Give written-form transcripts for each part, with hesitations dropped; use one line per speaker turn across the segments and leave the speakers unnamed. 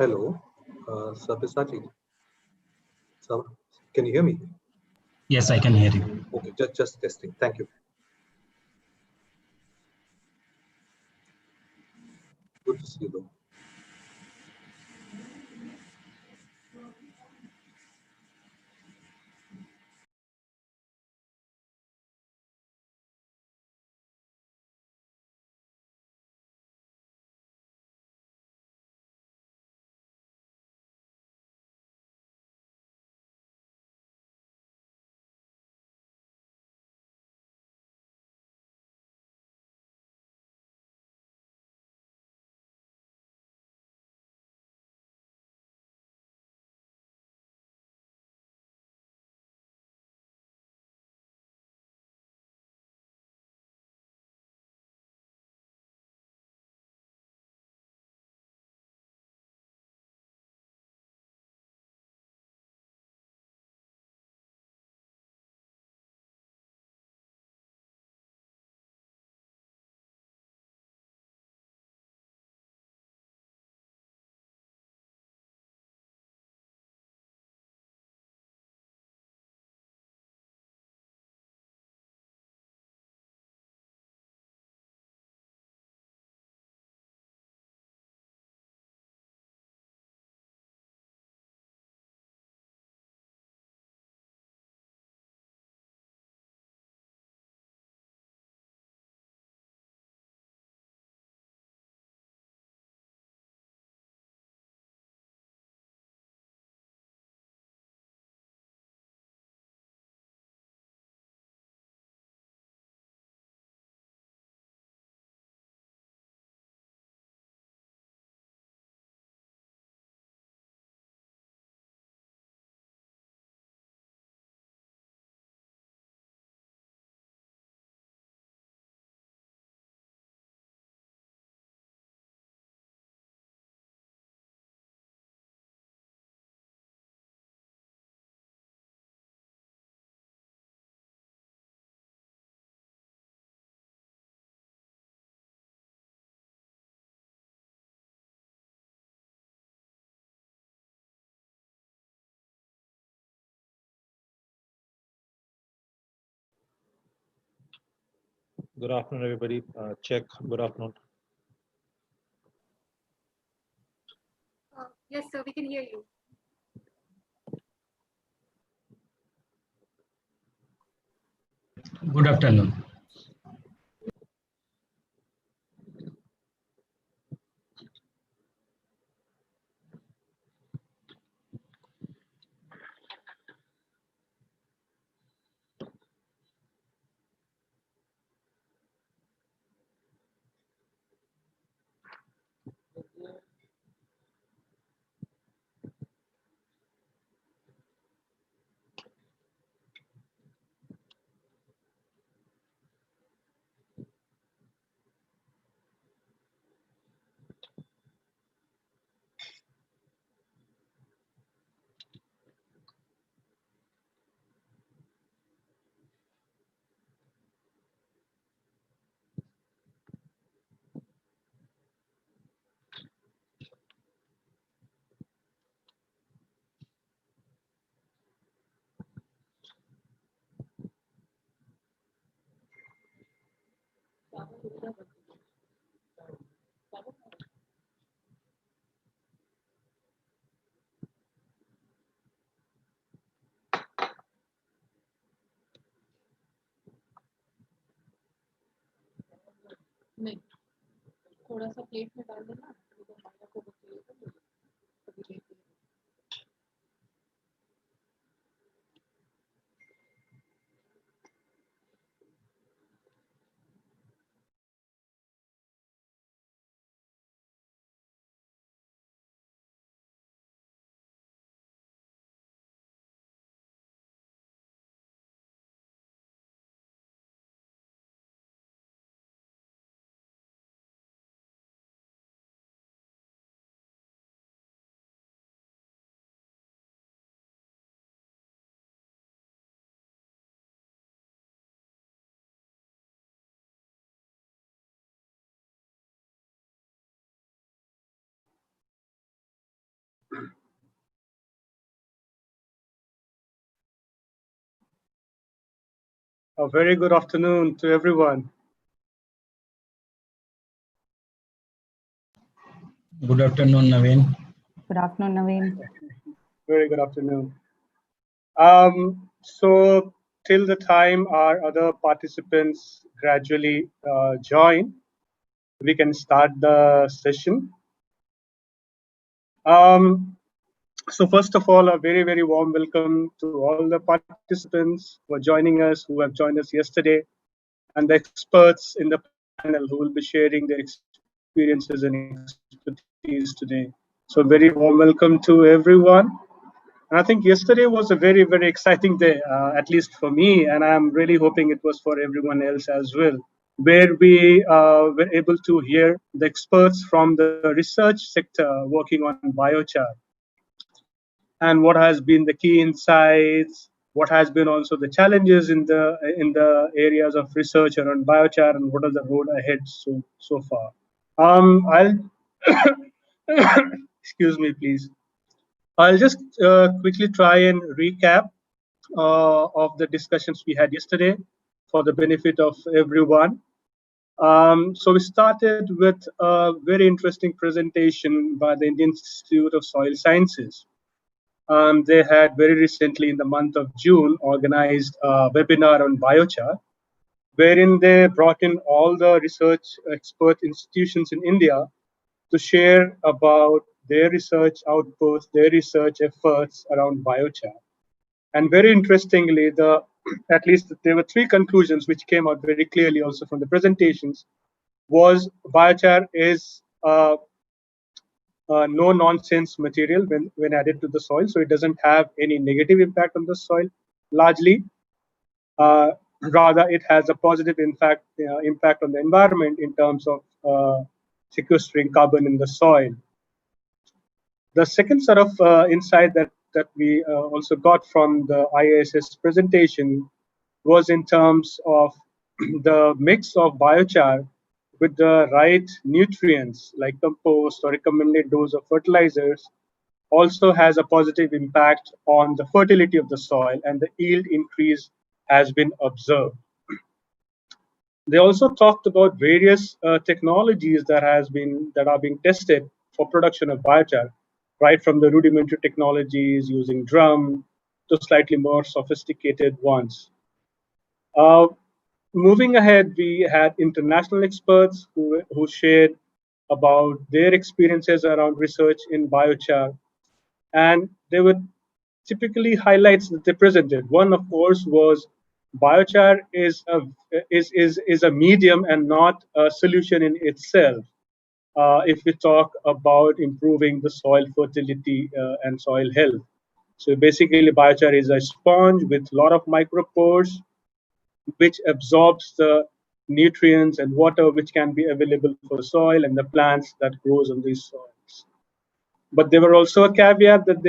Hello, Sabyasachi. Sab, can you hear me?
Yes, I can hear you.
Okay, just testing. Thank you. Good to see you, though.
Good afternoon, everybody. Check. Good afternoon.
Yes, sir, we can hear you.
Good afternoon.
नहीं, थोड़ा सा plate में डाल देना, तो माया को बच्चे
A very good afternoon to everyone.
Good afternoon, Naveen.
Good afternoon, Naveen.
Very good afternoon. So till the time our other participants gradually join, we can start the session. So first of all, a very, very warm welcome to all the participants who are joining us, who have joined us yesterday, and the experts in the panel who will be sharing their experiences and expertise today. So very warm welcome to everyone. And I think yesterday was a very, very exciting day, at least for me, and I'm really hoping it was for everyone else as well, where we were able to hear the experts from the research sector working on biochar and what has been the key insights, what has been also the challenges in the areas of research around biochar, and what are the road ahead so far. I'll excuse me, please. I'll just quickly try and recap of the discussions we had yesterday for the benefit of everyone. So we started with a very interesting presentation by the Indian Institute of Soil Sciences. They had very recently, in the month of June, organized a webinar on biochar, wherein they brought in all the research expert institutions in India to share about their research outputs, their research efforts around biochar. And very interestingly, at least there were three conclusions which came out very clearly also from the presentations. Was biochar is no nonsense material when added to the soil, so it doesn't have any negative impact on the soil largely. Rather, it has a positive impact on the environment in terms of sequestering carbon in the soil. The second sort of insight that we also got from the IASS presentation was in terms of the mix of biochar with the right nutrients like compost or recommended dose of fertilizers also has a positive impact on the fertility of the soil, and the yield increase has been observed. They also talked about various technologies that are being tested for production of biochar, right from the rudimentary technologies using drum to slightly more sophisticated ones. Uh, Moving ahead, we had international experts who shared about their experiences around research in biochar, and there were typically highlights that they presented. One, of course, was biochar is a medium and not a solution in itself. If we talk about improving the soil fertility and soil health, so basically, biochar is a sponge with a lot of micropores, which absorbs the nutrients and water which can be available for soil and the plants that grows on these soils. But there were also a caveat that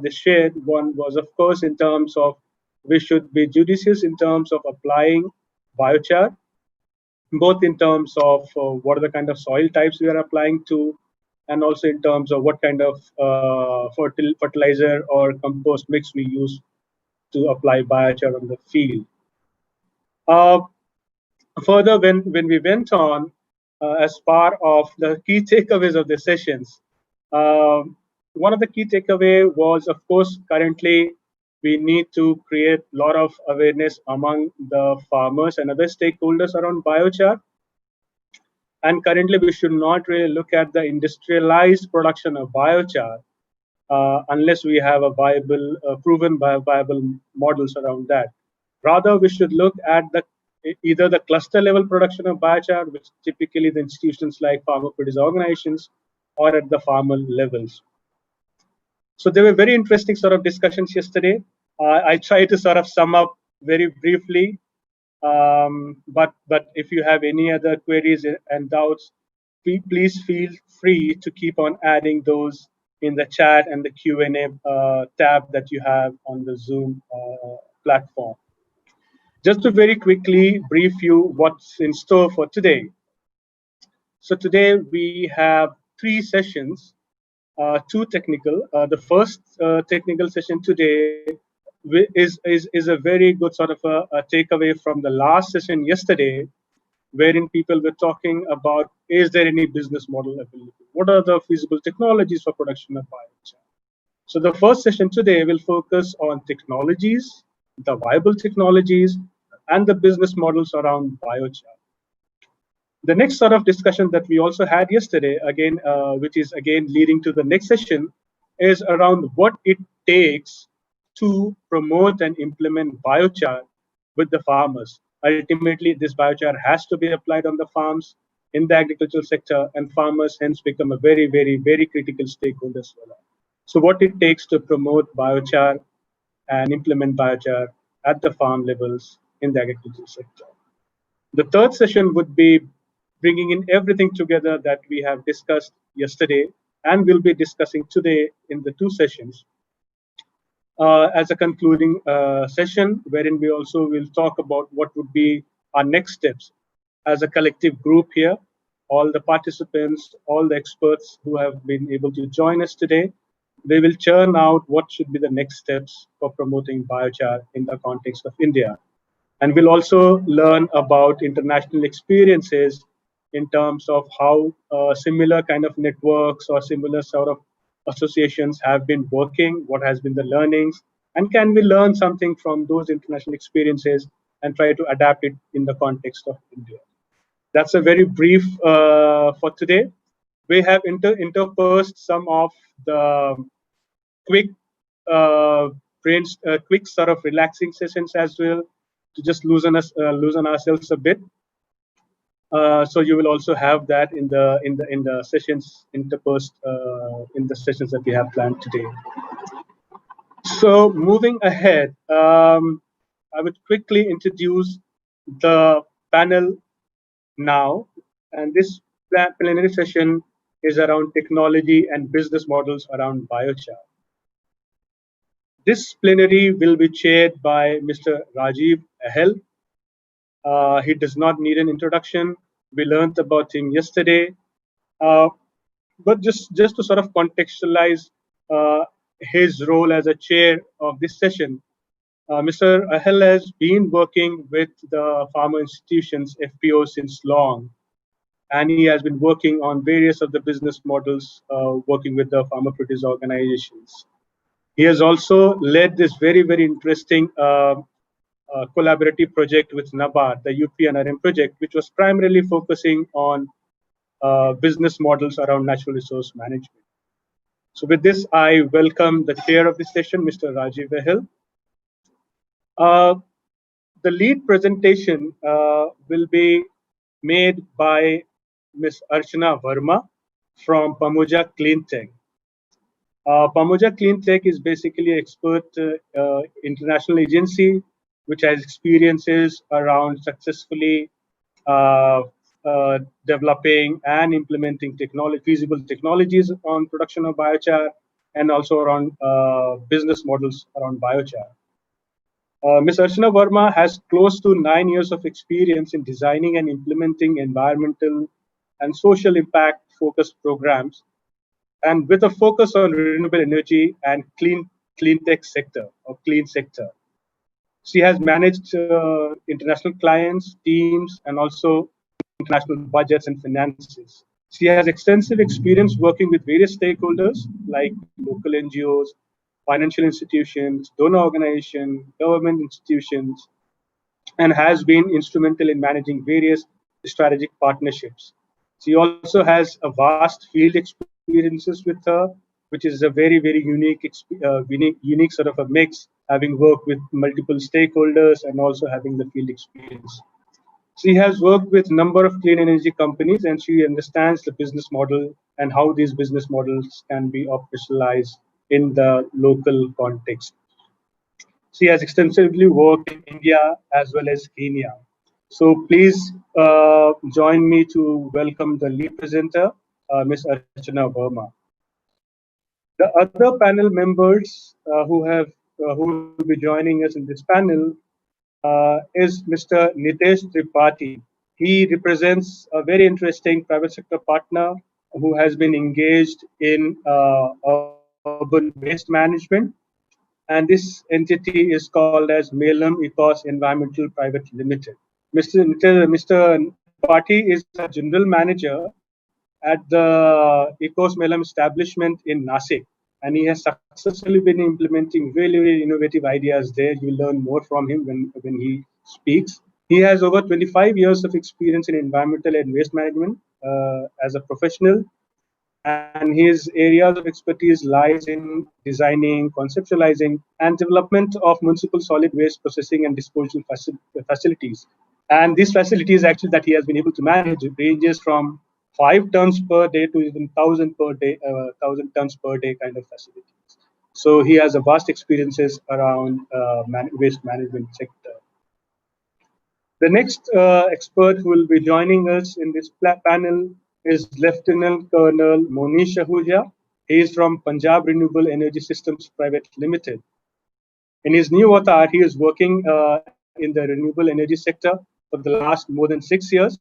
they shared. One was, of course, in terms of we should be judicious in terms of applying biochar, both in terms of what are the kind of soil types we are applying to, and also in terms of what kind of fertilizer or compost mix we use to apply biochar on the field. Uh, Further, when we went on as part of the key takeaways of the sessions, one of the key takeaway was, of course, currently we need to create a lot of awareness among the farmers and other stakeholders around biochar. And currently, we should not really look at the industrialized production of biochar unless we have a viable, proven viable models around that. Rather, we should look at either the cluster level production of biochar, which typically the institutions like farmer producer organizations, or at the farmer levels. So there were very interesting sort of discussions yesterday. I tried to sort of sum up very briefly, but if you have any other queries and doubts, please feel free to keep on adding those in the chat and the Q&A tab that you have on the Zoom platform. Just to very quickly brief you what's in store for today. So today we have three sessions, two technical. The first technical session today is a very good sort of a takeaway from the last session yesterday, wherein people were talking about, is there any business model available? What are the feasible technologies for production of biochar? So the first session today will focus on technologies, the viable technologies, and the business models around biochar. The next sort of discussion that we also had yesterday, again, which is again leading to the next session, is around what it takes to promote and implement biochar with the farmers. Ultimately, this biochar has to be applied on the farms in the agricultural sector, and farmers hence become a very, very, very critical stakeholders for that. So what it takes to promote biochar and implement biochar at the farm levels in the agricultural sector. The third session would be bringing in everything together that we have discussed yesterday and will be discussing today in the two sessions as a concluding session, wherein we also will talk about what would be our next steps as a collective group here. All the participants, all the experts who have been able to join us today, they will churn out what should be the next steps for promoting biochar in the context of India. And we'll also learn about international experiences in terms of how similar kind of networks or similar sort of associations have been working, what has been the learnings, and can we learn something from those international experiences and try to adapt it in the context of India. That's a very brief for today. We have interspersed some of the quick quick sort of relaxing sessions as well to just loosen ourselves a bit. So you will also have that in the sessions interspersed in the sessions that we have planned today. So moving ahead, I would quickly introduce the panel now, and this plenary session is around technology and business models around biochar. This plenary will be chaired by Mr. Rajiv Ahel. He does not need an introduction. We learned about him yesterday. But just to sort of contextualize his role as a chair of this session, Mr. Ahel has been working with the pharma institutions, FPO, since long. And he has been working on various of the business models, working with the pharma producer organizations. He has also led this very, very interesting collaborative project with NABARD, the UPNRM project, which was primarily focusing on business models around natural resource management. So with this, I welcome the chair of this session, Mr. Rajiv Ahel. The lead presentation will be made by Ms. Archana Verma from Ahuja Clean Tech. Ahuja Clean Tech is basically an expert international agency which has experiences around successfully developing and implementing feasible technologies on production of biochar and also around business models around biochar. Ms. Archana Verma has close to 9 years of experience in designing and implementing environmental and social impact focused programs, and with a focus on renewable energy and clean tech sector or clean sector. She has managed international clients, teams, and also international budgets and finances. She has extensive experience working with various stakeholders like local NGOs, financial institutions, donor organizations, government institutions, and has been instrumental in managing various strategic partnerships. She also has a vast field experiences with her, which is a very, very unique sort of a mix, having worked with multiple stakeholders and also having the field experience. She has worked with a number of clean energy companies, and she understands the business model and how these business models can be operationalized in the local context. She has extensively worked in India as well as Kenya. So please join me to welcome the lead presenter, Ms. Archana Verma. The other panel members who will be joining us in this panel is Mr. Nitesh Tripathi. He represents a very interesting private sector partner who has been engaged in urban waste management. and this entity is called as Melem Ecos Environmental Private Limited. Mr. Pati is a general manager at the Ecos Melem establishment in Nasik, and he has successfully been implementing really, really innovative ideas there. You will learn more from him when he speaks. He has over 25 years of experience in environmental and waste management as a professional, and his areas of expertise lies in designing, conceptualizing, and development of municipal solid waste processing and disposal facilities. And these facilities actually that he has been able to manage ranges from 5 tons per day to even 1,000 per day, 1,000 tons per day kind of facilities. So he has a vast experiences around waste management sector. The next expert who will be joining us in this panel is Lieutenant Colonel Monish Ahuja. He is from Punjab Renewable Energy Systems Private Limited. In his new avatar, he is working in the renewable energy sector for the last more than 6 years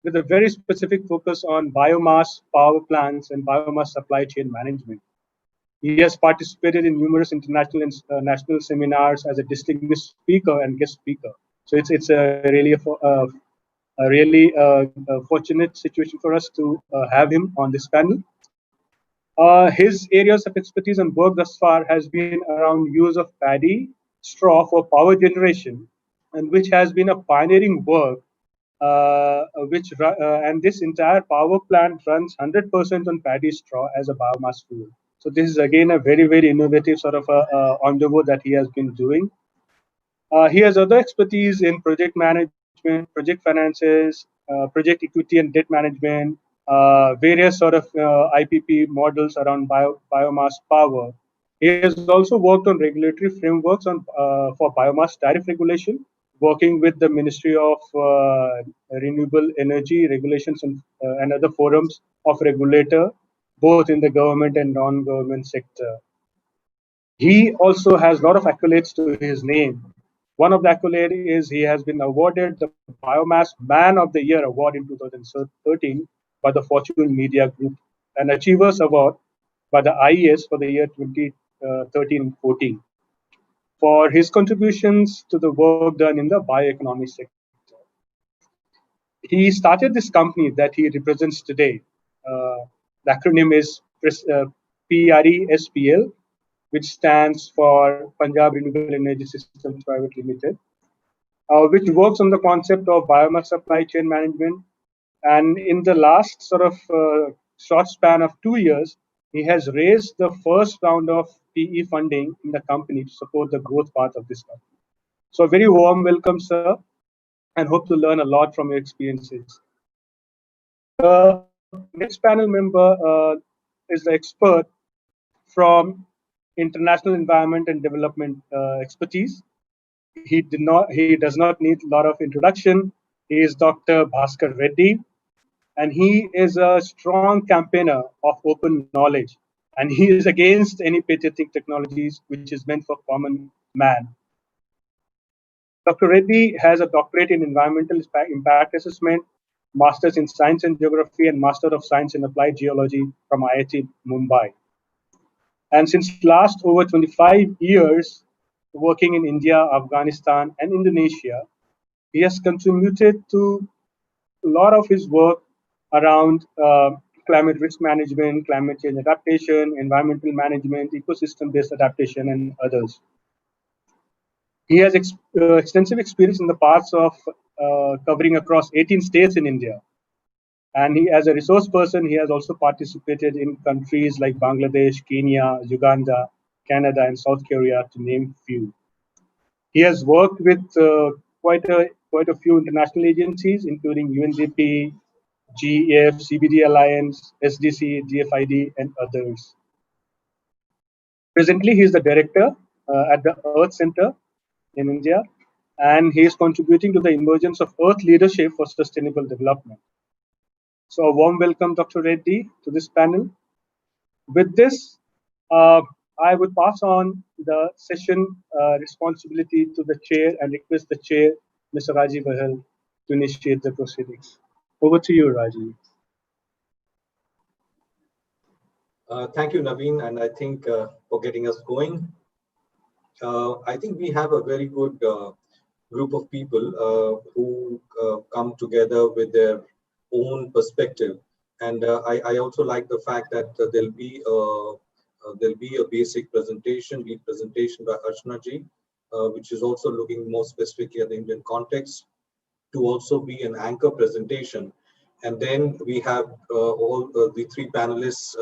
with a very specific focus on biomass, power plants, and biomass supply chain management. He has participated in numerous international and national seminars as a distinguished speaker and guest speaker. So it's a really fortunate situation for us to have him on this panel. His areas of expertise and work thus far has been around use of paddy straw for power generation, and which has been a pioneering work. And this entire power plant runs 100% on paddy straw as a biomass fuel. So this is again a very, very innovative sort of endeavor that he has been doing. He has other expertise in project management, project finances, project equity and debt management, various sort of IPP models around biomass power. He has also worked on regulatory frameworks for biomass tariff regulation, working with the Ministry of Renewable Energy Regulations and other forums of regulator, both in the government and non-government sector. He also has a lot of accolades to his name. One of the accolades is he has been awarded the Biomass Man of the Year award in 2013 by the Fortune Media Group, an Achievers Award by the IES for the year 2013-14 for his contributions to the work done in the bioeconomy sector. He started this company that he represents today. The acronym is PRESPL, which stands for Punjab Renewable Energy Systems Private Limited, which works on the concept of biomass supply chain management. And in the last sort of short span of 2 years, he has raised the first round of PE funding in the company to support the growth path of this company. So a very warm welcome, sir, and hope to learn a lot from your experiences. The next panel member is the expert from international environment and development expertise. He does not need a lot of introduction. He is Dr. Bhaskar Reddy, and he is a strong campaigner of open knowledge. And he is against any patenting technologies which is meant for common man. Dr. Reddy has a doctorate in environmental impact assessment, master's in science and geography, and master of science in applied geology from IIT Mumbai. And since last over 25 years, working in India, Afghanistan, and Indonesia, he has contributed to a lot of his work around climate risk management, climate change adaptation, environmental management, ecosystem-based adaptation, and others. He has extensive experience in the parts of covering across 18 states in India. And he, as a resource person, he has also participated in countries like Bangladesh, Kenya, Uganda, Canada, and South Korea, to name few. He has worked with quite a few international agencies, including UNDP, GEF, CBD Alliance, SDC, DFID, and others. Presently, he is the director at the Earth Center in India, and he is contributing to the emergence of Earth leadership for sustainable development. So a warm welcome, Dr. Reddy, to this panel. With this, I would pass on the session responsibility to the chair and request the chair, Mr. Rajiv Bahal, to initiate the proceedings. Over to you, Rajiv.
Thank you, Naveen, and I think for getting us going. I think we have a very good group of people who come together with their own perspective. And I also like the fact that there'll be a basic presentation, lead presentation by Archana ji, which is also looking more specifically at the Indian context, to also be an anchor presentation. And then we have all the three panelists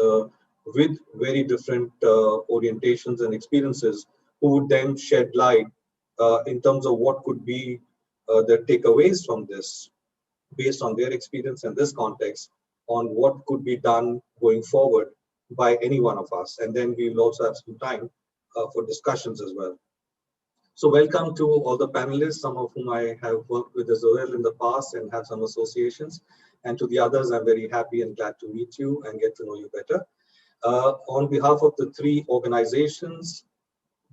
with very different orientations and experiences, who would then shed light in terms of what could be the takeaways from this, based on their experience and this context, on what could be done going forward by any one of us. And then we will also have some time for discussions as well. So welcome to all the panelists, some of whom I have worked with as well in the past and have some associations. And to the others, I'm very happy and glad to meet you and get to know you better. On behalf of the three organizations,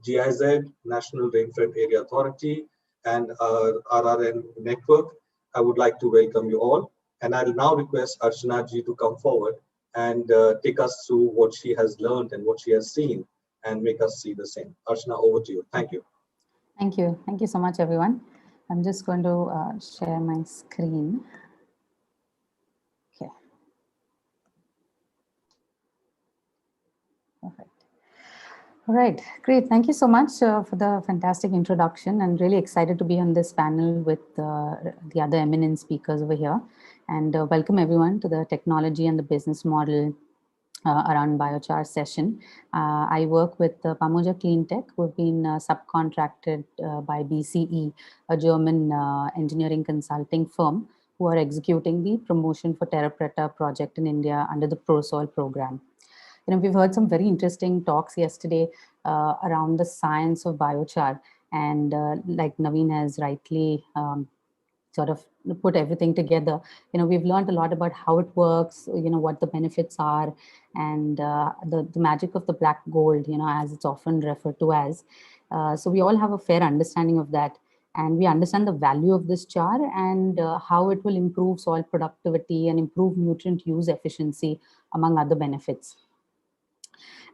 GIZ, National Rainfed Area Authority, and RRN Network, I would like to welcome you all. And I'll now request Archana ji to come forward and take us through what she has learned and what she has seen and make us see the same. Archana, over to you. Thank you.
Thank you. Thank you so much, everyone. I'm just going to share my screen. Okay. Perfect. All right, great. Thank you so much for the fantastic introduction. I'm really excited to be on this panel with the other eminent speakers over here. And welcome everyone to the technology and the business model around biochar session. I work with Ahuja Clean Tech, who've been subcontracted by BCE, a German engineering consulting firm, who are executing the promotion for Terra Preta project in India under the ProSoil program. You know, we've heard some very interesting talks yesterday around the science of biochar, and like Naveen has rightly sort of put everything together. You know, we've learned a lot about how it works, you know, what the benefits are, and the magic of the black gold, you know, as it's often referred to as. So we all have a fair understanding of that. And we understand the value of this char and how it will improve soil productivity and improve nutrient use efficiency, among other benefits.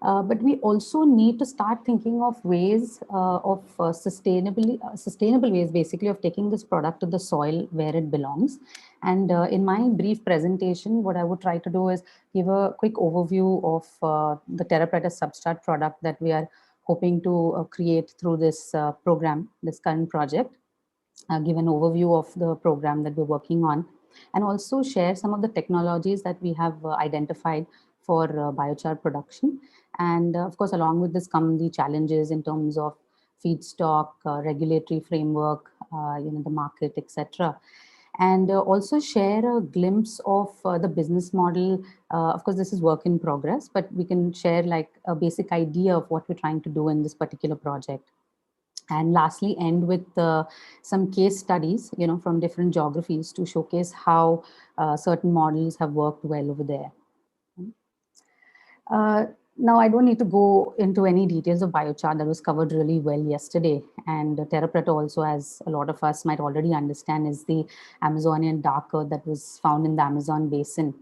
But we also need to start thinking of ways of sustainable ways, basically, of taking this product to the soil where it belongs. And in my brief presentation, what I would try to do is give a quick overview of the Terra Preta substrate product that we are hoping to create through this program, this current project. Give an overview of the program that we're working on, and also share some of the technologies that we have identified for biochar production. And of course, along with this come the challenges in terms of feedstock, regulatory framework, you know, the market, etc. And also share a glimpse of the business model. Of course, this is work in progress, but we can share like a basic idea of what we're trying to do in this particular project. And lastly, end with some case studies, you know, from different geographies to showcase how certain models have worked well over there. Now, I don't need to go into any details of biochar. That was covered really well yesterday. And Terra Preta also, as a lot of us might already understand, is the Amazonian dark earth that was found in the Amazon basin.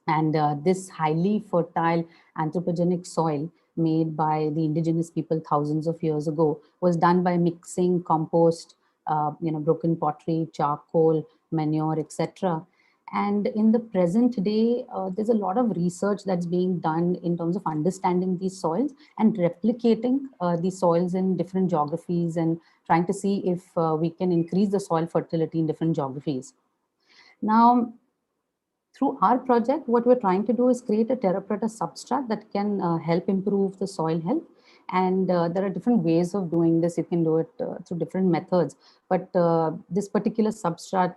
And this highly fertile anthropogenic soil made by the indigenous people thousands of years ago was done by mixing compost, you know, broken pottery, charcoal, manure, etc. And in the present day, there's a lot of research that's being done in terms of understanding these soils and replicating these soils in different geographies and trying to see if we can increase the soil fertility in different geographies. Now, through our project, what we're trying to do is create a Terra Preta substrate that can help improve the soil health. And there are different ways of doing this. You can do it through different methods. But this particular substrate,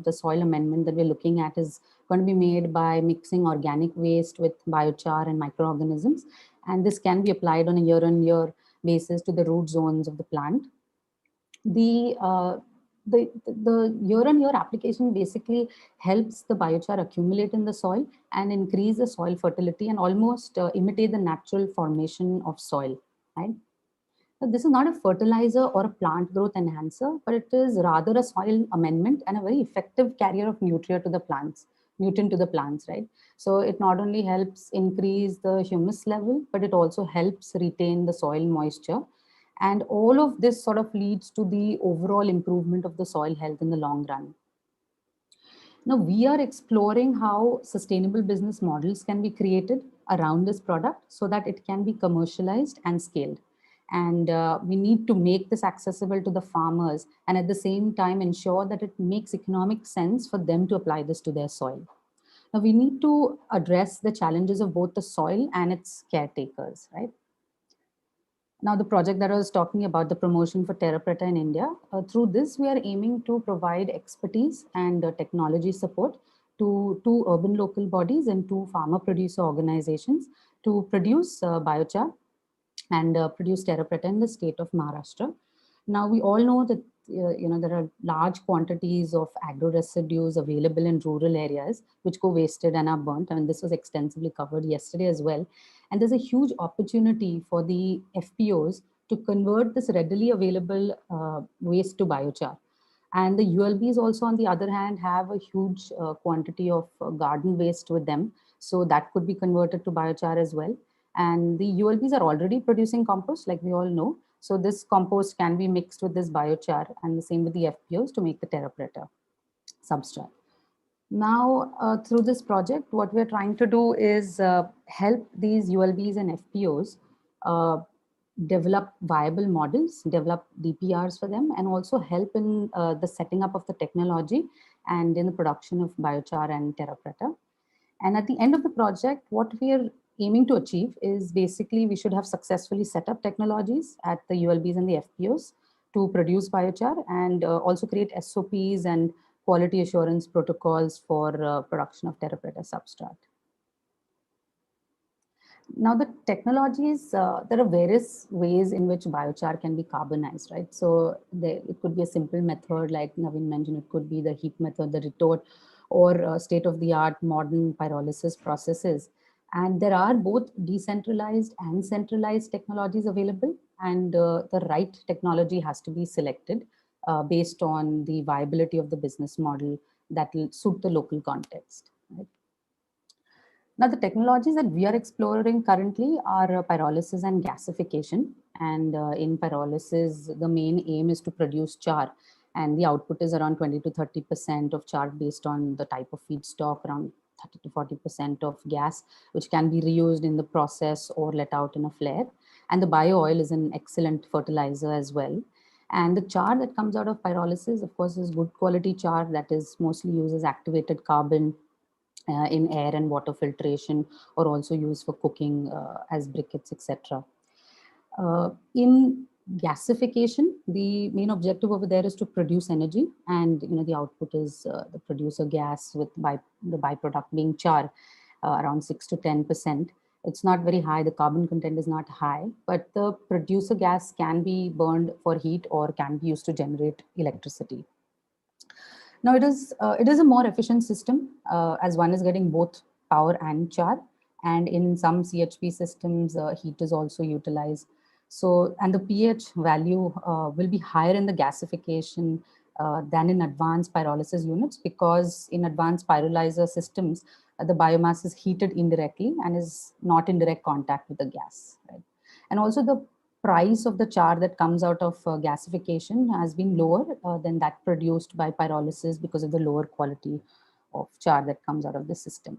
the soil amendment that we're looking at, is going to be made by mixing organic waste with biochar and microorganisms. And this can be applied on a year-on-year basis to the root zones of the plant. The year-on-year application basically helps the biochar accumulate in the soil and increase the soil fertility and almost imitate the natural formation of soil, right? So this is not a fertilizer or a plant growth enhancer, but it is rather a soil amendment and a very effective carrier of nutrient to the plants, right? So it not only helps increase the humus level, but it also helps retain the soil moisture. And all of this sort of leads to the overall improvement of the soil health in the long run. Now, we are exploring how sustainable business models can be created around this product so that it can be commercialized and scaled. And we need to make this accessible to the farmers and at the same time ensure that it makes economic sense for them to apply this to their soil. Now, we need to address the challenges of both the soil and its caretakers, right? Now, the project that I was talking about, the promotion for Terra Preta in India, through this, we are aiming to provide expertise and technology support to two urban local bodies and two farmer producer organizations to produce biochar and produce Terra Preta in the state of Maharashtra. Now, we all know that there are large quantities of agro residues available in rural areas which go wasted and are burnt. I mean, this was extensively covered yesterday as well. And there's a huge opportunity for the FPOs to convert this readily available waste to biochar. And the ULBs also, on the other hand, have a huge quantity of garden waste with them. So that could be converted to biochar as well. And the ULBs are already producing compost, like we all know. So this compost can be mixed with this biochar and the same with the FPOs to make the Terra Preta substrate. Now, through this project, what we're trying to do is help these ULBs and FPOs develop viable models, develop DPRs for them, and also help in the setting up of the technology and in the production of biochar and Terra Preta. And at the end of the project, what we are aiming to achieve is basically we should have successfully set up technologies at the ULBs and the FPOs to produce biochar and also create SOPs and quality assurance protocols for production of Terra Preta substrate. Now, the technologies, there are various ways in which biochar can be carbonized, right? So it could be a simple method like Naveen mentioned, it could be the heap method, the retort, or state-of-the-art modern pyrolysis processes. And there are both decentralized and centralized technologies available, and the right technology has to be selected based on the viability of the business model that will suit the local context. Right? Now, the technologies that we are exploring currently are pyrolysis and gasification. And in pyrolysis, the main aim is to produce char, and the output is around 20 to 30% of char based on the type of feedstock, around 30 to 40% of gas, which can be reused in the process or let out in a flare. And the bio oil is an excellent fertilizer as well. And the char that comes out of pyrolysis, of course, is good quality char that is mostly used as activated carbon in air and water filtration, or also used for cooking as briquettes, etc. In gasification, the main objective over there is to produce energy, and the output is the producer gas with the byproduct being char, around 6 to 10%. It's not very high, the carbon content is not high, but the producer gas can be burned for heat or can be used to generate electricity. Now, it is a more efficient system as one is getting both power and char, and in some CHP systems, heat is also utilized. So, and the pH value will be higher in the gasification than in advanced pyrolysis units, because in advanced pyrolyzer systems, the biomass is heated indirectly and is not in direct contact with the gas. Right? And also the price of the char that comes out of gasification has been lower than that produced by pyrolysis because of the lower quality of char that comes out of the system.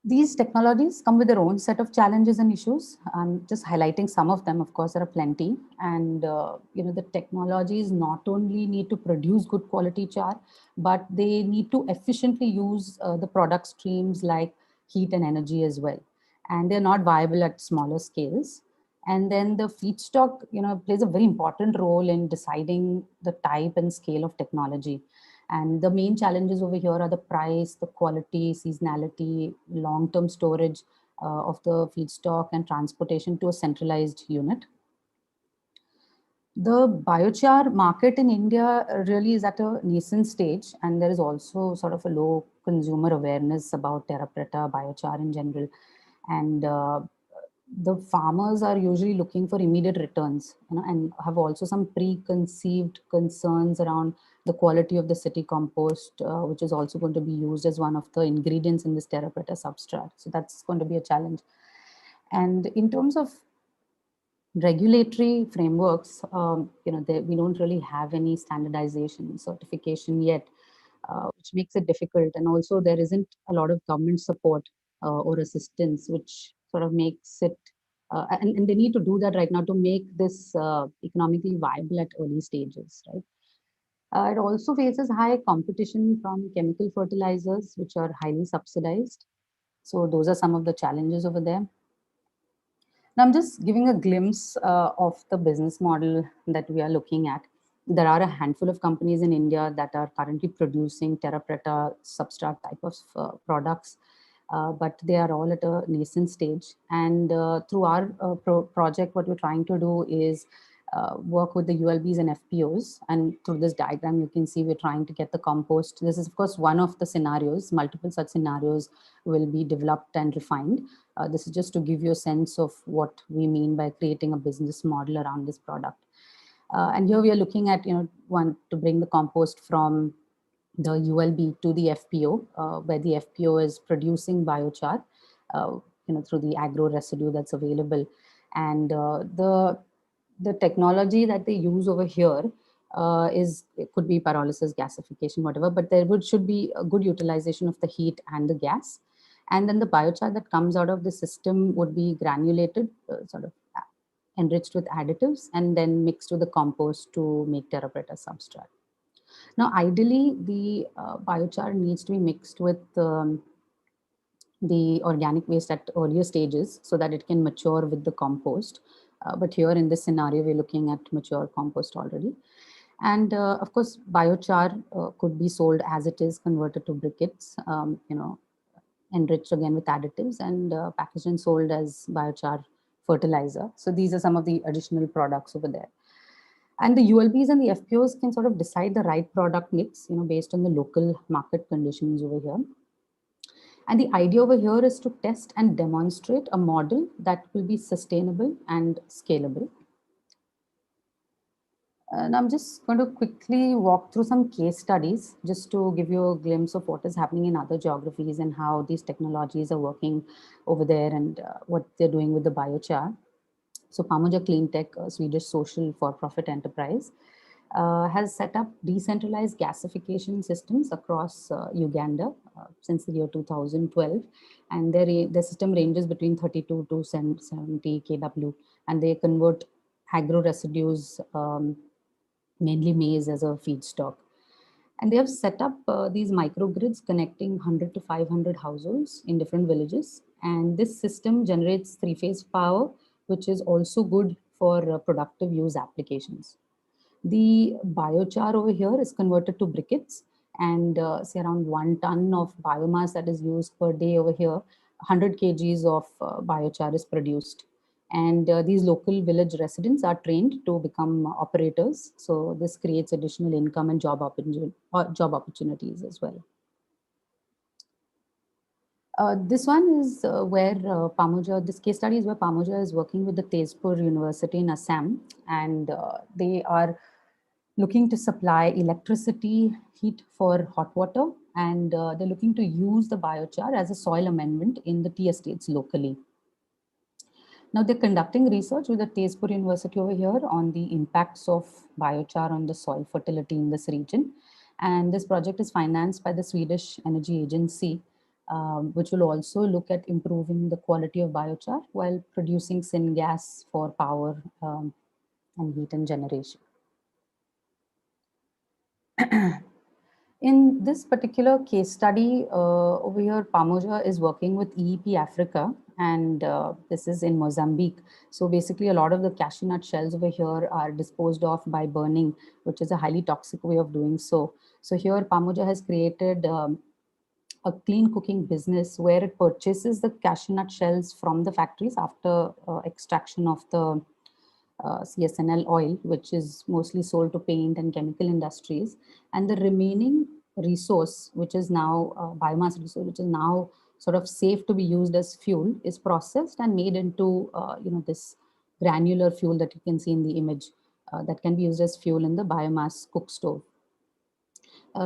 These technologies come with their own set of challenges and issues. I'm just highlighting some of them. Of course, there are plenty. And the technologies not only need to produce good quality char, but they need to efficiently use the product streams like heat and energy as well. And they're not viable at smaller scales. And then the feedstock, plays a very important role in deciding the type and scale of technology. And the main challenges over here are the price, the quality, seasonality, long-term storage of the feedstock, and transportation to a centralized unit. The biochar market in India really is at a nascent stage, and there is also sort of a low consumer awareness about Terra Preta, biochar in general. And the farmers are usually looking for immediate returns, and have also some preconceived concerns around the quality of the city compost, which is also going to be used as one of the ingredients in this Terra Preta substrate. So that's going to be a challenge. And in terms of Regulatory frameworks, we don't really have any standardization certification yet, which makes it difficult. And also there isn't a lot of government support or assistance, which sort of makes it, and they need to do that right now to make this economically viable at early stages, right? It also faces high competition from chemical fertilizers, which are highly subsidized. So those are some of the challenges over there. Now, I'm just giving a glimpse of the business model that we are looking at. There are a handful of companies in India that are currently producing terra preta substrate type of products, but they are all at a nascent stage. And through our project, what we're trying to do is work with the ULBs and FPOs. And through this diagram, you can see we're trying to get the compost. This is, of course, one of the scenarios. Multiple such scenarios will be developed and refined. This is just to give you a sense of what we mean by creating a business model around this product. And here we are looking at, one, to bring the compost from the ULB to the FPO, where the FPO is producing biochar, through the agro residue that's available. And the technology that they use over here it could be pyrolysis, gasification, whatever, but there should be a good utilization of the heat and the gas. And then the biochar that comes out of the system would be granulated, sort of enriched with additives, and then mixed with the compost to make terra preta substrate. Now, ideally, the biochar needs to be mixed with the organic waste at earlier stages so that it can mature with the compost. But here in this scenario, we're looking at mature compost already. And of course, biochar could be sold as it is, converted to briquettes, enriched again with additives, and packaged and sold as biochar fertilizer. So these are some of the additional products over there. And the ULBs and the FPOs can sort of decide the right product mix, based on the local market conditions over here. And the idea over here is to test and demonstrate a model that will be sustainable and scalable. And I'm just going to quickly walk through some case studies just to give you a glimpse of what is happening in other geographies and how these technologies are working over there and what they're doing with the biochar. So Ahuja Cleantech, a Swedish social for-profit enterprise, has set up decentralized gasification systems across Uganda since the year 2012. And their system ranges between 32 to 70 kW, and they convert agro residues, mainly maize, as a feedstock. And they have set up these microgrids connecting 100 to 500 households in different villages. And this system generates three-phase power, which is also good for productive use applications. The biochar over here is converted to briquettes, and say around 1 ton of biomass that is used per day over here, 100 kgs of biochar is produced. And these local village residents are trained to become operators. So this creates additional income and job opportunities as well. This one is where this case study is where Ahuja is working with the Tezpur University in Assam, and they are looking to supply electricity, heat for hot water, and they're looking to use the biochar as a soil amendment in the tea estates locally. Now they're conducting research with the Tezpur University over here on the impacts of biochar on the soil fertility in this region. And this project is financed by the Swedish Energy Agency, which will also look at improving the quality of biochar while producing syngas for power and heat and generation. In this particular case study over here, Ahuja is working with EEP Africa, and this is in Mozambique. So basically a lot of the cashew nut shells over here are disposed of by burning, which is a highly toxic way of doing so. So here Ahuja has created a clean cooking business where it purchases the cashew nut shells from the factories after extraction of the CSNL oil, which is mostly sold to paint and chemical industries. And the remaining resource, which is now biomass resource, which is now sort of safe to be used as fuel, is processed and made into this granular fuel that you can see in the image that can be used as fuel in the biomass cook stove.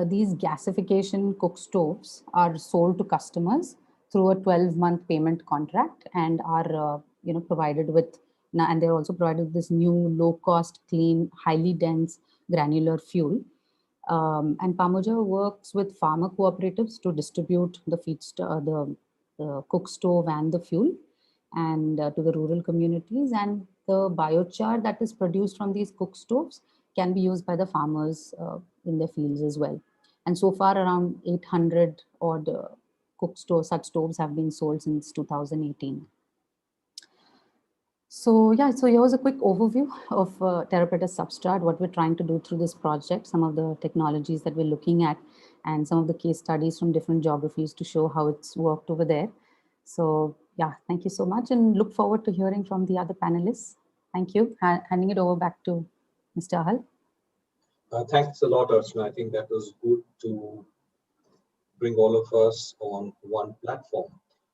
These gasification cook stoves are sold to customers through a 12-month payment contract and are provided with Now, and they're also provided this new low-cost, clean, highly dense granular fuel. And Pamoja works with farmer cooperatives to distribute the the cook stove and the fuel and to the rural communities. And the biochar that is produced from these cook stoves can be used by the farmers in their fields as well. And so far, around 800 odd such stoves have been sold since 2018. So yeah, so here was a quick overview of Terra Substrat, what we're trying to do through this project, some of the technologies that we're looking at, and some of the case studies from different geographies to show how it's worked over there. So yeah, thank you so much, and look forward to hearing from the other panelists. Thank you. Handing it over back to Mr. Ahal.
Thanks a lot, Archana. I think that was good to bring all of us on one platform.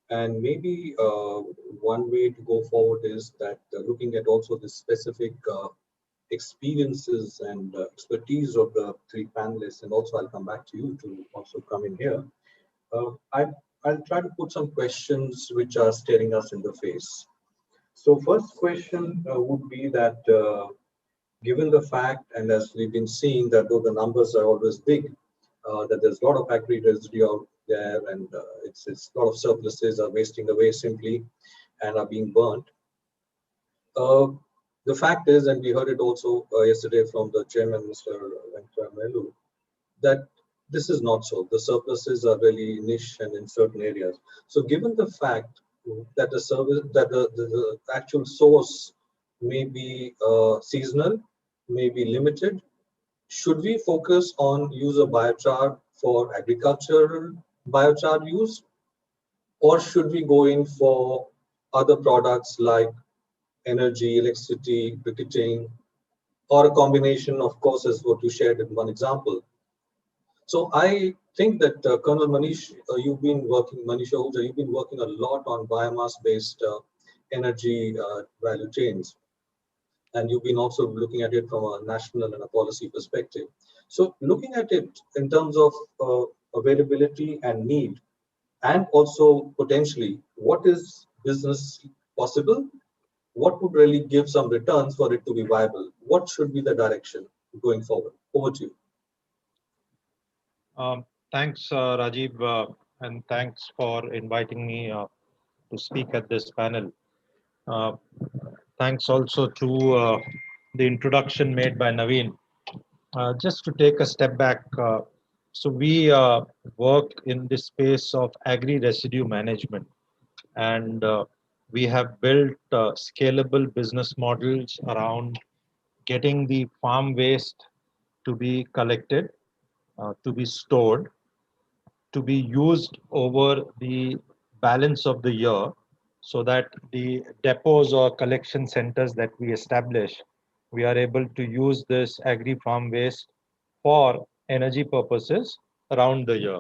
And maybe one way to go forward is that looking at also the specific experiences and expertise of the three panelists, and also I'll come back to you to also come in here. I'll try to put some questions which are staring us in the face. So first question would be that given the fact, and as we've been seeing that though the numbers are always big, that there's a lot of agri residue out there, and it's a lot of surpluses are wasting away simply and are being burnt. The fact is, and we heard it also yesterday from the chairman, Mr. Venkatramelu, that this is not so. The surpluses are really niche and in certain areas. So given the fact that the actual source may be seasonal, may be limited, should we focus on use of biochar for agricultural biochar use, or should we go in for other products like energy, electricity, briquetting, or a combination, of course, as what you shared in one example? So I think that Colonel Monish, Monish Ahuja, you've been working a lot on biomass-based energy value chains. And you've been also looking at it from a national and a policy perspective. So looking at it in terms of availability and need, and also potentially what is business possible, what would really give some returns for it to be viable? What should be the direction going forward? Over to you.
Thanks, Rajiv, and thanks for inviting me to speak at this panel. Thanks also to the introduction made by Naveen. Just to take a step back, so we work in the space of agri-residue management, and we have built scalable business models around getting the farm waste to be collected, to be stored, to be used over the balance of the year, so that the depots or collection centers that we establish, we are able to use this agri-farm waste for energy purposes around the year.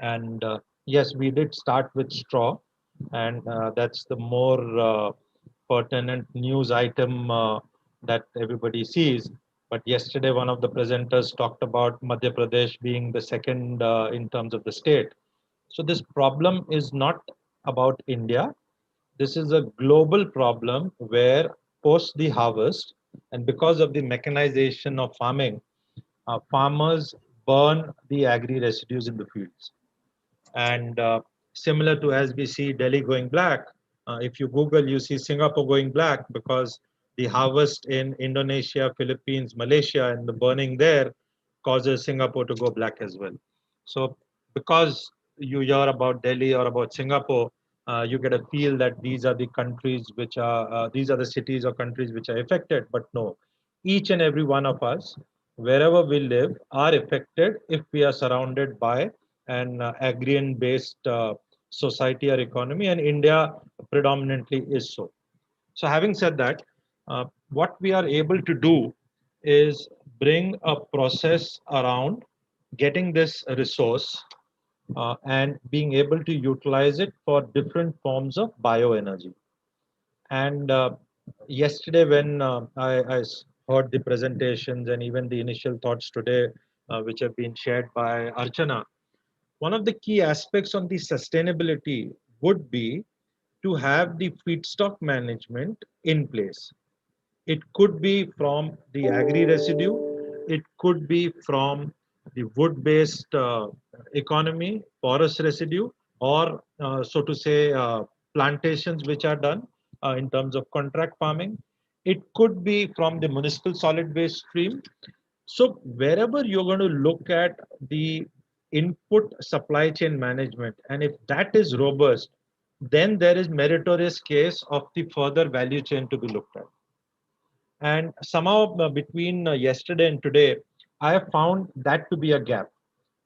And yes, we did start with straw, and that's the more pertinent news item that everybody sees. But yesterday, one of the presenters talked about Madhya Pradesh being the second in terms of the state. So this problem is not about India. This is a global problem where post the harvest, and because of the mechanization of farming, farmers burn the agri residues in the fields. And similar to as we see Delhi going black, if you Google, you see Singapore going black because the harvest in Indonesia, Philippines, Malaysia, and the burning there causes Singapore to go black as well. So because you hear about Delhi or about Singapore, you get a feel that these are the countries which are, these are the cities or countries which are affected. But no, each and every one of us, wherever we live, are affected if we are surrounded by an agrarian based society or economy, and India predominantly is so. So having said that, what we are able to do is bring a process around getting this resource and being able to utilize it for different forms of bioenergy. And yesterday when I heard the presentations and even the initial thoughts today, which have been shared by Archana, one of the key aspects on the sustainability would be to have the feedstock management in place. It could be from the agri residue, it could be from the wood-based economy, forest residue, or so to say, plantations which are done in terms of contract farming. It could be from the municipal solid waste stream. So wherever you're going to look at the input supply chain management, and if that is robust, then there is meritorious case of the further value chain to be looked at. And somehow between yesterday and today, I have found that to be a gap.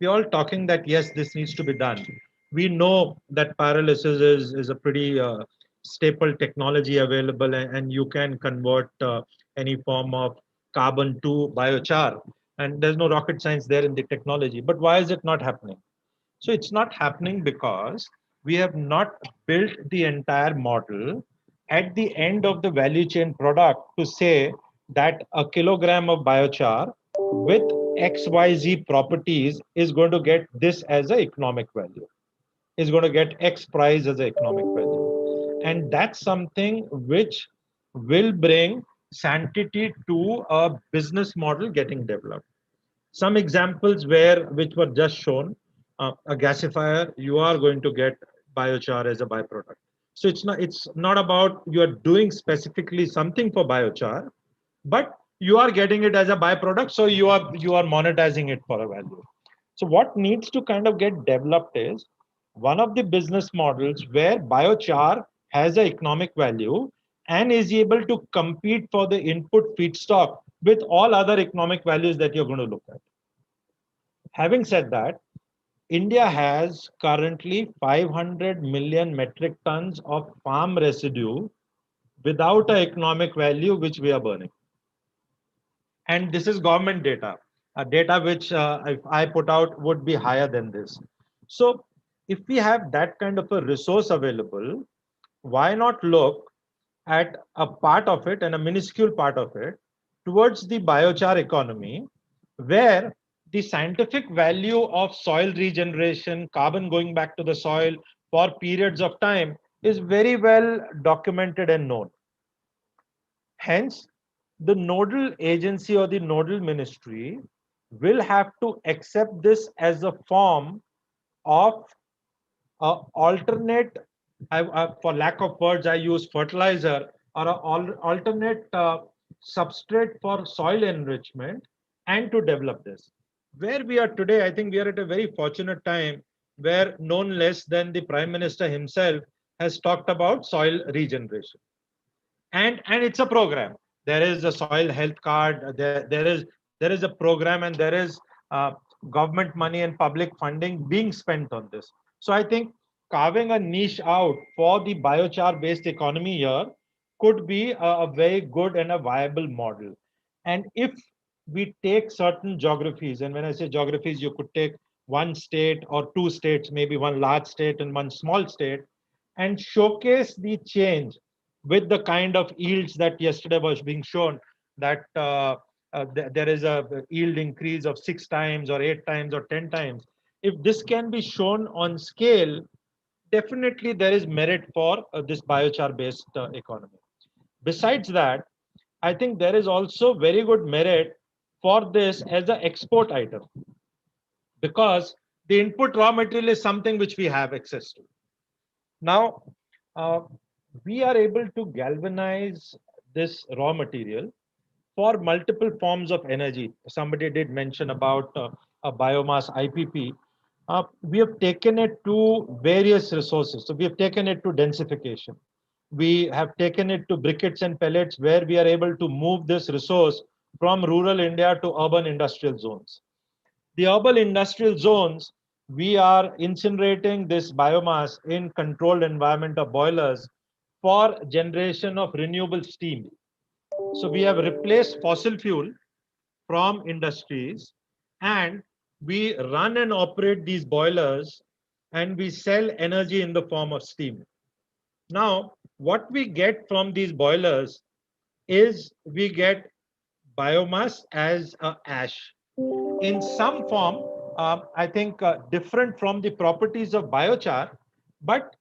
We're all talking that yes, this needs to be done. We know that pyrolysis is a pretty staple technology available, and you can convert any form of carbon to biochar. And there's no rocket science there in the technology. But why is it not happening? So it's not happening because we have not built the entire model at the end of the value chain product to say that a kilogram of biochar with XYZ properties is going to get this as an economic value, is going to get X price as an economic value. And that's something which will bring sanctity to a business model getting developed. Some examples which were just shown, a gasifier, you are going to get biochar as a byproduct. So it's not about you are doing specifically something for biochar, but you are getting it as a byproduct, so you are monetizing it for a value. So what needs to kind of get developed is one of the business models where biochar has an economic value and is able to compete for the input feedstock with all other economic values that you're going to look at. Having said that, India has currently 500 million metric tons of farm residue without an economic value which we are burning. And this is government data, data which if I put out would be higher than this. So if we have that kind of a resource available, why not look at a part of it and a minuscule part of it towards the biochar economy, where the scientific value of soil regeneration, carbon going back to the soil for periods of time is very well documented and known. Hence, the nodal agency or the nodal ministry will have to accept this as a form of alternate, for lack of words, I use fertilizer or an alternate substrate for soil enrichment, and to develop this. Where we are today, I think we are at a very fortunate time where none less than the Prime Minister himself has talked about soil regeneration. And it's a program. There is a soil health card, there is a program, and there is government money and public funding being spent on this. So I think carving a niche out for the biochar based economy here could be a very good and a viable model. And if we take certain geographies, and when I say geographies, you could take one state or two states, maybe one large state and one small state, and showcase the change with the kind of yields that yesterday was being shown, that there is a yield increase of 6 times or 8 times or 10 times. If this can be shown on scale, definitely there is merit for this biochar based economy. Besides that, I think there is also very good merit for this as an export item, because the input raw material is something which we have access to. Now, we are able to galvanize this raw material for multiple forms of energy. Somebody did mention about a biomass IPP. We have taken it to various resources. So we have taken it to densification. We have taken it to briquettes and pellets, where we are able to move this resource from rural India to urban industrial zones. The urban industrial zones, we are incinerating this biomass in controlled environment of boilers for generation of renewable steam. So we have replaced fossil fuel from industries, and we run and operate these boilers, and we sell energy in the form of steam. Now, what we get from these boilers is we get biomass as ash in some form, I think different from the properties of biochar, but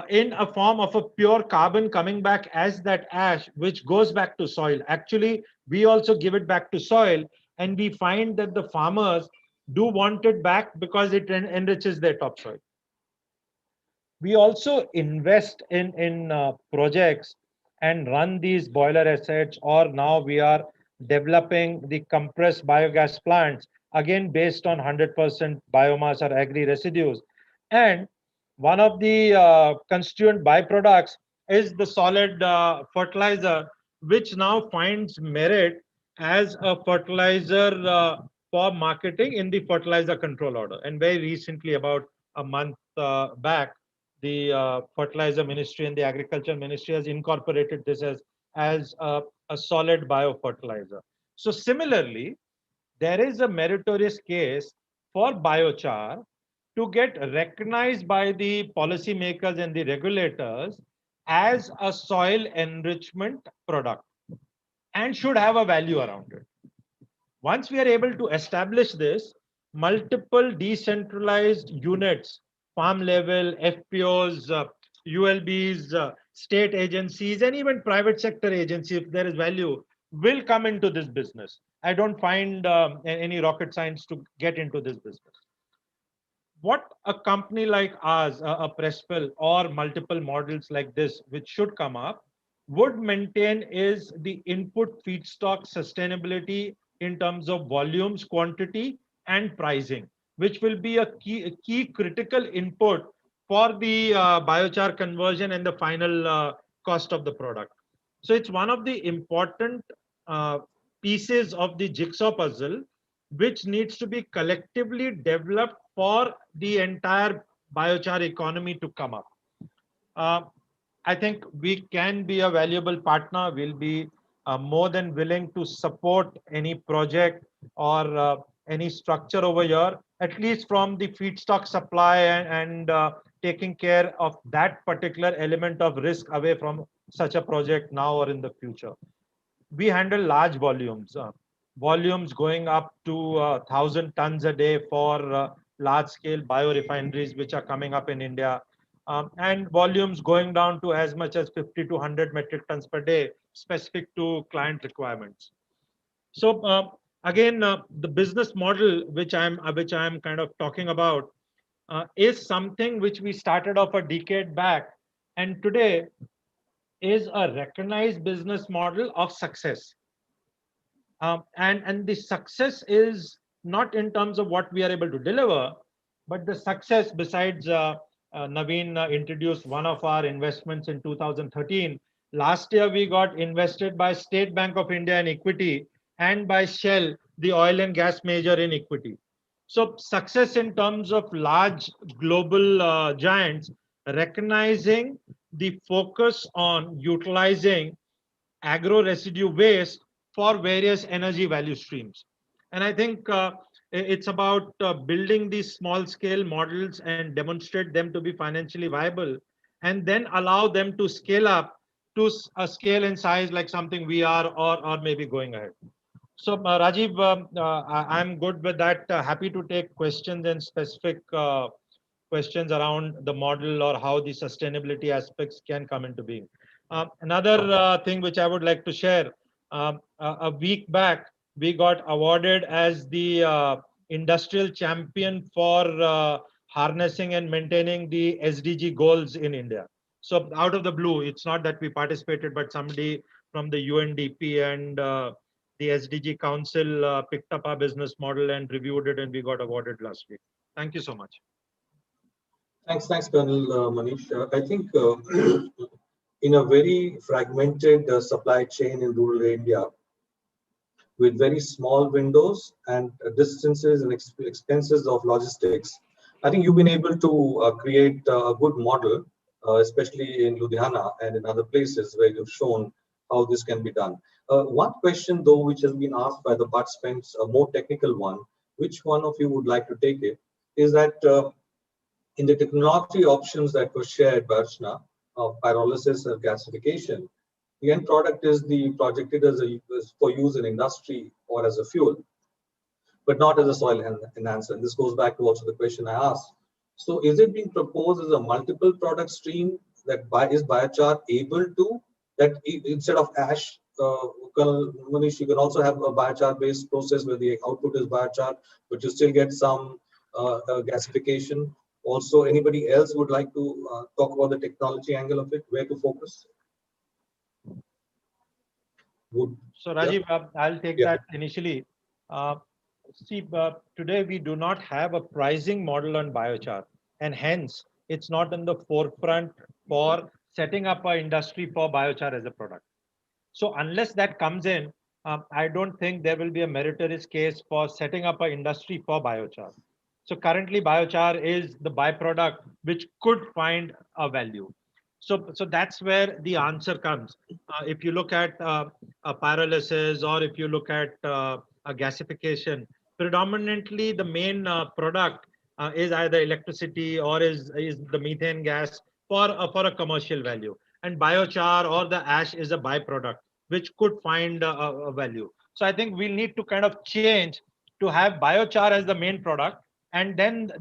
in a form of a pure carbon coming back as that ash, which goes back to soil. Actually, we also give it back to soil, and we find that the farmers do want it back because it enriches their topsoil. We also invest in projects and run these boiler assets, or now we are developing the compressed biogas plants, again based on 100% biomass or agri residues. And one of the constituent byproducts is the solid fertilizer, which now finds merit as a fertilizer for marketing in the fertilizer control order. And very recently, about a month back, the fertilizer ministry and the agriculture ministry has incorporated this as a solid biofertilizer. So similarly, there is a meritorious case for biochar to get recognized by the policymakers and the regulators as a soil enrichment product and should have a value around it. Once we are able to establish this, multiple decentralized units, farm level, FPOs, ULBs, state agencies, and even private sector agencies, if there is value, will come into this business. I don't find any rocket science to get into this business. What a company like ours, a Pressfill or multiple models like this, which should come up, would maintain is the input feedstock sustainability in terms of volumes, quantity, and pricing, which will be a key critical input for the biochar conversion and the final cost of the product. So it's one of the important pieces of the jigsaw puzzle, which needs to be collectively developed for the entire biochar economy to come up. I think we can be a valuable partner. We'll be more than willing to support any project or any structure over here, at least from the feedstock supply and taking care of that particular element of risk away from such a project now or in the future. We handle large volumes, volumes going up to 1,000 tons a day for large-scale biorefineries which are coming up in India, and volumes going down to as much as 50 to 100 metric tons per day, specific to client requirements. So again, the business model which I'm kind of talking about is something which we started off a decade back, and today is a recognized business model of success. And the success is not in terms of what we are able to deliver, but the success, besides Naveen introduced one of our investments in 2013. Last year, we got invested by State Bank of India in equity and by Shell, the oil and gas major, in equity. So success in terms of large global giants recognizing the focus on utilizing agro residue waste for various energy value streams. And I think it's about building these small scale models and demonstrate them to be financially viable, and then allow them to scale up to a scale and size like something we are, or maybe going ahead. So Rajiv, I'm good with that. Happy to take questions and specific questions around the model or how the sustainability aspects can come into being. Another thing which I would like to share, a week back, we got awarded as the industrial champion for harnessing and maintaining the SDG goals in India. So out of the blue, it's not that we participated, but somebody from the UNDP and the SDG Council picked up our business model and reviewed it, and we got awarded last week. Thank you so much.
Thanks, Colonel Monish. I think in a very fragmented supply chain in rural India, with very small windows and distances and expenses of logistics, I think you've been able to create a good model, especially in Ludhiana and in other places where you've shown how this can be done. One question, though, which has been asked by the participants, a more technical one, which one of you would like to take it, is that in the technology options that were shared by Archana of pyrolysis and gasification, the end product is projected as for use in industry or as a fuel, but not as a soil enhancer. And this goes back to also the question I asked. So is it being proposed as a multiple product stream that is biochar able to, that instead of ash, Monish, you can also have a biochar based process where the output is biochar, but you still get some gasification. Also, anybody else would like to talk about the technology angle of it, where to focus?
So Rajiv, I'll take
Yeah.
that initially. See, today we do not have a pricing model on biochar, and hence it's not in the forefront for setting up an industry for biochar as a product. So unless that comes in, I don't think there will be a meritorious case for setting up an industry for biochar. So currently biochar is the byproduct which could find a value. So that's where the answer comes. If you look at a pyrolysis, or if you look at a gasification, predominantly the main product is either electricity or is the methane gas for a commercial value. And biochar or the ash is a byproduct which could find a value. So I think we'll need to kind of change to have biochar as the main product, and then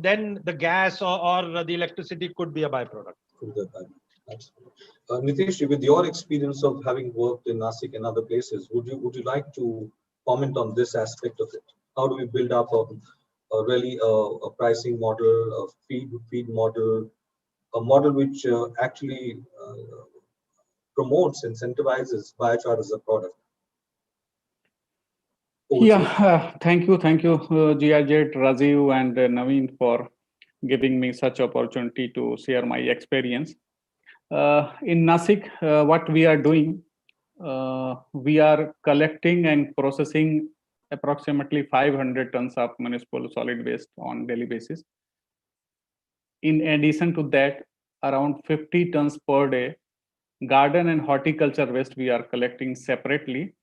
the gas or the electricity could be a byproduct.
Nitish, with your experience of having worked in Nasik and other places, would you like to comment on this aspect of it? How do we build up a really a pricing model, a feed model, a model which actually promotes, incentivizes biochar as a product?
Thank you, GRJ, Rajiv, and Naveen for giving me such opportunity to share my experience. In Nasik, what we are doing, we are collecting and processing approximately 500 tons of municipal solid waste on daily basis. In addition to that, around 50 tons per day, garden and horticulture waste we are collecting separately,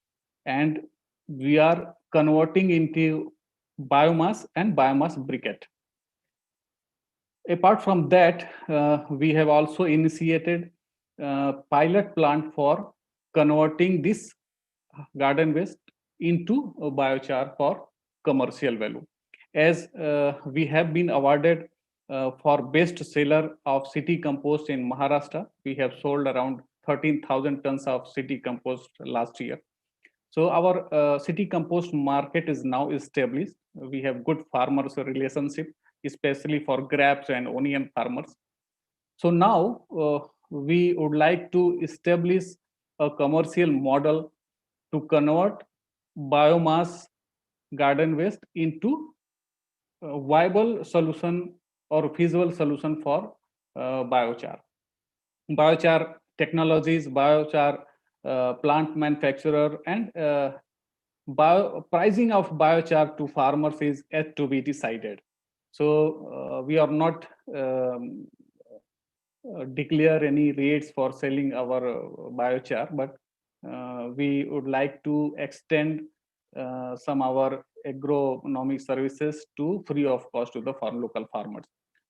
and we are converting into biomass and biomass briquette. Apart from that, we have also initiated a pilot plant for converting this garden waste into a biochar for commercial value. As we have been awarded for best seller of city compost in Maharashtra, we have sold around 13,000 tons of city compost last year. So our city compost market is now established. We have good farmers relationship, especially for grapes and onion farmers. So now we would like to establish a commercial model to convert biomass garden waste into a viable solution or feasible solution for biochar. Biochar technologies, biochar plant manufacturer, and pricing of biochar to farmers is yet to be decided. So we are not declare any rates for selling our biochar, but we would like to extend some our agronomic services to free of cost to the local farmers,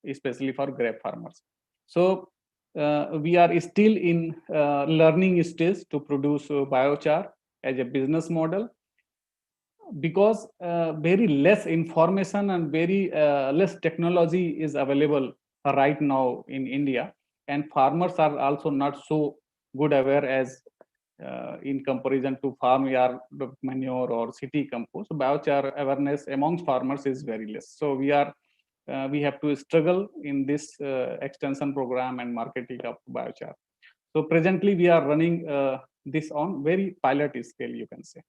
especially for grape farmers. So we are still in learning stage to produce biochar as a business model, because very less information and very less technology is available right now in India, and farmers are also not so good aware as in comparison to farmyard manure or city compost. Biochar awareness amongst farmers is very less. So we have to struggle in this extension program and marketing of biochar. So presently we are running this on very pilot scale, you can say.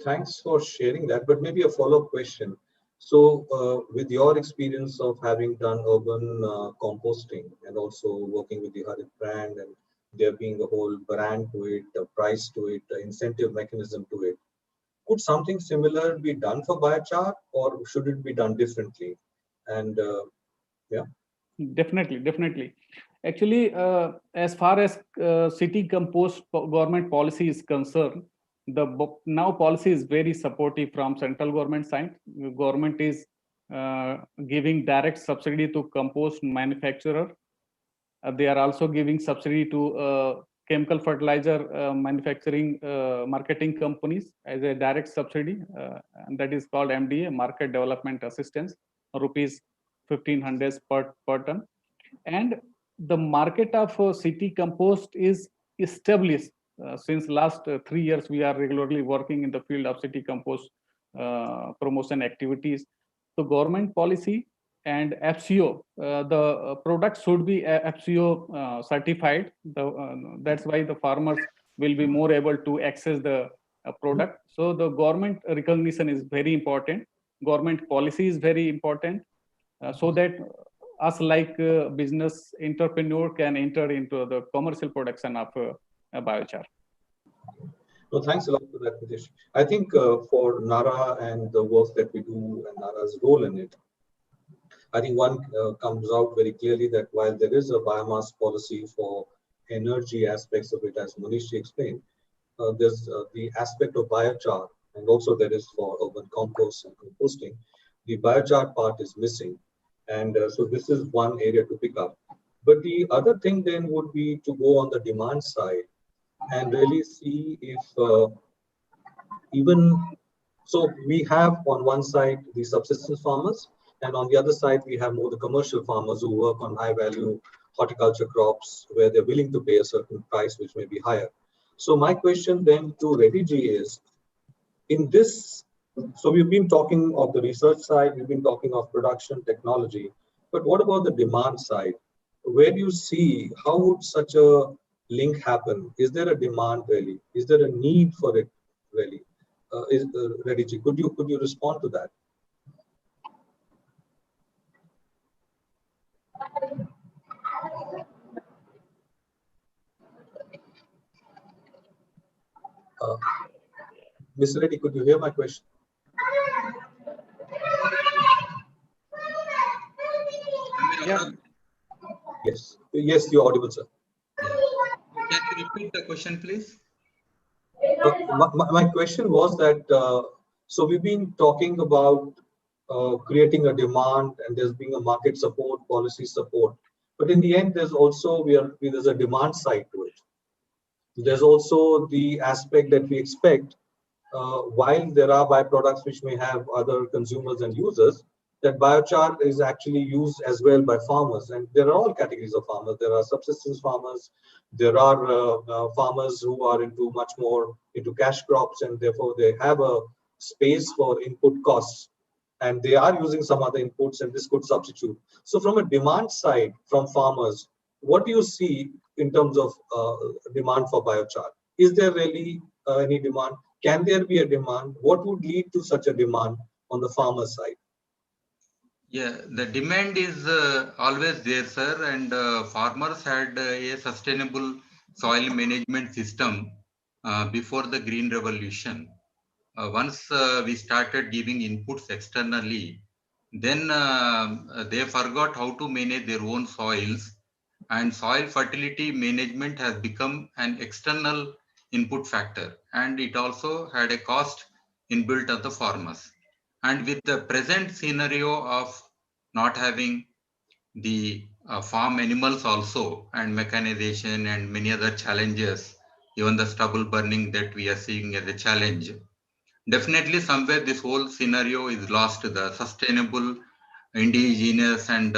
Thanks for sharing that, but maybe a follow-up question. So with your experience of having done urban composting and also working with the Harit brand, and there being a whole brand to it, a price to it, an incentive mechanism to it, could something similar be done for biochar, or should it be done differently? And yeah.
Definitely. Actually, as far as city compost government policy is concerned, the now policy is very supportive from central government side. The government is giving direct subsidy to compost manufacturer. They are also giving subsidy to chemical fertilizer manufacturing marketing companies as a direct subsidy, and that is called MDA, Market Development Assistance. rupees 1500 per ton. And the market of city compost is established. Since last 3 years, we are regularly working in the field of city compost promotion activities. So government policy and FCO, the product should be FCO certified. That's why the farmers will be more able to access the product. So the government recognition is very important. Government policy is very important, so that us like business entrepreneur can enter into the commercial production of biochar.
No, thanks a lot for that, Nitish. I think for NARA and the work that we do and NARA's role in it, I think one comes out very clearly that while there is a biomass policy for energy aspects of it, as Monish explained, there's the aspect of biochar, and also there is for urban compost and composting. The biochar part is missing, and so this is one area to pick up. But the other thing then would be to go on the demand side and really see if even so we have on one side the subsistence farmers, and on the other side we have more the commercial farmers who work on high value horticulture crops where they're willing to pay a certain price which may be higher. So my question then to Reddy ji is, in this, so we've been talking of the research side, we've been talking of production technology, but what about the demand side? Where do you see, how would such a link happen? Is there a demand really? Is there a need for it really? Reddy ji, could you respond to that? Ms. Reddy, could you hear my question?
Yeah.
Yes, yes, you're audible, sir.
Can you repeat the question, please?
My question was that, so we've been talking about creating a demand, and there's been a market support, policy support, but in the end, there's also, there's a demand side to it. There's also the aspect that we expect, while there are byproducts which may have other consumers and users, that biochar is actually used as well by farmers. And there are all categories of farmers. There are subsistence farmers. There are farmers who are into much more into cash crops, and therefore they have a space for input costs. And they are using some other inputs, and this could substitute. So from a demand side, from farmers, what do you see in terms of demand for biochar? Is there really any demand? Can there be a demand? What would lead to such a demand on the farmer side?
Yeah, the demand is always there, sir, and farmers had a sustainable soil management system before the Green Revolution. Once we started giving inputs externally, then they forgot how to manage their own soils, and soil fertility management has become an external input factor, and it also had a cost inbuilt of the farmers. And with the present scenario of not having the farm animals also, and mechanization and many other challenges, even the stubble burning that we are seeing as a challenge, definitely somewhere this whole scenario is lost. The sustainable, indigenous, and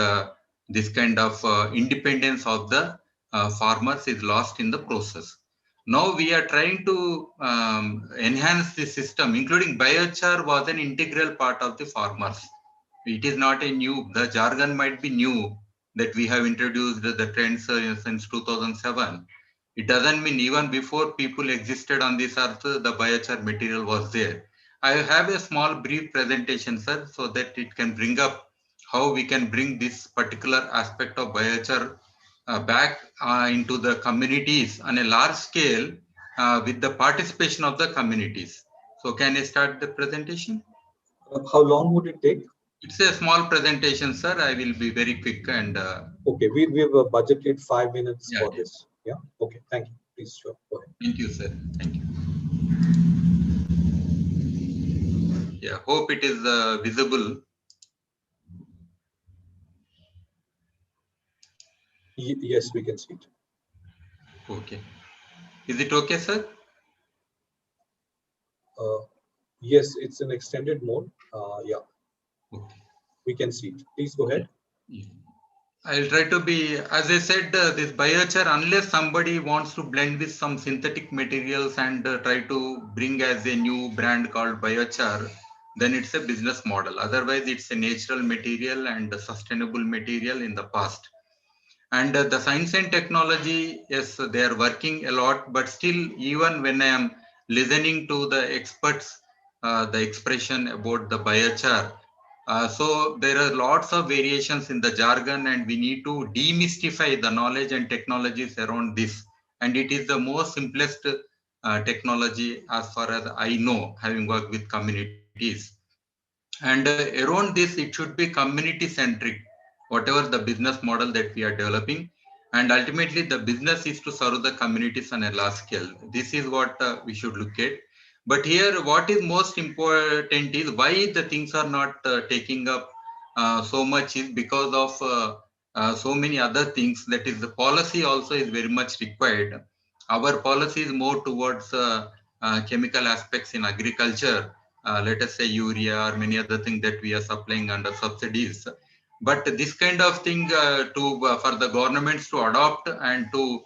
this kind of independence of the farmers is lost in the process. Now we are trying to enhance the system, including biochar was an integral part of the farmers. It is not a new, the jargon might be new that we have introduced the trends since 2007. It doesn't mean even before people existed on this earth, the biochar material was there. I have a small brief presentation, sir, so that it can bring up how we can bring this particular aspect of biochar back into the communities on a large scale with the participation of the communities. So can I start the presentation?
How long would it take?
It's a small presentation, sir. I will be very quick and...
Okay, we have budgeted 5 minutes for this. Yeah, okay, thank you. Please, sure, go ahead.
Thank you, sir. Thank you. Yeah, hope it is visible.
Yes, we can see it.
Okay. Is it okay, sir?
Yes, it's an extended mode. Yeah.
Okay.
we can see it. Please go ahead.
I'll try to be, as I said, this biochar, unless somebody wants to blend with some synthetic materials and try to bring as a new brand called biochar, then it's a business model. Otherwise, it's a natural material and a sustainable material in the past. And the science and technology, yes, they are working a lot, but still, even when I am listening to the experts, the expression about the biochar, so there are lots of variations in the jargon, and we need to demystify the knowledge and technologies around this. And it is the most simplest technology as far as I know, having worked with communities. And around this, it should be community centric, whatever the business model that we are developing. And ultimately, the business is to serve the communities on a large scale. This is what we should look at. But here, what is most important is why the things are not taking up so much is because of so many other things. That is, the policy also is very much required. Our policy is more towards chemical aspects in agriculture. Let us say urea or many other things that we are supplying under subsidies. But this kind of thing for the governments to adopt and to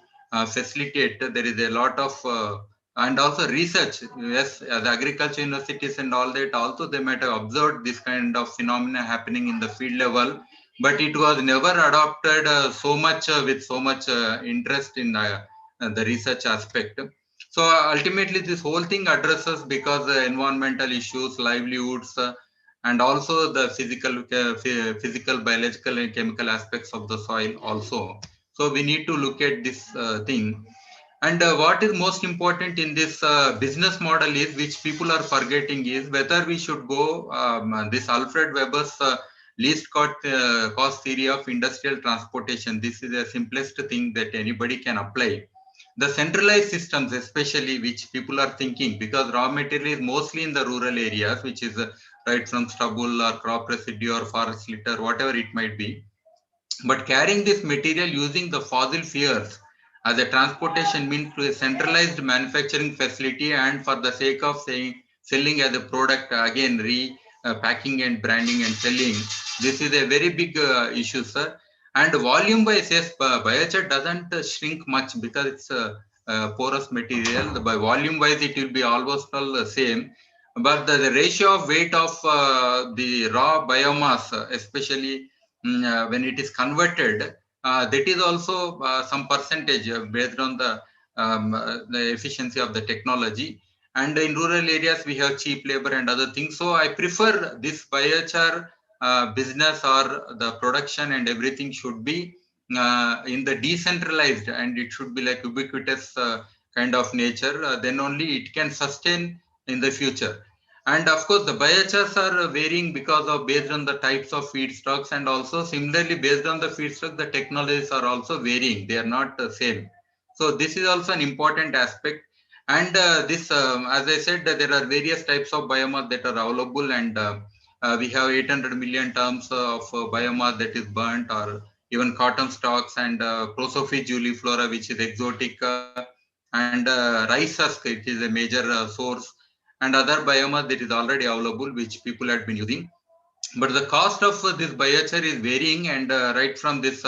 facilitate, there is a lot of and also research. Yes, the agriculture universities and all that, also they might have observed this kind of phenomena happening in the field level, but it was never adopted so much with so much interest in the research aspect. So ultimately, this whole thing addresses because environmental issues, livelihoods, and also the physical, biological, and chemical aspects of the soil also. So we need to look at this thing. And what is most important in this business model is, which people are forgetting, is whether we should go this Alfred Weber's least cost theory of industrial transportation. This is the simplest thing that anybody can apply. The centralized systems, especially, which people are thinking, because raw material is mostly in the rural areas, which is right from stubble or crop residue or forest litter, whatever it might be. But carrying this material using the fossil fuels as a transportation means to a centralized manufacturing facility, and for the sake of selling as a product, again packing and branding and selling. This is a very big issue, sir. And volume wise, yes, biochar doesn't shrink much because it's a porous material. By volume wise, it will be almost all the same. But the ratio of weight of the raw biomass, especially when it is converted, that is also some percentage based on the efficiency of the technology. And in rural areas, we have cheap labor and other things. So I prefer this biochar business, or the production and everything should be in the decentralized, and it should be like ubiquitous kind of nature. Then only it can sustain in the future. And of course, the biochars are varying because of based on the types of feedstocks, and also similarly based on the feedstock, the technologies are also varying. They are not the same. So this is also an important aspect. And this, as I said, there are various types of biomass that are available, and we have 800 million tons of biomass that is burnt, or even cotton stalks, and Prosopis juliflora, which is exotic, and rice husk, it is a major source, and other biomass that is already available, which people have been using. But the cost of this biochar is varying, and right from this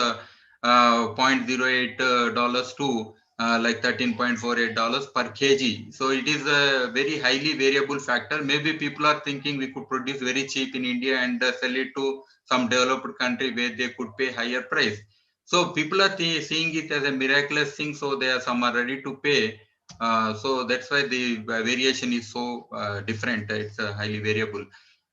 $0.08 to like $13.48 per kg. So it is a very highly variable factor. Maybe people are thinking we could produce very cheap in India and sell it to some developed country where they could pay higher price. So people are seeing it as a miraculous thing. So some are ready to pay. So that's why the variation is so different. It's highly variable.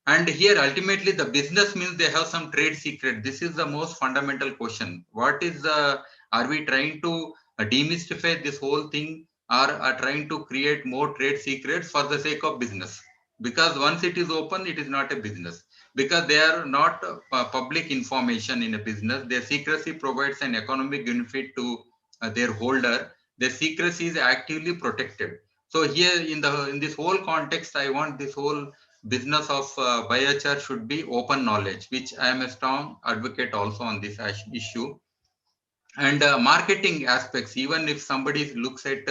And here, ultimately, the business means they have some trade secret. This is the most fundamental question. What is are we trying to demystify this whole thing, or are trying to create more trade secrets for the sake of business? Because once it is open, it is not a business. Because they are not public information in a business. Their secrecy provides an economic benefit to their holder. Their secrecy is actively protected. So here, in this whole context, I want this whole business of biochar should be open knowledge, which I am a strong advocate also on this issue. And marketing aspects, even if somebody looks at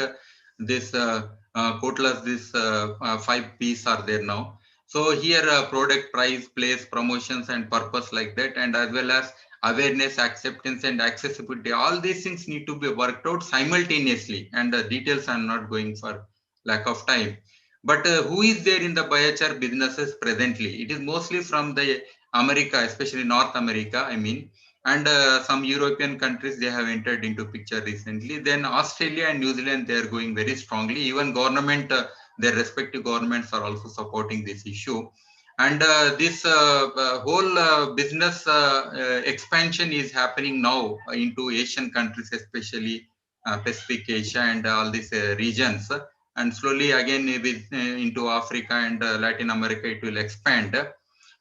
this Kotlas, this 5 P's are there now. So here product price, place, promotions and purpose like that, and as well as awareness, acceptance and accessibility. All these things need to be worked out simultaneously, and the details I'm not going for lack of time. But who is there in the biochar businesses presently? It is mostly from the America, especially North America, I mean, and some European countries, they have entered into picture recently. Then Australia and New Zealand, they are going very strongly. Even government, their respective governments are also supporting this issue. And this whole business expansion is happening now into Asian countries, especially Pacific Asia and all these regions. And slowly again into Africa and Latin America, it will expand.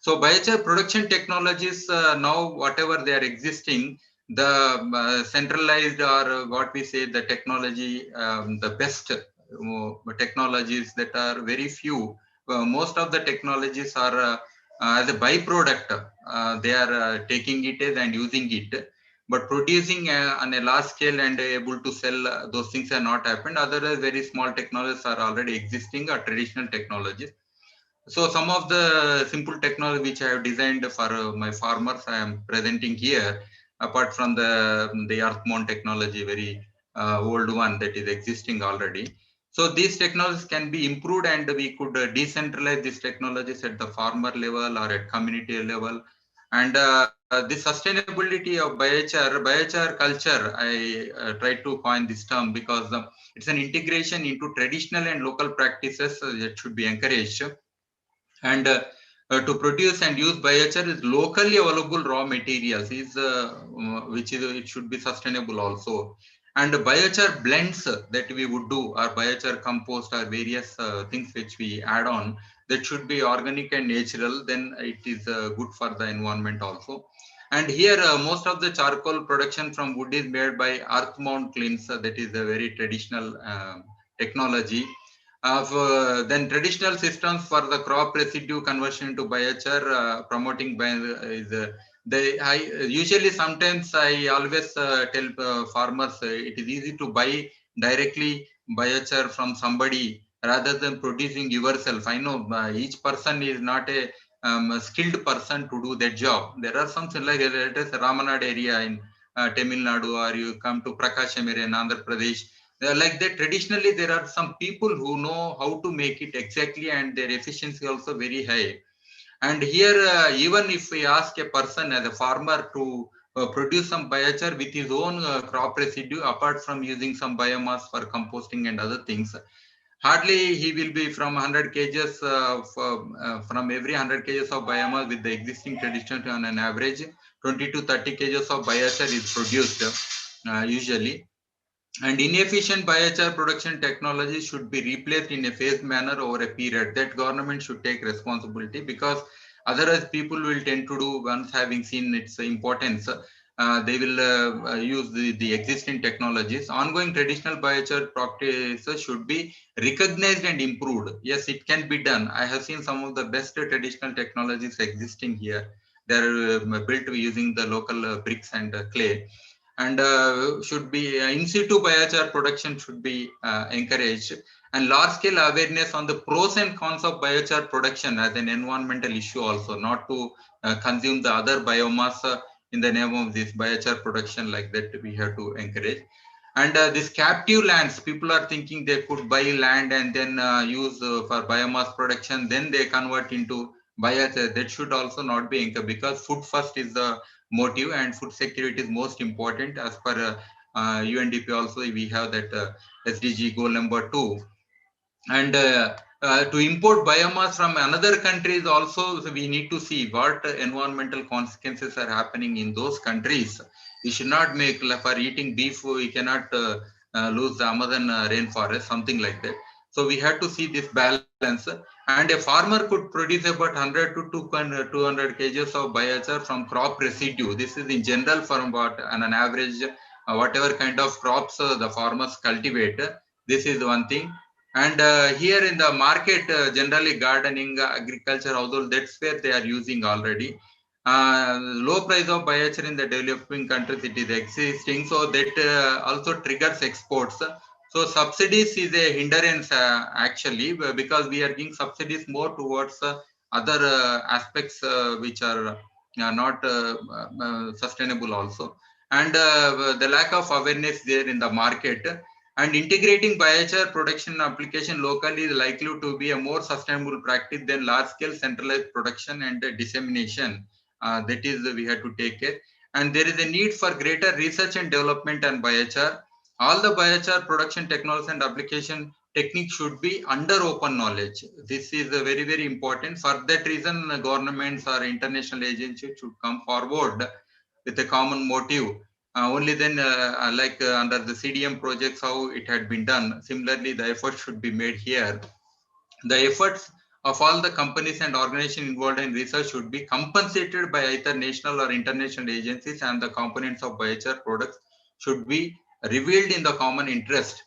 So biochar production technologies now, whatever they are existing, the centralized or what we say the technology, the best technologies that are very few. Most of the technologies are as a byproduct. They are taking it and using it, but producing on a large scale and able to sell those things are not happened. Otherwise, very small technologies are already existing, or traditional technologies. So some of the simple technology which I have designed for my farmers, I am presenting here. Apart from the earth mount technology, very old one that is existing already. So these technologies can be improved, and we could decentralize these technologies at the farmer level or at community level. And the sustainability of biochar culture, I try to coin this term because it's an integration into traditional and local practices that should be encouraged. And to produce and use biochar is locally available raw materials, is which is it should be sustainable also. And biochar blends that we would do, or biochar compost, or various things which we add on, that should be organic and natural. Then it is good for the environment also. And here most of the charcoal production from wood is made by earth mount kilns. That is a very traditional technology. Then traditional systems for the crop residue conversion to biochar, promoting by is usually sometimes I always tell farmers it is easy to buy directly biochar from somebody rather than producing yourself. I know each person is not a skilled person to do that job. There are some like it is Ramanad area in Tamil Nadu, or you come to Prakasham area in Andhra Pradesh. Like that, traditionally there are some people who know how to make it exactly, and their efficiency also very high. And here even if we ask a person as a farmer to produce some biochar with his own crop residue, apart from using some biomass for composting and other things, hardly he will be from 100 kgs from every 100 kgs of biomass with the existing traditional, on an average 20 to 30 kgs of biochar is produced usually. And inefficient biochar production technology should be replaced in a phased manner over a period. That government should take responsibility, because otherwise people will tend to do, once having seen its importance, they will use the existing technologies. Ongoing traditional biochar practices should be recognized and improved. Yes, it can be done. I have seen some of the best traditional technologies existing here. They are built using the local bricks and clay. And should be in situ biochar production should be encouraged, and large scale awareness on the pros and cons of biochar production as an environmental issue also, not to consume the other biomass in the name of this biochar production, like that we have to encourage. And this captive lands, people are thinking they could buy land and then use for biomass production, then they convert into biochar. That should also not be encouraged, because food first is the motive, and food security is most important. As per UNDP also, we have that SDG goal number 2. And to import biomass from another countries also, so we need to see what environmental consequences are happening in those countries. We should not make, like for eating beef, we cannot lose the Amazon rainforest, something like that. So we have to see this balance. And a farmer could produce about 100 to 200 kgs of biochar from crop residue. This is in general from what, on an average, whatever kind of crops the farmers cultivate. This is one thing. And here in the market, generally gardening, agriculture, although that's where they are using already. Low price of biochar in the developing countries, it is existing. So that also triggers exports. So subsidies is a hindrance actually, because we are giving subsidies more towards other aspects which are not sustainable also. And the lack of awareness there in the market. And integrating biochar production application locally is likely to be a more sustainable practice than large-scale centralized production and dissemination. That is, we have to take care. And there is a need for greater research and development on biochar. All the biochar production technologies and application techniques should be under open knowledge. This is very, very important. For that reason, governments or international agencies should come forward with a common motive. Only then, under the CDM projects, how it had been done. Similarly, the effort should be made here. The efforts of all the companies and organizations involved in research should be compensated by either national or international agencies, and the components of biochar products should be revealed in the common interest.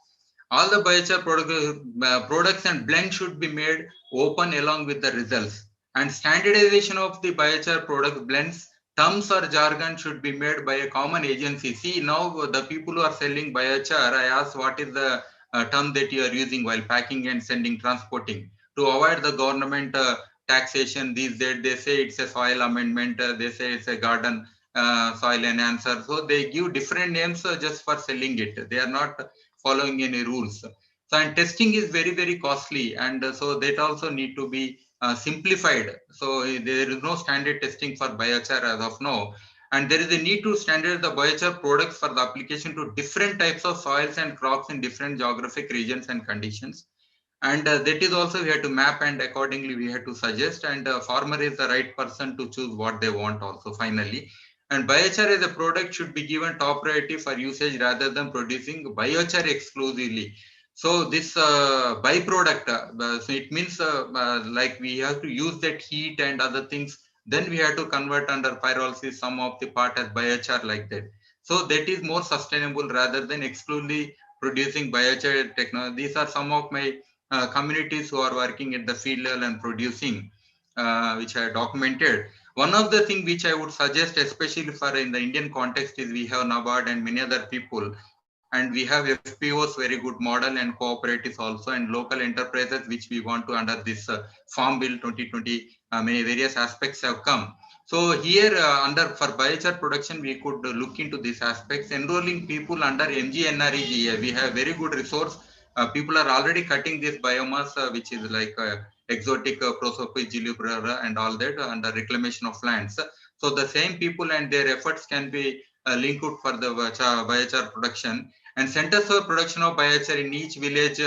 All the biochar products and blends should be made open along with the results. And standardization of the biochar product blends, terms or jargon should be made by a common agency. See, now the people who are selling biochar, I asked what is the term that you are using while packing and sending, transporting. To avoid the government taxation, these days they say it's a soil amendment, they say it's a garden soil enhancer. So they give different names just for selling it. They are not following any rules. So, and testing is very, very costly, and so that also need to be simplified. So there is no standard testing for biochar as of now, and there is a need to standardize the biochar products for the application to different types of soils and crops in different geographic regions and conditions. And that is also we have to map, and accordingly we have to suggest, and farmer is the right person to choose what they want also finally. And biochar as a product should be given top priority for usage rather than producing biochar exclusively. So this byproduct, so it means like we have to use that heat and other things, then we have to convert under pyrolysis some of the part as biochar like that. So that is more sustainable rather than exclusively producing biochar technology. These are some of my communities who are working at the field level and producing, which I documented. One of the things which I would suggest, especially for in the Indian context, is we have NABARD and many other people, and we have FPOs, very good model, and cooperatives also, and local enterprises, which we want to under this Farm Bill 2020, many various aspects have come. So here under for biochar production, we could look into these aspects, enrolling people under MGNREGA. We have very good resource. People are already cutting this biomass, which is like exotic Prosopis gilubera and all that under reclamation of lands. So the same people and their efforts can be linked for the biochar production. And centers for production of biochar in each village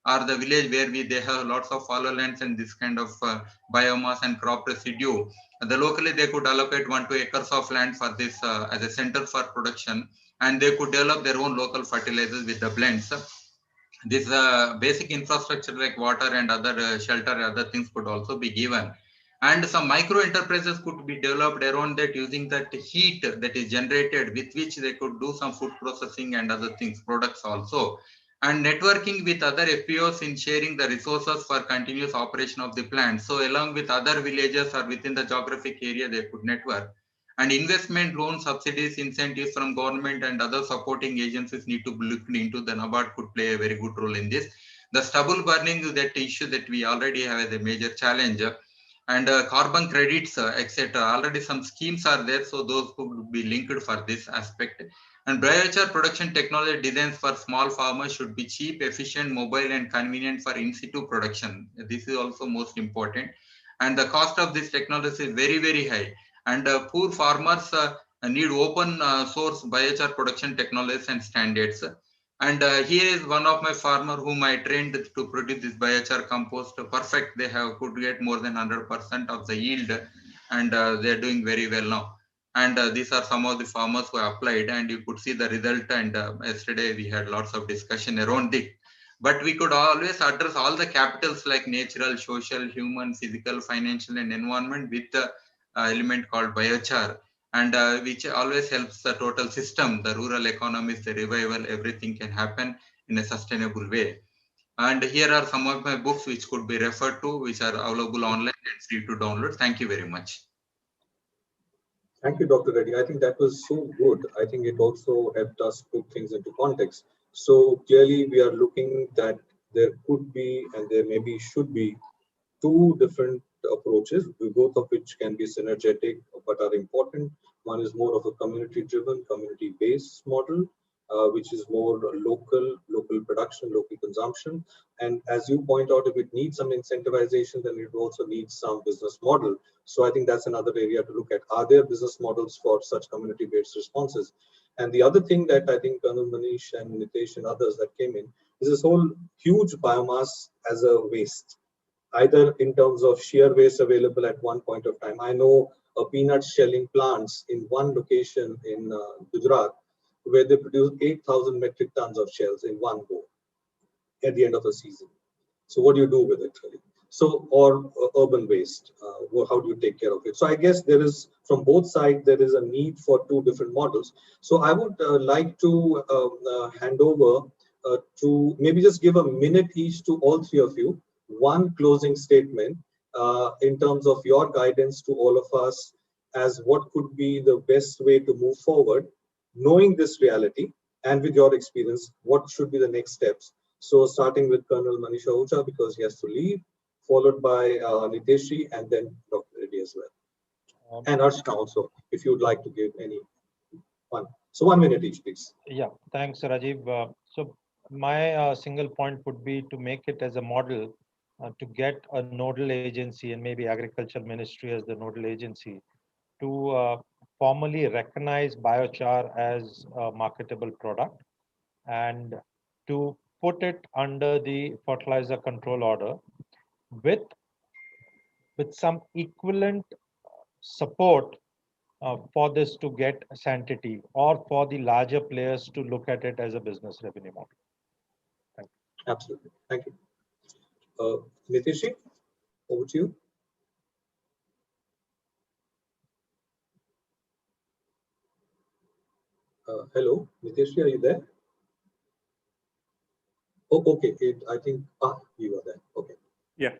are the village where they have lots of fallow lands and this kind of biomass and crop residue. The locally they could allocate 1 to 2 acres of land for this as a center for production, and they could develop their own local fertilizers with the blends. This basic infrastructure like water and other shelter, other things could also be given. And some micro enterprises could be developed around that using that heat that is generated, with which they could do some food processing and other things, products also. And networking with other FPOs in sharing the resources for continuous operation of the plant. So along with other villages or within the geographic area, they could network. And investment loan subsidies, incentives from government and other supporting agencies need to be looked into. The NABARD could play a very good role in this. The stubble burning is that issue that we already have as a major challenge. And carbon credits, etc. Already some schemes are there, so those could be linked for this aspect. And biochar production technology designs for small farmers should be cheap, efficient, mobile, and convenient for in-situ production. This is also most important. And the cost of this technology is very, very high. And poor farmers need open source biochar production technologies and standards. And here is one of my farmer whom I trained to produce this biochar compost. Perfect, they have could get more than 100% of the yield, and they are doing very well now. And these are some of the farmers who applied, and you could see the result. And yesterday we had lots of discussion around it. But we could always address all the capitals like natural, social, human, physical, financial, and environment with the element called biochar, and which always helps the total system, the rural economies, the revival, everything can happen in a sustainable way. And here are some of my books which could be referred to, which are available online and free to download. Thank you very much.
Thank you, Dr. Reddy. I think that was so good. I think it also helped us put things into context. So clearly we are looking that there could be, and there maybe should be, two different approaches, both of which can be synergetic but are important. One is more of a community-driven, community-based model, which is more local production, local consumption. And as you point out, if it needs some incentivization, then it also needs some business model. So I think that's another area to look at. Are there business models for such community-based responses? And the other thing that I think Colonel Monish and Nitesh and others that came in is this whole huge biomass as a waste, either in terms of sheer waste available at one point of time. I know peanut shelling plants in one location in Gujarat, where they produce 8,000 metric tons of shells in one go at the end of the season. So what do you do with it, really? So, or urban waste, how do you take care of it? So I guess there is, from both sides, there is a need for two different models. So I would like to hand over to maybe just give a minute each to all three of you, one closing statement in terms of your guidance to all of us as what could be the best way to move forward, knowing this reality, and with your experience, what should be the next steps? So starting with Colonel Monish Ahuja, because he has to leave, followed by Nitesh, and then Dr. Reddy as well. And Arshna also, if you would like to give any one. So 1 minute each, please.
Yeah, thanks, Rajiv. So my single point would be to make it as a model to get a nodal agency and maybe Agriculture Ministry as the nodal agency to formally recognize biochar as a marketable product and to put it under the fertilizer control order with some equivalent support for this to get sanctity, or for the larger players to look at it as a business revenue model. Thank you.
Absolutely. Thank you. Nitish, over to you. Hello, Nitish, are you there? Oh, okay. I think, you are there. Okay.
Yeah.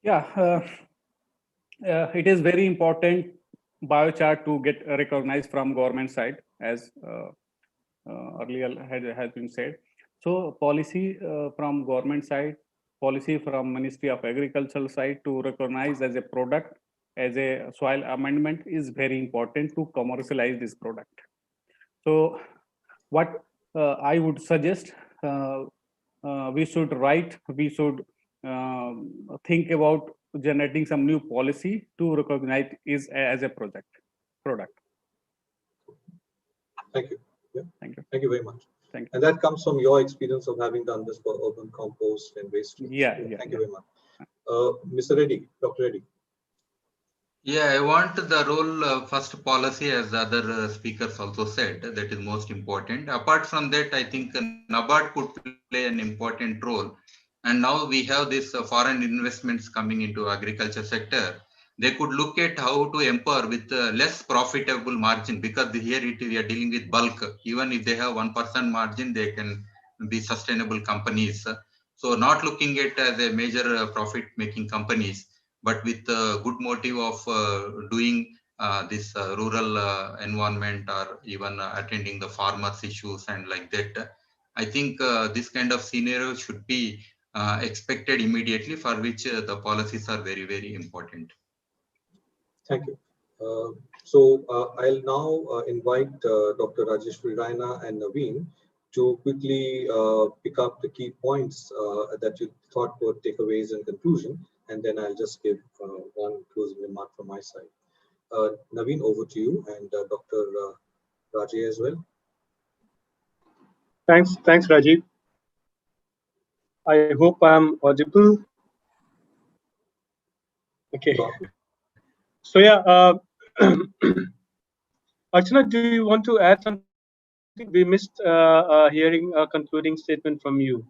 Yeah. It is very important biochar to get recognized from government side, as earlier has been said. So policy from government side, policy from Ministry of Agriculture side to recognize as a product, as a soil amendment, is very important to commercialize this product. So what I would suggest, we should think about generating some new policy to recognize it as a product.
Thank you. Yeah.
Thank you.
Thank you very much.
Thank you.
And that comes from your experience of having done this for urban compost and waste streams.
Yeah.
Thank you very much. Mr. Reddy, Dr. Reddy.
Yeah, I want the role first policy, as the other speakers also said, that is most important. Apart from that, I think NABARD could play an important role. And now we have this foreign investments coming into agriculture sector. They could look at how to empower with less profitable margin, because here we are dealing with bulk. Even if they have 1% margin, they can be sustainable companies. So not looking at as a major profit making companies, but with good motive of doing this rural environment, or even attending the farmers issues and like that. I think this kind of scenario should be expected immediately, for which the policies are very, very important.
Thank you. So I'll now invite Dr. Rajeshwari Raina and Naveen to quickly pick up the key points that you thought were takeaways and conclusion, and then I'll just give one closing remark from my side. Naveen, over to you, and Dr. Rajay as well.
Thanks, Rajiv. I hope I'm audible. Okay. So yeah, Archana, do you want to add something? We missed hearing a concluding statement from you.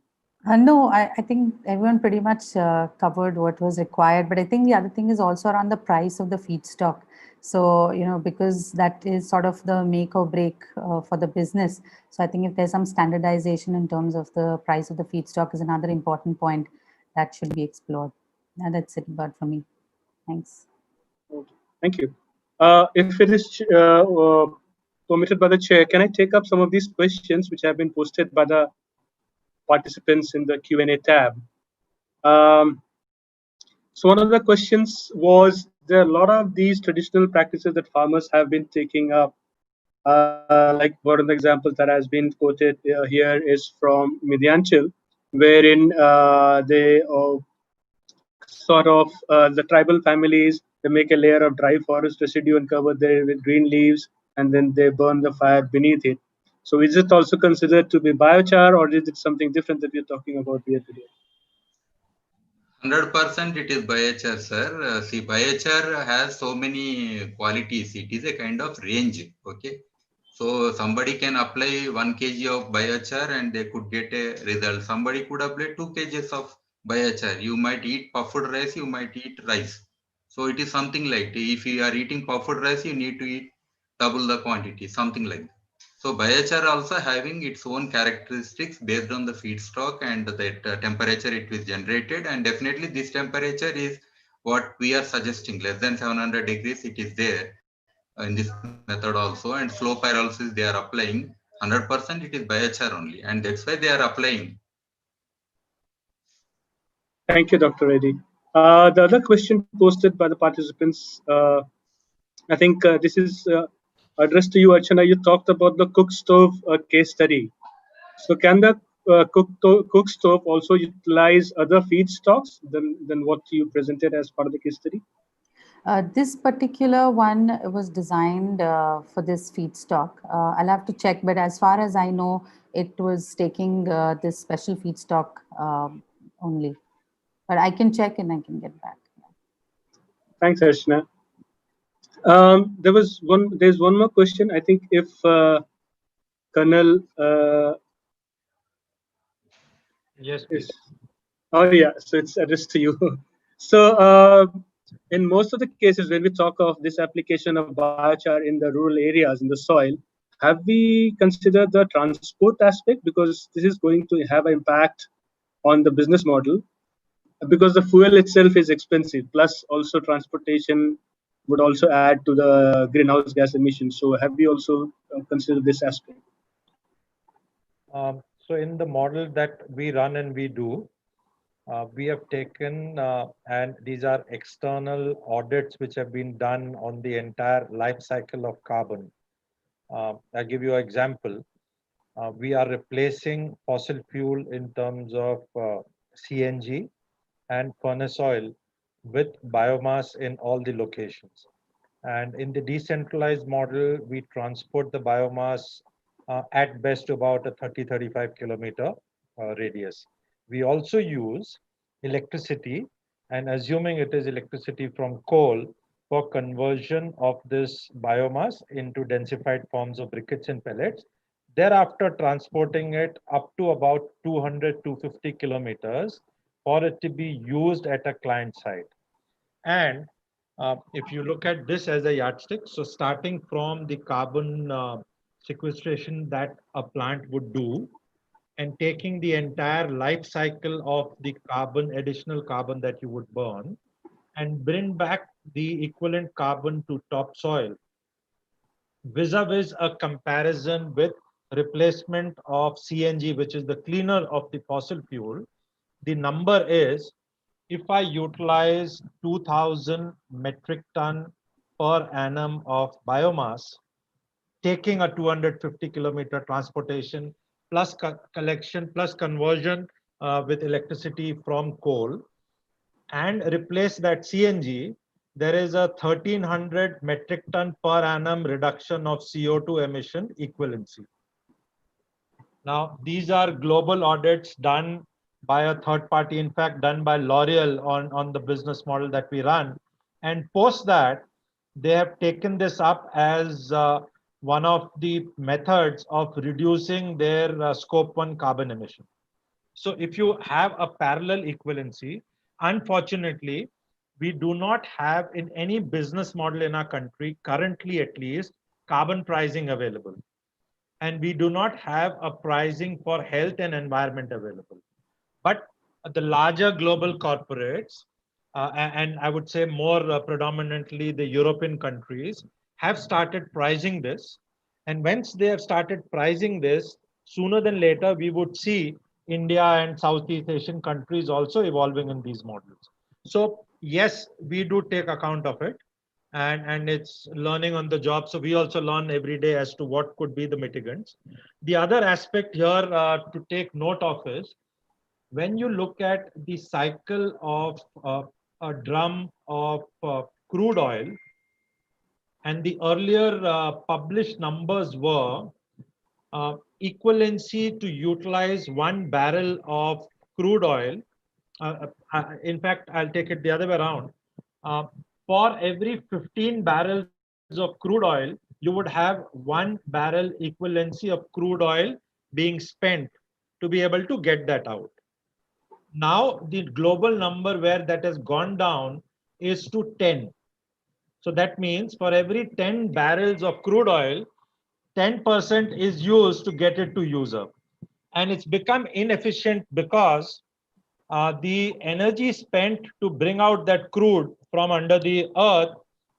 No, I think everyone pretty much covered what was required. But I think the other thing is also around the price of the feedstock. So, because that is sort of the make or break for the business. So I think if there's some standardization in terms of the price of the feedstock is another important point that should be explored. And that's it about for me. Thanks.
Thank you. If it is permitted by the chair, can I take up some of these questions which have been posted by the participants in the Q&A tab? Um, so one of the questions was, there are a lot of these traditional practices that farmers have been taking up. Like one of the examples that has been quoted here is from Midyanchal, wherein they sort of the tribal families, they make a layer of dry forest residue and cover there with green leaves, and then they burn the fire beneath it. So is it also considered to be biochar, or is it something different that we're talking about here today?
100% it is biochar, sir. See, biochar has so many qualities. It is a kind of range. Okay. So somebody can apply 1 kg of biochar and they could get a result. Somebody could apply 2 kgs of biochar. You might eat puffed rice, you might eat rice. So it is something like, if you are eating puffed rice, you need to eat double the quantity, something like that. So biochar also having its own characteristics based on the feedstock and that temperature it is generated, and definitely this temperature is what we are suggesting, less than 700 degrees it is there in this method also, and slow pyrolysis they are applying. 100% it is biochar only, and that's why they are applying.
Thank you, Dr. Reddy. The other question posted by the participants, I think this is addressed to you, Archana. You talked about the cook stove case study. So can the cook stove also utilize other feedstocks than what you presented as part of the case study?
This particular one was designed for this feedstock. I'll have to check, but as far as I know, it was taking this special feedstock only. But I can check and I can get back.
Thanks, Archana. There's one more question. I think if Colonel
Yes, please.
oh yeah, so it's addressed to you. So in most of the cases when we talk of this application of biochar in the rural areas in the soil, have we considered the transport aspect, because this is going to have an impact on the business model, because the fuel itself is expensive, plus also transportation would also add to the greenhouse gas emissions. So have we also considered this aspect?
So in the model that we run and we do, we have taken, and these are external audits which have been done on the entire life cycle of carbon. I'll give you an example. We are replacing fossil fuel in terms of CNG and furnace oil with biomass in all the locations. And in the decentralized model, we transport the biomass at best about a 30-35 kilometer radius. We also use electricity, and assuming it is electricity from coal, for conversion of this biomass into densified forms of briquettes and pellets. Thereafter, transporting it up to about 200-250 kilometers for it to be used at a client site. And if you look at this as a yardstick, so starting from the carbon sequestration that a plant would do, and taking the entire life cycle of the carbon, additional carbon that you would burn, and bring back the equivalent carbon to topsoil, vis-a-vis a comparison with replacement of CNG, which is the cleaner of the fossil fuel, the number is, if I utilize 2000 metric ton per annum of biomass, taking a 250 kilometer transportation plus collection plus conversion with electricity from coal, and replace that CNG, there is a 1300 metric ton per annum reduction of CO2 emission equivalency. Now, these are global audits done by a third party, in fact, done by L'Oreal on the business model that we run. And post that, they have taken this up as one of the methods of reducing their scope 1 carbon emission. So if you have a parallel equivalency, unfortunately, we do not have in any business model in our country, currently at least, carbon pricing available. And we do not have a pricing for health and environment available. But the larger global corporates, and I would say more predominantly the European countries, have started pricing this. And once they have started pricing this, sooner than later, we would see India and Southeast Asian countries also evolving in these models. So yes, we do take account of it, and it's learning on the job. So we also learn every day as to what could be the mitigants. The other aspect here to take note of is when you look at the cycle of a drum of crude oil, and the earlier published numbers were equivalency to utilize 1 barrel of crude oil. In fact, I'll take it the other way around. Uh, for every 15 barrels of crude oil, you would have 1 barrel equivalency of crude oil being spent to be able to get that out. Now, the global number where that has gone down is to 10. So that means for every 10 barrels of crude oil, 10% is used to get it to user. And it's become inefficient because the energy spent to bring out that crude from under the earth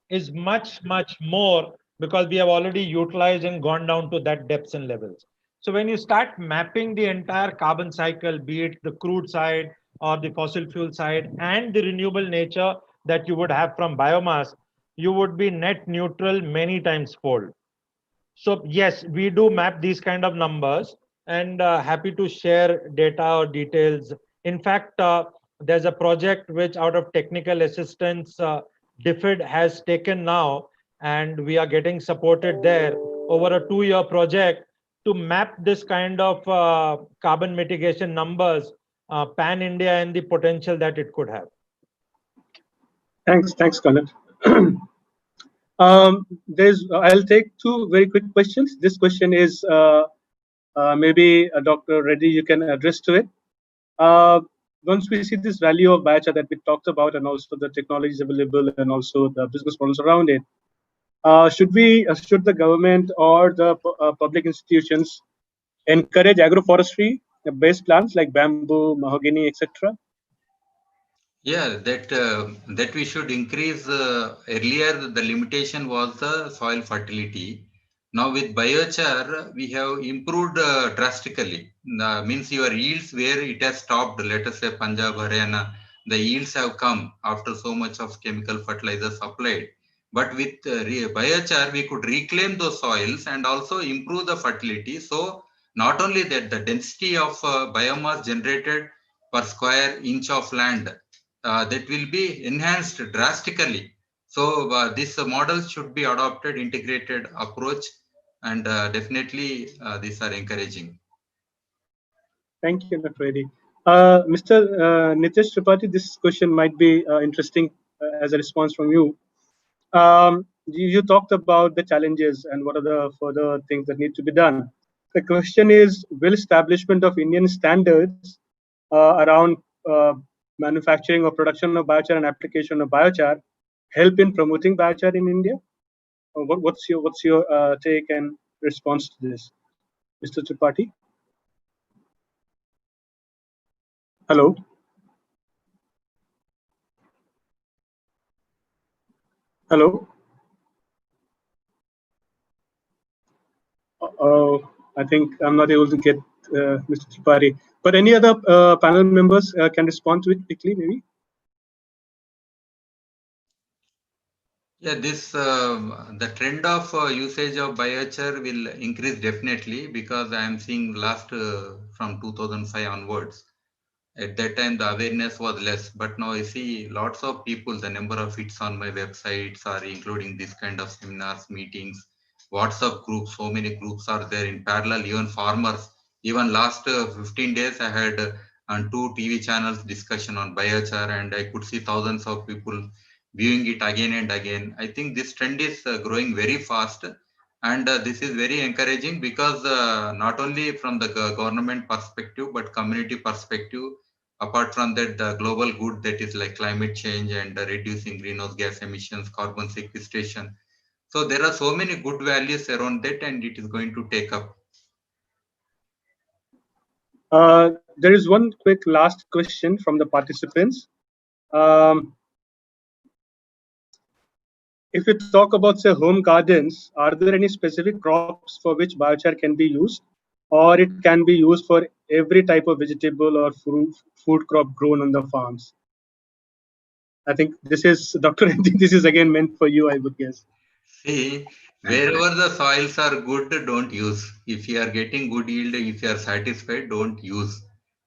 is much, much more because we have already utilized and gone down to that depths and levels. So when you start mapping the entire carbon cycle, be it the crude side or the fossil fuel side and the renewable nature that you would have from biomass, you would be net neutral many times fold. So yes, we do map these kind of numbers, and happy to share data or details. In fact, there's a project which out of technical assistance, DFID has taken now, and we are getting supported there over a 2-year project to map this kind of carbon mitigation numbers, pan-India, and the potential that it could have.
Thanks, Kanat. I'll take two very quick questions. This question is maybe Dr. Reddy, you can address to it. Once we see this value of biochar that we talked about, and also the technologies available, and also the business models around it, should the government or the public institutions encourage agroforestry-based plants like bamboo, mahogany, etc.?
Yeah, that we should increase. Earlier, the limitation was the soil fertility. Now with biochar, we have improved drastically. Means your yields where it has stopped, let us say Punjab, Haryana, the yields have come after so much of chemical fertilizers applied. But with biochar, we could reclaim those soils and also improve the fertility. So not only that, the density of biomass generated per square inch of land that will be enhanced drastically. So this model should be adopted, integrated approach, and definitely these are encouraging.
Thank you, Dr. Reddy. Mr. Nitesh Tripathi, this question might be interesting as a response from you. You talked about the challenges and what are the further things that need to be done. The question is, will establishment of Indian standards around manufacturing or production of biochar and application of biochar help in promoting biochar in India? What's your take and response to this, Mr. Tripathi? Hello. Hello. I think I'm not able to get Mr. Tripathi. But any other panel members can respond to it quickly, maybe?
Yeah, the trend of usage of biochar will increase definitely because I am seeing last from 2005 onwards. At that time, the awareness was less, but now I see lots of people, the number of hits on my websites are including this kind of seminars, meetings, WhatsApp groups, so many groups are there in parallel, even farmers. Even last 15 days, I had on 2 TV channels discussion on biochar, and I could see thousands of people viewing it again and again. I think this trend is growing very fast, and this is very encouraging because not only from the government perspective, but community perspective, apart from that, the global good that is like climate change and reducing greenhouse gas emissions, carbon sequestration. So there are so many good values around that, and it is going to take up.
There is one quick last question from the participants. If you talk about, say, home gardens, are there any specific crops for which biochar can be used? or it can be used for every type of vegetable or food crop grown on the farms. I think this is, Dr. Reddy, this is again meant for you, I would guess.
See, wherever the soils are good, don't use. If you are getting good yield, if you are satisfied, don't use.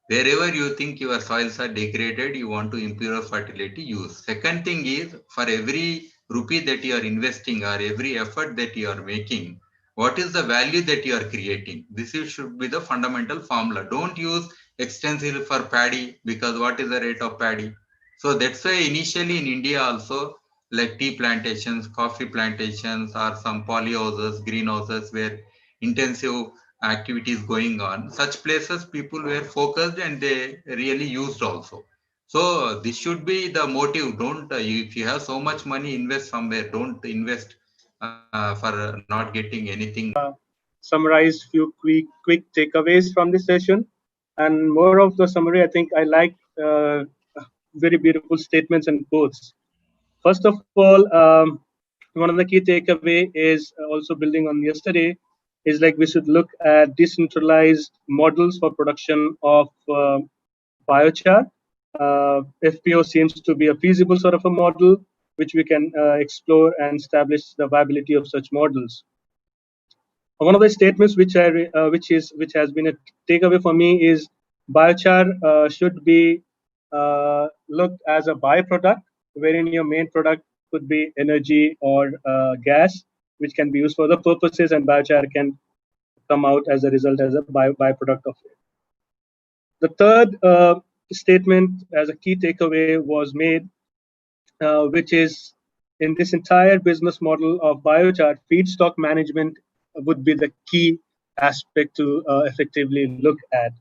Wherever you think your soils are degraded, you want to improve fertility, use. Second thing is, for every rupee that you are investing or every effort that you are making, what is the value that you are creating? Should be the fundamental formula. Don't use extensively for paddy, because what is the rate of paddy? So that's why initially in India also, like tea plantations, coffee plantations, or some polyhouses, greenhouses where intensive activities going on. Such places people were focused and they really used also. So this should be the motive. Don't if you have so much money, invest somewhere. Don't invest for not getting anything.
Summarize few quick takeaways from this session, and more of the summary. I think I like very beautiful statements and quotes. First of all, one of the key takeaway is also building on yesterday is like we should look at decentralized models for production of biochar. FPO seems to be a feasible sort of a model which we can explore and establish the viability of such models. One of the statements which has been a takeaway for me is biochar should be looked as a byproduct, wherein your main product could be energy or gas, which can be used for the purposes, and biochar can come out as a result as a byproduct of it. The third statement as a key takeaway was made, which is in this entire business model of biochar, feedstock management would be the key aspect to effectively look at.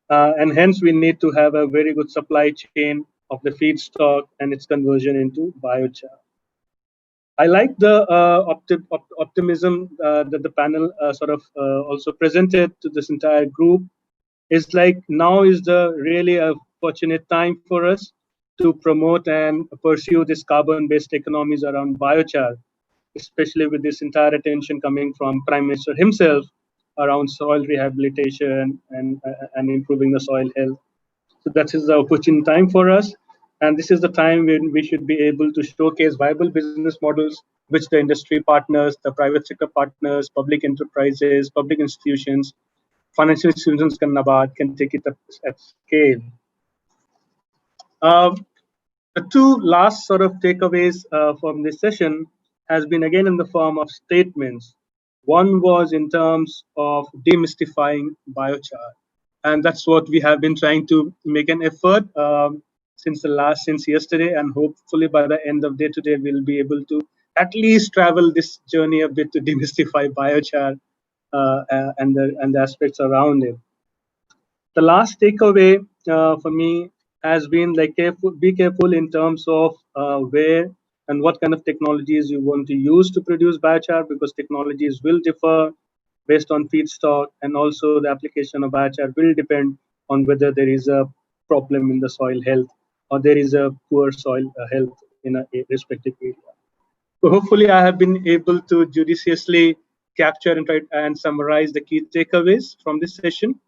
And hence, we need to have a very good supply chain of the feedstock and its conversion into biochar. I like the optimism that the panel also presented to this entire group. It's like now is the really a fortunate time for us to promote and pursue this carbon-based economies around biochar, especially with this entire attention coming from Prime Minister himself around soil rehabilitation and improving the soil health. So that is the opportune time for us. And this is the time when we should be able to showcase viable business models, which the industry partners, the private sector partners, public enterprises, public institutions, financial institutions can take it up at scale. The two last sort of takeaways from this session has been again in the form of statements. One was in terms of demystifying biochar, and that's what we have been trying to make an effort since yesterday, and hopefully by the end of day today we'll be able to at least travel this journey a bit to demystify biochar and the aspects around it. The last takeaway for me has been like be careful in terms of where and what kind of technologies you want to use to produce biochar, because technologies will differ based on feedstock, and also the application of biochar will depend on whether there is a problem in the soil health or there is a poor soil health in a respective area. So hopefully I have been able to judiciously capture and try and summarize the key takeaways from this session.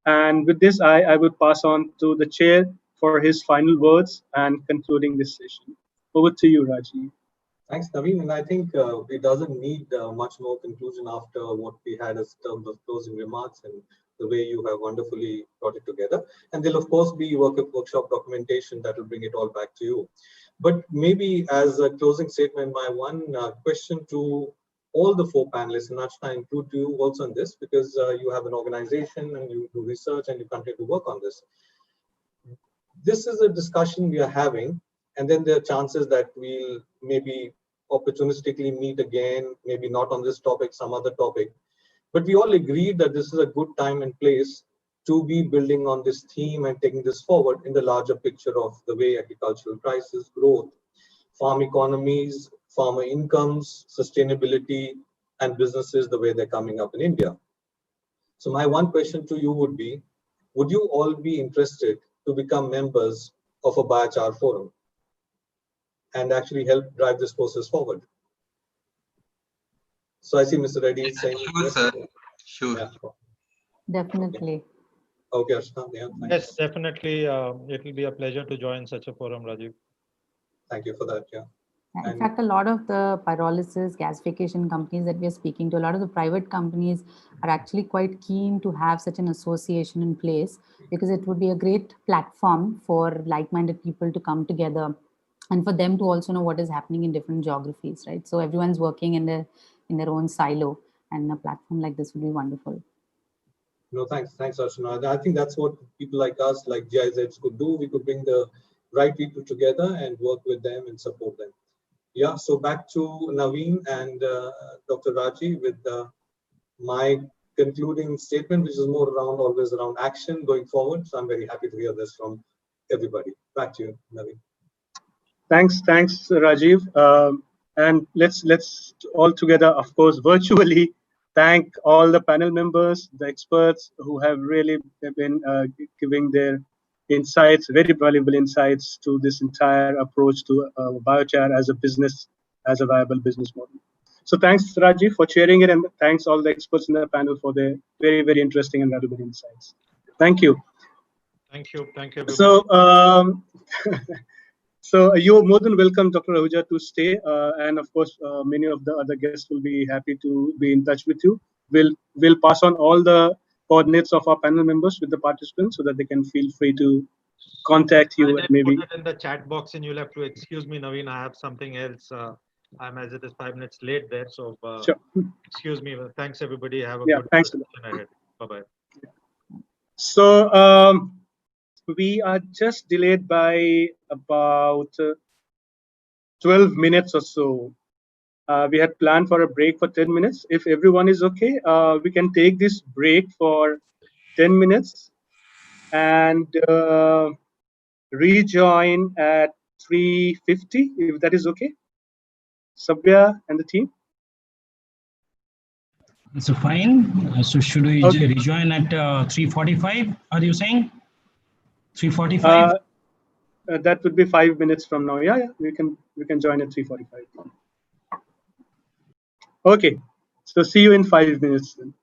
And with this, I would pass on to the chair for his final words and concluding this session. Over to you, Rajiv.
Thanks, Naveen. And I think it doesn't need much more conclusion after what we had as terms of closing remarks and the way you have wonderfully brought it together. And there'll, of course, be workshop documentation that will bring it all back to you. But maybe as a closing statement, my one question to all the four panelists, and Archana, I include you also in this, because you have an organization and you do research and you continue to work on this. This is a discussion we are having, and then there are chances that we'll maybe opportunistically meet again, maybe not on this topic, some other topic. But we all agreed that this is a good time and place to be building on this theme and taking this forward in the larger picture of the way agricultural prices, growth, farm economies, farmer incomes, sustainability, and businesses, the way they're coming up in India. So my one question to you would be, would you all be interested to become members of a Biochar Forum and actually help drive this process forward? So I see Mr. Reddy saying
Sure, sir. Sure.
Yeah.
Definitely.
Okay, Archana. Yeah, thanks.
Yes, definitely. It will be a pleasure to join such a forum, Rajiv.
Thank you for that. Yeah.
In
And
fact, a lot of the pyrolysis gasification companies that we are speaking to, a lot of the private companies are actually quite keen to have such an association in place, because it would be a great platform for like-minded people to come together and for them to also know what is happening in different geographies, right? So everyone's working in their own silo, and a platform like this would be wonderful.
no, thanks, Archana. I think that's what people like us, like GIZs, could do. We could bring the right people together and work with them and support them. Yeah. So back to Naveen and Dr. Raji with my concluding statement, which is more around always around action going forward. So I'm very happy to hear this from everybody. Back to you, Naveen.
Thanks, Rajiv. And let's all together, of course, virtually thank all the panel members, the experts who have really been giving their insights, very valuable insights to this entire approach to biochar as a business, as a viable business model. So thanks, Rajiv, for sharing it, and thanks all the experts in the panel for their very interesting and valuable insights. Thank you.
Thank you, everybody.
So. So you're more than welcome, Dr. Ahuja, to stay. And of course, many of the other guests will be happy to be in touch with you. We'll pass on all the coordinates of our panel members with the participants so that they can feel free to contact you.
I did
maybe
put it in the chat box, and you'll have to excuse me, Naveen. I have something else. I'm as it is 5 minutes late there, so
sure.
Excuse me. Thanks, everybody. Have a
Yeah,
good
thanks
session ahead. Bye-bye.
So we are just delayed by about 12 minutes or so. We had planned for a break for 10 minutes. If everyone is okay, we can take this break for 10 minutes and rejoin at 3:50, if that is okay. Sabya and the team.
So fine. So should we rejoin at 3:45? Are you saying 3:45?
That would be 5 minutes from now. Yeah, we can join at 3:45. Okay. So see you in 5 minutes then.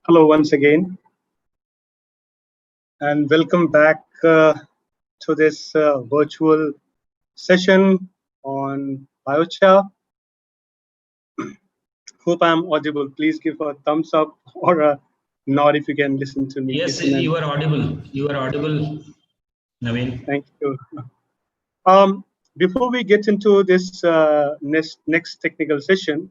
Hello once again, and welcome back to this virtual session on biochar. Hope I'm audible. Please give a thumbs up or a nod if you can listen to me.
Yes, you are audible. You are audible, Naveen.
Thank you. Before we get into this next technical session,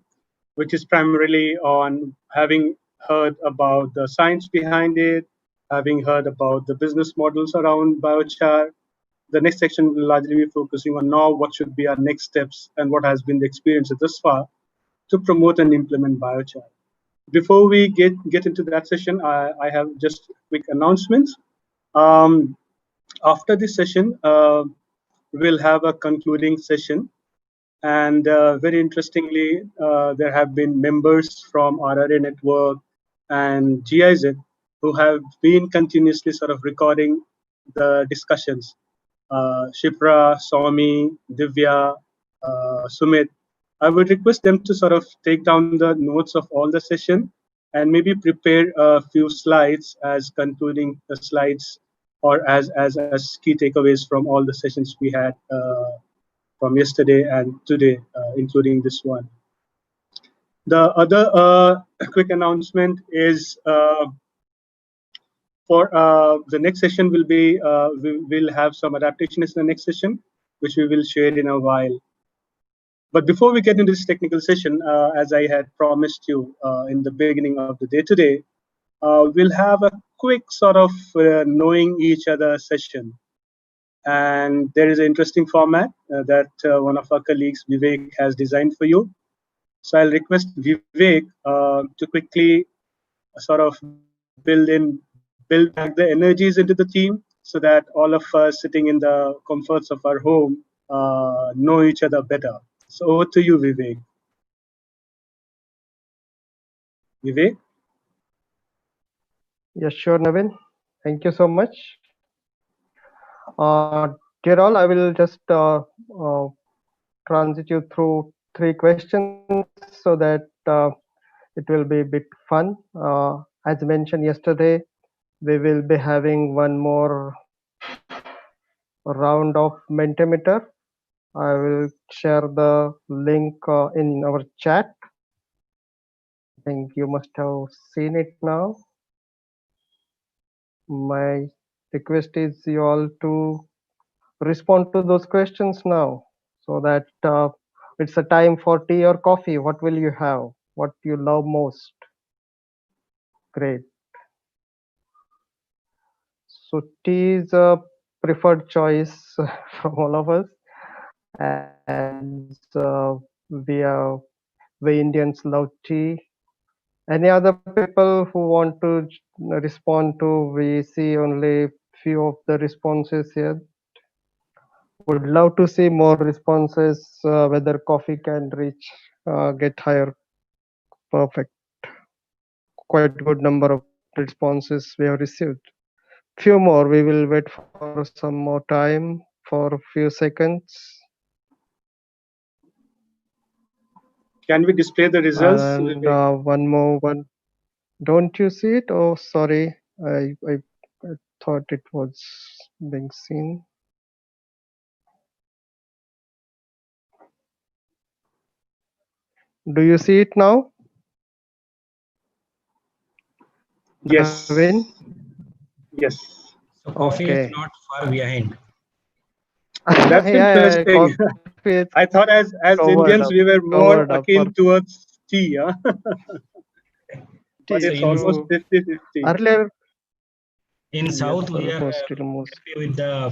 which is primarily on having heard about the science behind it, having heard about the business models around biochar, the next section will largely be focusing on now what should be our next steps and what has been the experience thus far to promote and implement biochar. Before we get into that session, I have just quick announcements. Um, After this session, we'll have a concluding session. And very interestingly, there have been members from RRA Network and GIZ who have been continuously sort of recording the discussions. Shipra, Swami, Divya, Sumit. I would request them to sort of take down the notes of all the session and maybe prepare a few slides as concluding the slides or as key takeaways from all the sessions we had from yesterday and today, including this one. The other quick announcement is for the next session will be, we will have some adaptations in the next session, which we will share in a while. But before we get into this technical session, as I had promised you in the beginning of the day today, we'll have a quick sort of knowing each other session. And there is an interesting format that one of our colleagues, Vivek, has designed for you. So I'll request Vivek to quickly sort of build back the energies into the team so that all of us sitting in the comforts of our home know each other better. So over to you, Vivek. Vivek?
Yes, sure, Navin. Thank you so much. Dear all, I will just transit you through 3 questions so that it will be a bit fun. As mentioned yesterday, we will be having one more round of Mentimeter. I will share the link in our chat. I think you must have seen it now. My request is you all to respond to those questions now so that it's a time for tea or coffee. What will you have? What you love most? Great. So tea is a preferred choice from all of us, as we Indians love tea. Any other people who want to respond to? We see only few of the responses here. Would love to see more responses, whether coffee can reach, get higher. Perfect. Quite good number of responses we have received. Few more. We will wait for some more time for a few seconds.
Can we display the results?
And one more one. Don't you see it? Oh, sorry. I thought it was being seen. Do you see it now?
Yes.
Navin?
Yes.
So coffee
Okay.
is not far behind.
That's
Yeah,
interesting.
coffee is
I thought as
covered
Indians
up,
we were more
covered up.
akin towards tea, huh? But
Tea,
it's almost
true.
50-50.
Earlier,
In
yes,
South, we are
almost.
happy with the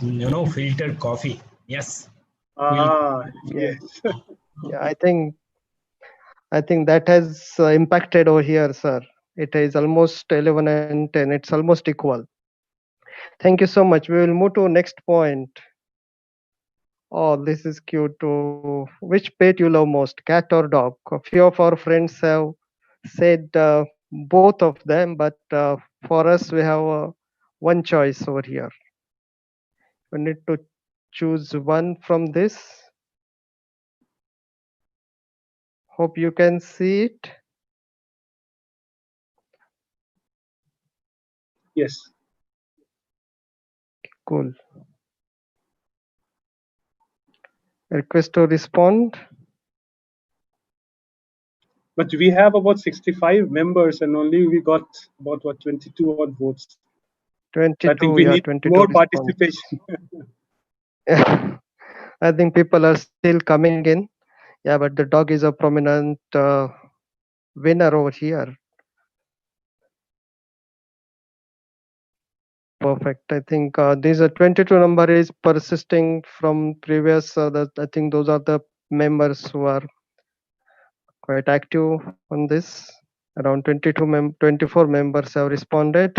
filtered coffee. Yes.
Ah,
Yes.
yes.
Yeah, I think that has impacted over here, sir. It is almost 11 and 10. It's almost equal. Thank you so much. We will move to next point. Oh, this is cute too. Which pet you love most, cat or dog? A few of our friends have said both of them, but for us, we have one choice over here. We need to choose one from this. Hope you can see it.
Yes.
Cool. Request to respond.
But we have about 65 members and only we got about 22 odd votes. I
22,
think we
yeah,
need
22
more
response.
participation.
I think people are still coming in. Yeah, but the dog is a prominent winner over here. Perfect. I think these are 22 number is persisting from previous. I think those are the members who are quite active on this. Around 24 members have responded.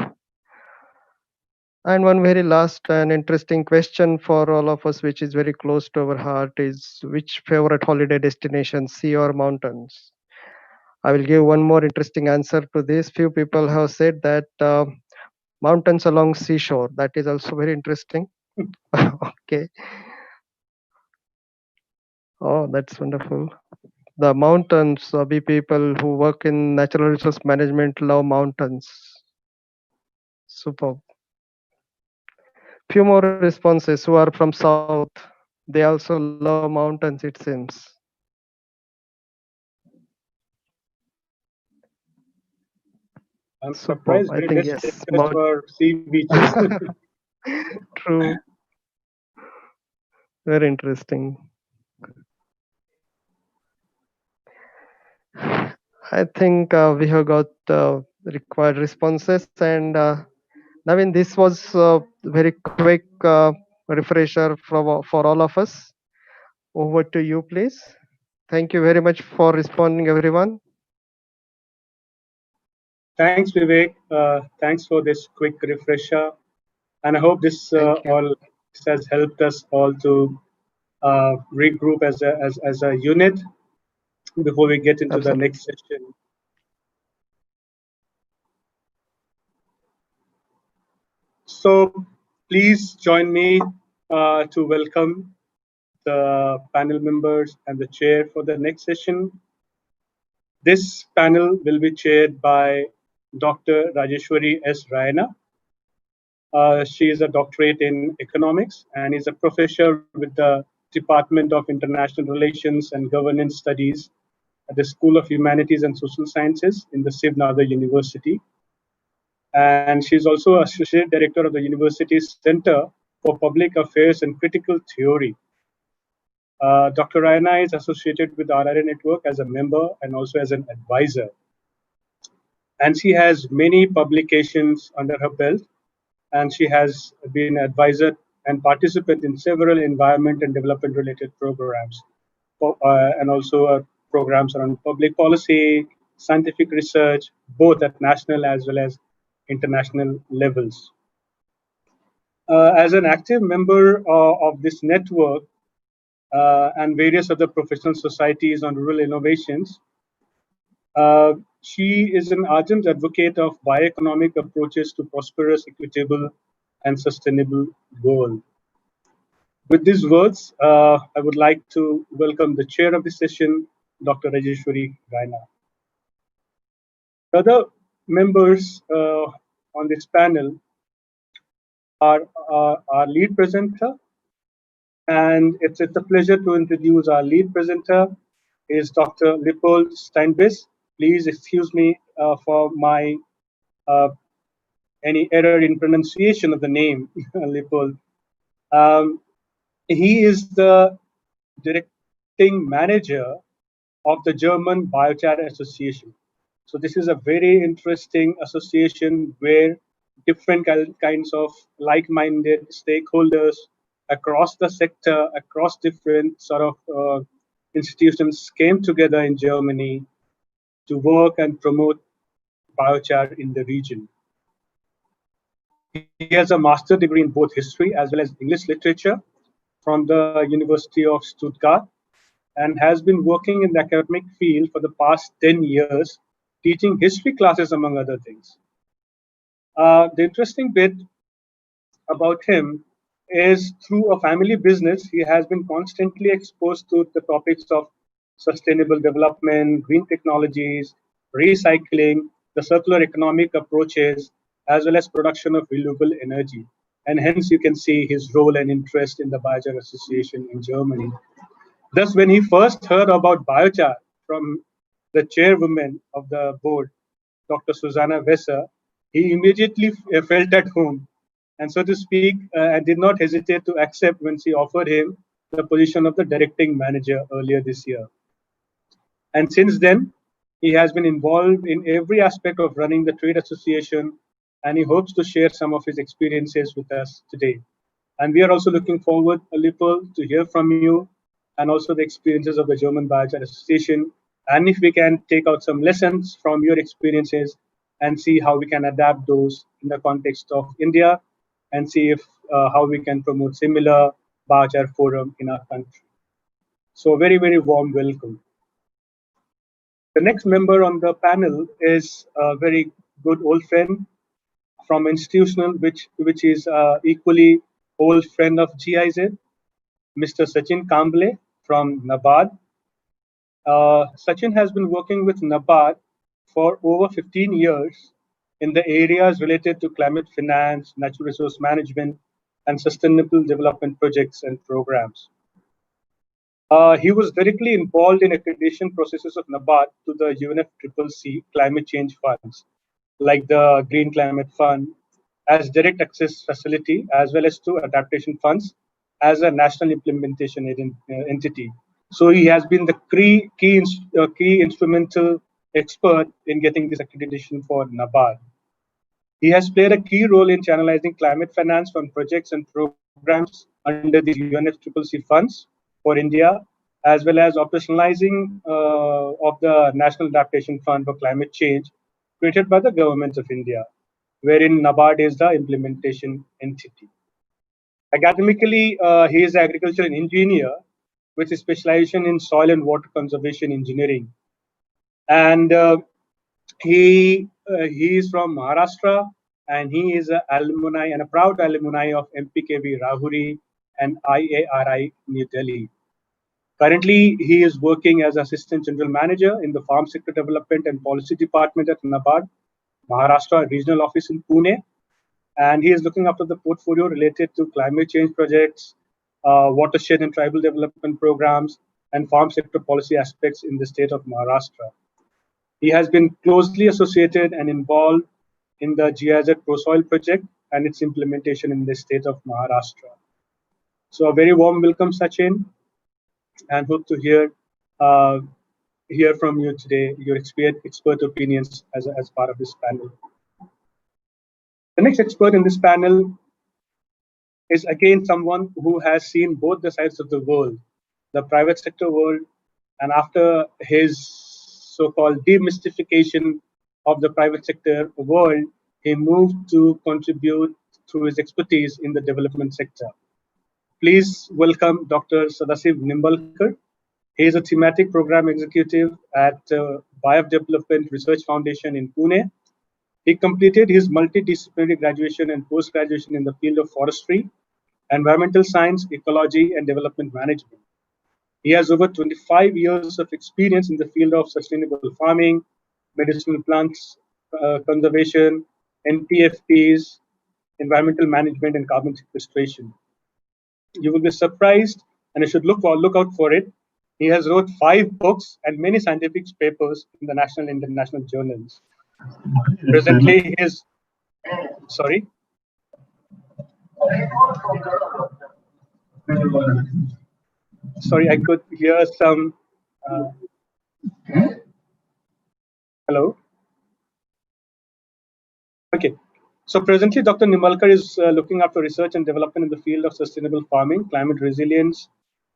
And one very last and interesting question for all of us, which is very close to our heart, is which favorite holiday destination, sea or mountains? I will give one more interesting answer to this. Few people have said that mountains along seashore. That is also very interesting. Okay. Oh, that's wonderful. The mountains, we people who work in natural resource management love mountains. Superb. Few more responses who are from south. They also love mountains, it seems.
I'm
Superb.
surprised
I
we
think
less
yes.
request for sea beaches.
True. Very interesting. I think we have got required responses, and Naveen, this was very quick refresher for all of us. Over to you, please. Thank you very much for responding, everyone.
Thanks, Vivek. Thanks for this quick refresher. And I hope this
Thank you.
all has helped us all to regroup as a unit before we get into the
Absolutely.
next session. So please join me to welcome the panel members and the chair for the next session. This panel will be chaired by Dr. Rajeshwari S. Raina. She is a doctorate in economics and is a professor with the Department of International Relations and Governance Studies at the School of Humanities and Social Sciences in the Siv Nadar University. And she's also Associate Director of the university's Center for Public Affairs and Critical Theory. Dr. Raina is associated with the RRA network as a member and also as an advisor. And she has many publications under her belt, and she has been an advisor and participant in several environment and development related programs, and also programs around public policy, scientific research, both at national as well as international levels. As an active member of this network and various other professional societies on rural innovations, she is an ardent advocate of bioeconomic approaches to prosperous, equitable, and sustainable world. With these words, I would like to welcome the chair of the session, Dr. Rajeshwari Raina. Other members on this panel are our lead presenter, and it's a pleasure to introduce our lead presenter, is Dr. Leopold Steinbiss. Please excuse me for my any error in pronunciation of the name, Leopold. He is the directing manager of the German Biochar Association. So this is a very interesting association where different kinds of like-minded stakeholders across the sector, across different sort of institutions came together in Germany to work and promote biochar in the region. He has a master's degree in both history as well as English literature from the University of Stuttgart, and has been working in the academic field for the past 10 years, teaching history classes, among other things. The interesting bit about him is through a family business, he has been constantly exposed to the topics of sustainable development, green technologies, recycling, the circular economic approaches, as well as production of renewable energy. And hence you can see his role and interest in the Biochar Association in Germany. Thus, when he first heard about biochar from the chairwoman of the board, Dr. Susanna Wesser, he immediately felt at home, and so to speak, and did not hesitate to accept when she offered him the position of the directing manager earlier this year. And since then, he has been involved in every aspect of running the trade association, and he hopes to share some of his experiences with us today. And we are also looking forward, Alipur, to hear from you and also the experiences of the German Biochar Association. And if we can take out some lessons from your experiences and see how we can adapt those in the context of India and see if how we can promote similar Biochar Forum in our country. So very, very warm welcome. The next member on the panel is a very good old friend from institutional, which is equally old friend of GIZ, Mr. Sachin Kamble from NABARD. Sachin has been working with NABARD for over 15 years in the areas related to climate finance, natural resource management, and sustainable development projects and programs. He was directly involved in accreditation processes of NABARD to the UNFCCC climate change funds, like the Green Climate Fund, as direct access facility, as well as to adaptation funds as a national implementation entity. So he has been the key instrumental expert in getting this accreditation for NABARD. He has played a key role in channelizing climate finance from projects and programs under these UNFCCC funds for India, as well as operationalizing of the National Adaptation Fund for Climate Change created by the Government of India, wherein NABARD is the implementation entity. Academically, he is an agricultural engineer with a specialization in soil and water conservation engineering. And he is from Maharashtra, and he is an alumni and a proud alumni of MPKV Rahuri and IARI New Delhi. Currently, he is working as Assistant General Manager in the Farm Sector Development and Policy Department at NABARD, Maharashtra Regional Office in Pune. And he is looking after the portfolio related to climate change projects, watershed and tribal development programs, and farm sector policy aspects in the state of Maharashtra. He has been closely associated and involved in the GIZ ProSoil project and its implementation in the state of Maharashtra. So a very warm welcome, Sachin, and hope to hear from you today, your expert opinions as part of this panel. The next expert in this panel is again someone who has seen both the sides of the world, the private sector world, and after his so-called demystification of the private sector world, he moved to contribute through his expertise in the development sector. Please welcome Dr. Sadashiv Nimble. He is a thematic program executive at Biodevelopment Research Foundation in Pune. He completed his multidisciplinary graduation and post-graduation in the field of forestry, environmental science, ecology, and development management. He has over 25 years of experience in the field of sustainable farming, medicinal plants conservation, NPFPs, environmental management, and carbon sequestration. You will be surprised, and you should look out for it. He has wrote 5 books and many scientific papers in the national and international journals. Presently, his sorry. Sorry, I could hear some. Hello. Okay. So presently, Dr. Nimbalkar is looking after research and development in the field of sustainable farming, climate resilience,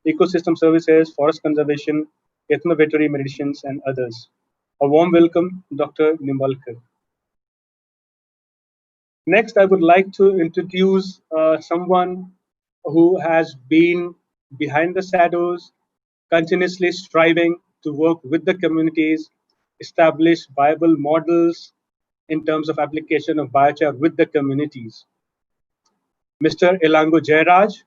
ecosystem services, forest conservation, ethno-veterinary medicines, and others. A warm welcome, Dr. Nimbalkar. Next, I would like to introduce someone who has been behind the shadows, continuously striving to work with the communities, establish viable models in terms of application of biochar with the communities. Mr. Elango Jairaj,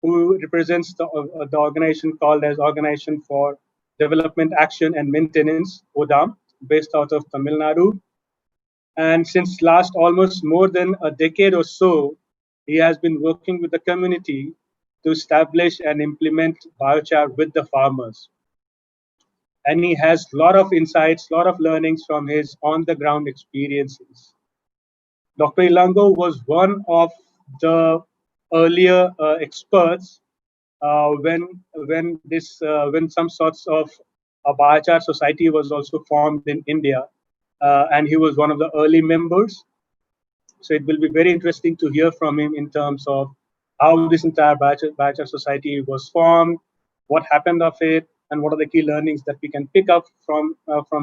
who represents the organization called as Organization for Development Action and Maintenance, ODAM, based out of Tamil Nadu. And since last almost more than a decade or so, he has been working with the community to establish and implement biochar with the farmers. And he has a lot of insights, a lot of learnings from his on-the-ground experiences. Dr. Ilango was one of the earlier experts when some sorts of a biochar society was also formed in India, and he was one of the early members. So it will be very interesting to hear from him in terms of how this entire biochar society was formed, what happened of it, and what are the key learnings that we can pick up from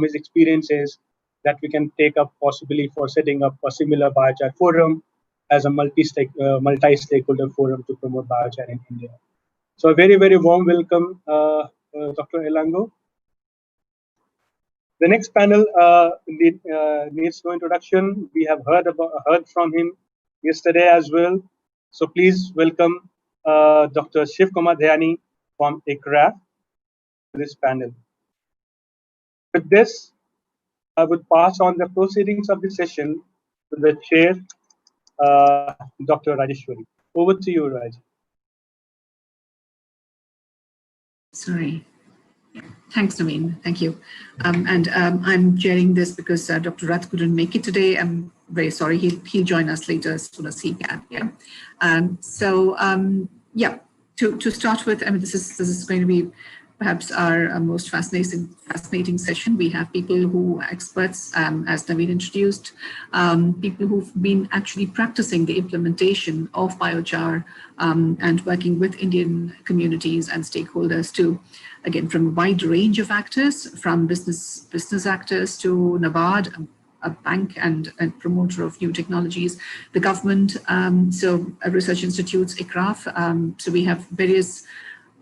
his experiences that we can take up possibly for setting up a similar biochar forum as a multi-stakeholder forum to promote biochar in India. So a very, very warm welcome, Dr. Ilango. The next panel needs no introduction. We have heard from him yesterday as well. So please welcome Dr. Shiv Kumar Dhyani from ICRAF to this panel. With this, I would pass on the proceedings of the session to the chair, Dr. Rajeshwari. Over to you, Raj.
Sorry. Thanks, Naveen. Thank you. I'm chairing this because Dr. Rath couldn't make it today. I'm very sorry. He'll join us later as soon as he can. Yeah. Yeah. To start with, I mean, this is going to be perhaps our most fascinating session. We have people who are experts, as Naveen introduced, people who've been actually practicing the implementation of biochar and working with Indian communities and stakeholders too. Again, from a wide range of actors, from business actors to NABARD, a bank and promoter of new technologies, the government, research institutes, ICRAF. So we have various,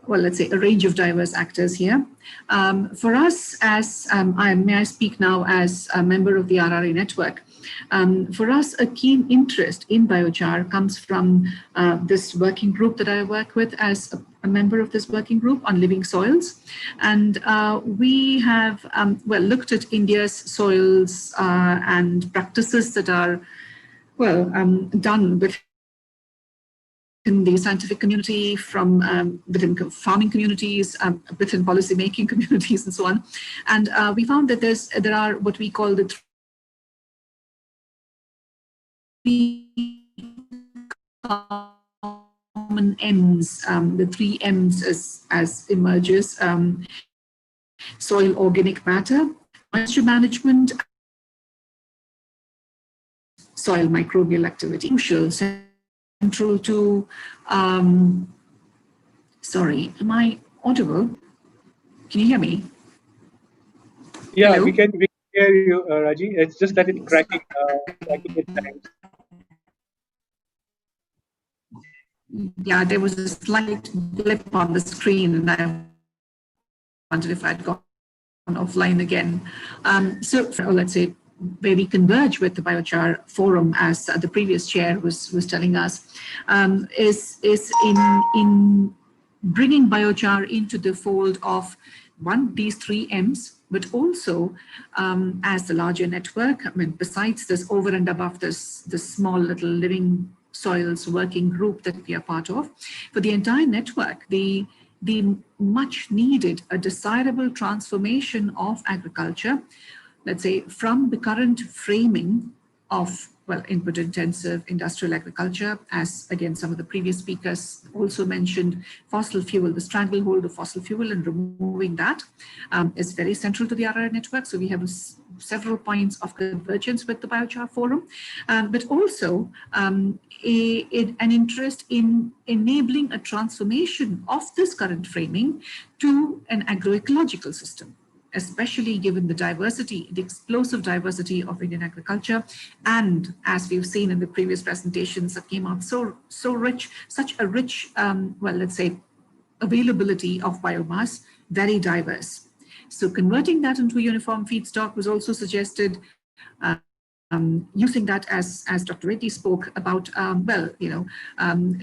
well, let's say a range of diverse actors here. For us, as may I speak now as a member of the RRA network, for us, a keen interest in biochar comes from this working group that I work with as a member of this working group on living soils. And we have, looked at India's soils and practices that are, done within the scientific community, from within farming communities, within policy-making communities, and so on. And we found that there are what we call the common M's, the 3 M's as emerges: soil organic matter, moisture management, soil microbial activity. Crucial, central to, sorry, am I audible? Can you hear me?
Yeah,
Hello?
we can hear you, Raji. It's just that it's cracking at times.
Yeah, there was a slight blip on the screen, and I wondered if I'd gone offline again. Let's say, where we converge with the Biochar Forum, as the previous chair was telling us, is in bringing biochar into the fold of these 3 M's, but also as the larger network. I mean, besides this, over and above this small little living soils working group that we are part of, for the entire network, the much needed, a desirable transformation of agriculture, let's say, from the current framing of, input intensive industrial agriculture, as again some of the previous speakers also mentioned, fossil fuel, the stranglehold of fossil fuel, and removing that is very central to the RRA network. So we have several points of convergence with the Biochar Forum, but also an interest in enabling a transformation of this current framing to an agroecological system, especially given the diversity, the explosive diversity of Indian agriculture. And as we've seen in the previous presentations that came out, so rich, such a rich, let's say, availability of biomass, very diverse. So converting that into a uniform feedstock was also suggested. using that as Dr. Reddy spoke about,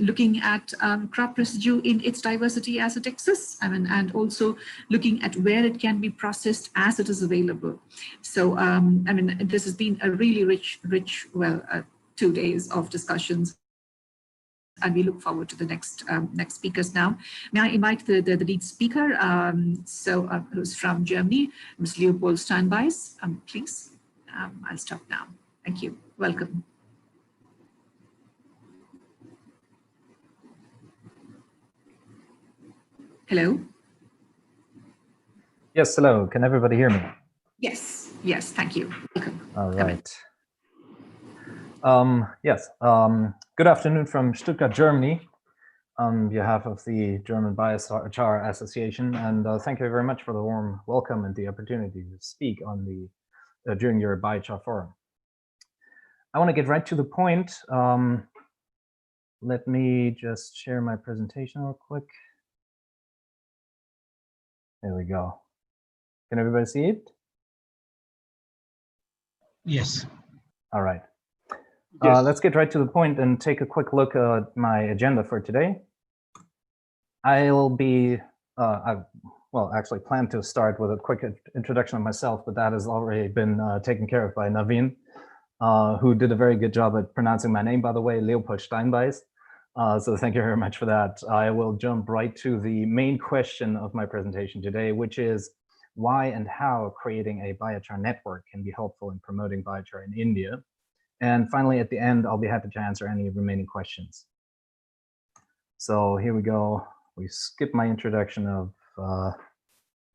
looking at crop residue in its diversity as it exists, and also looking at where it can be processed as it is available. So, this has been a really rich, 2 days of discussions. And we look forward to the next speakers now. May I invite the lead speaker, who's from Germany, Ms. Leopold Steinbeis, please. I'll stop now. Thank you. Welcome. Hello?
Yes, hello. Can everybody hear me?
Yes, thank you. Welcome.
All right. Yes, good afternoon from Stuttgart, Germany, on behalf of the German Biochar Association, and thank you very much for the warm welcome and the opportunity to speak on during your Biochar Forum. I want to get right to the point. Let me just share my presentation real quick. There we go. Can everybody see it?
Yes.
All right.
Yes.
Let's get right to the point and take a quick look at my agenda for today. I'll be, actually plan to start with a quick introduction of myself, but that has already been taken care of by Naveen, who did a very good job at pronouncing my name, by the way, Leopold Steinbeis. So thank you very much for that. I will jump right to the main question of my presentation today, which is why and how creating a biochar network can be helpful in promoting biochar in India. And finally, at the end, I'll be happy to answer any remaining questions. So here we go. We skip my introduction of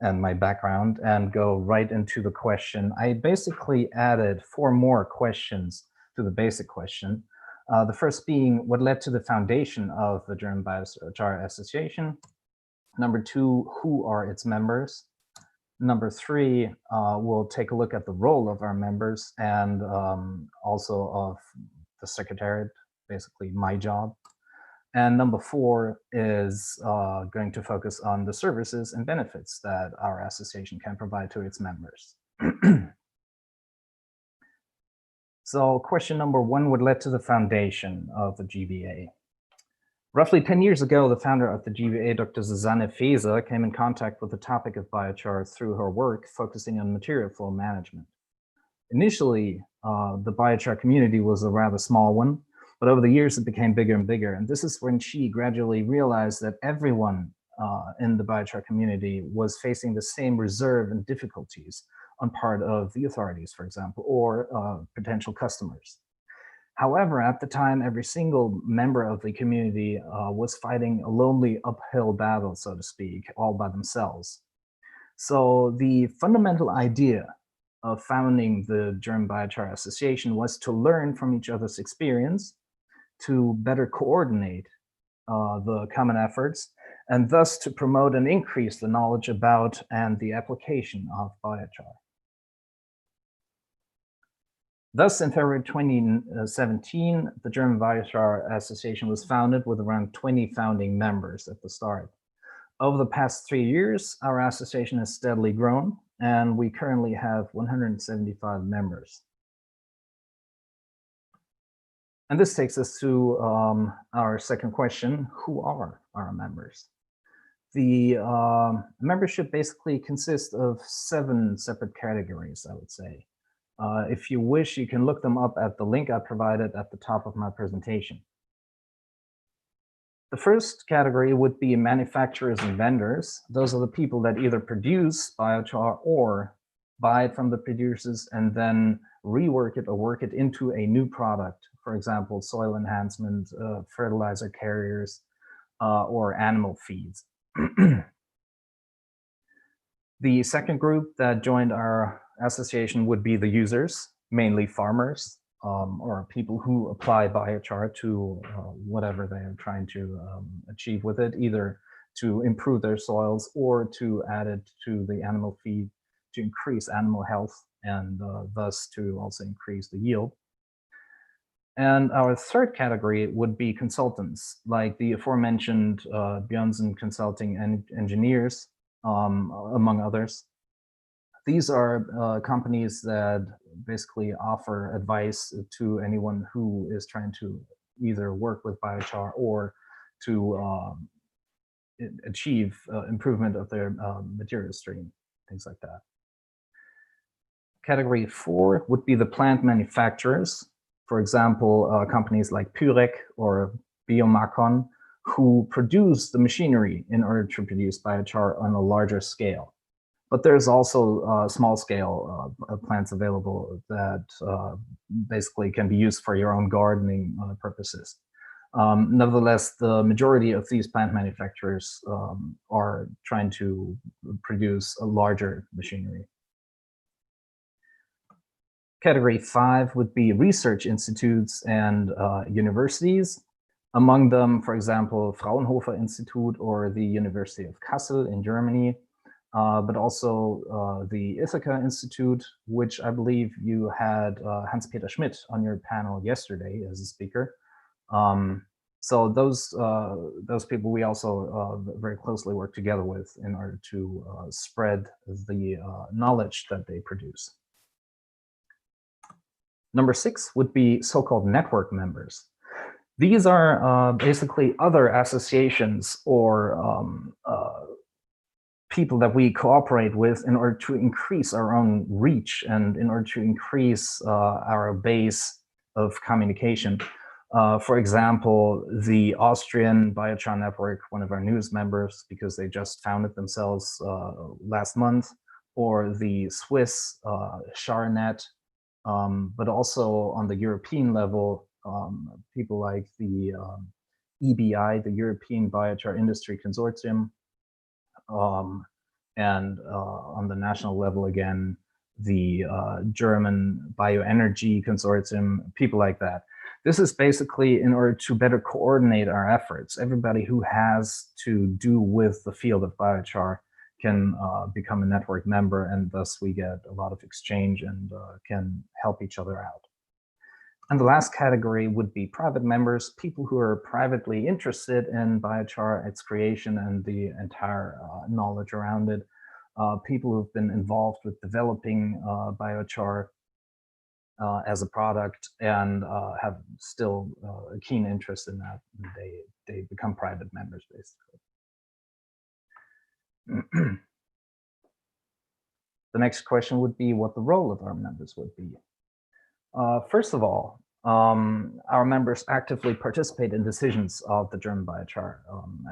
and my background and go right into the question. I basically added 4 more questions to the basic question. The first being what led to the foundation of the German Biochar Association. Number 2, who are its members? Number 3, we'll take a look at the role of our members and also of the Secretariat, basically my job. And number 4 is going to focus on the services and benefits that our association can provide to its members. So question number 1, what led to the foundation of the GBA? Roughly 10 years ago, the founder of the GBA, Dr. Susanne Faeser, came in contact with the topic of biochar through her work focusing on material flow management. Initially, the biochar community was a rather small one, but over the years it became bigger and bigger. And this is when she gradually realized that everyone in the biochar community was facing the same reserve and difficulties on part of the authorities, for example, or potential customers. However, at the time, every single member of the community was fighting a lonely uphill battle, so to speak, all by themselves. So the fundamental idea of founding the German Biochar Association was to learn from each other's experience, to better coordinate the common efforts, and thus to promote and increase the knowledge about and the application of biochar. Thus, in February 2017, the German Biochar Association was founded with around 20 founding members at the start. Over the past 3 years, our association has steadily grown, and we currently have 175 members. And this takes us to our second question, who are our members? The membership basically consists of 7 separate categories, I would say. If you wish, you can look them up at the link I provided at the top of my presentation. The first category would be manufacturers and vendors. Those are the people that either produce biochar or buy it from the producers and then rework it or work it into a new product. For example, soil enhancement, fertilizer carriers, or animal feeds. The second group that joined our association would be the users, mainly farmers, or people who apply biochar to whatever they are trying to achieve with it, either to improve their soils or to add it to the animal feed to increase animal health and thus to also increase the yield. And our third category would be consultants, like the aforementioned Björnsen Consulting and Engineers, among others. These are companies that basically offer advice to anyone who is trying to either work with biochar or to achieve improvement of their material stream, things like that. Category 4 would be the plant manufacturers. For example, companies like Pyrek or Biomass, who produce the machinery in order to produce biochar on a larger scale. But there's also small-scale plants available that basically can be used for your own gardening purposes. Nevertheless, the majority of these plant manufacturers are trying to produce a larger machinery. Category 5 would be research institutes and universities. Among them, for example, Fraunhofer Institute or the University of Kassel in Germany, but also the Ithaca Institute, which I believe you had Hans-Peter Schmidt on your panel yesterday as a speaker. So those people we also very closely work together with in order to spread the knowledge that they produce. Number 6 would be so-called network members. These are basically other associations or people that we cooperate with in order to increase our own reach and in order to increase our base of communication. For example, the Austrian Biochar Network, one of our newest members, because they just founded themselves last month, or the Swiss CharNet, but also on the European level, people like the EBI, the European Biochar Industry Consortium, and on the national level again, the German Bioenergy Consortium, people like that. This is basically in order to better coordinate our efforts. Everybody who has to do with the field of biochar can become a network member, and thus we get a lot of exchange and can help each other out. And the last category would be private members, people who are privately interested in biochar, its creation, and the entire knowledge around it. People who've been involved with developing biochar as a product and have still a keen interest in that. They become private members, basically. The next question would be what the role of our members would be. First of all, our members actively participate in decisions of the German Biochar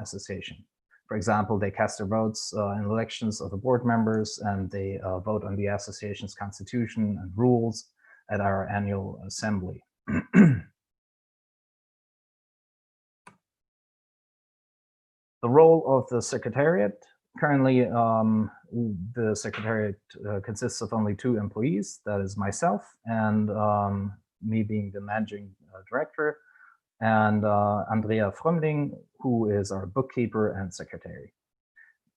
Association. For example, they cast their votes in elections of the board members, and they vote on the association's constitution and rules at our annual assembly. The role of the Secretariat. Currently, the Secretariat consists of only 2 employees. That is myself and me being the managing director, and Andrea Frömling, who is our bookkeeper and secretary.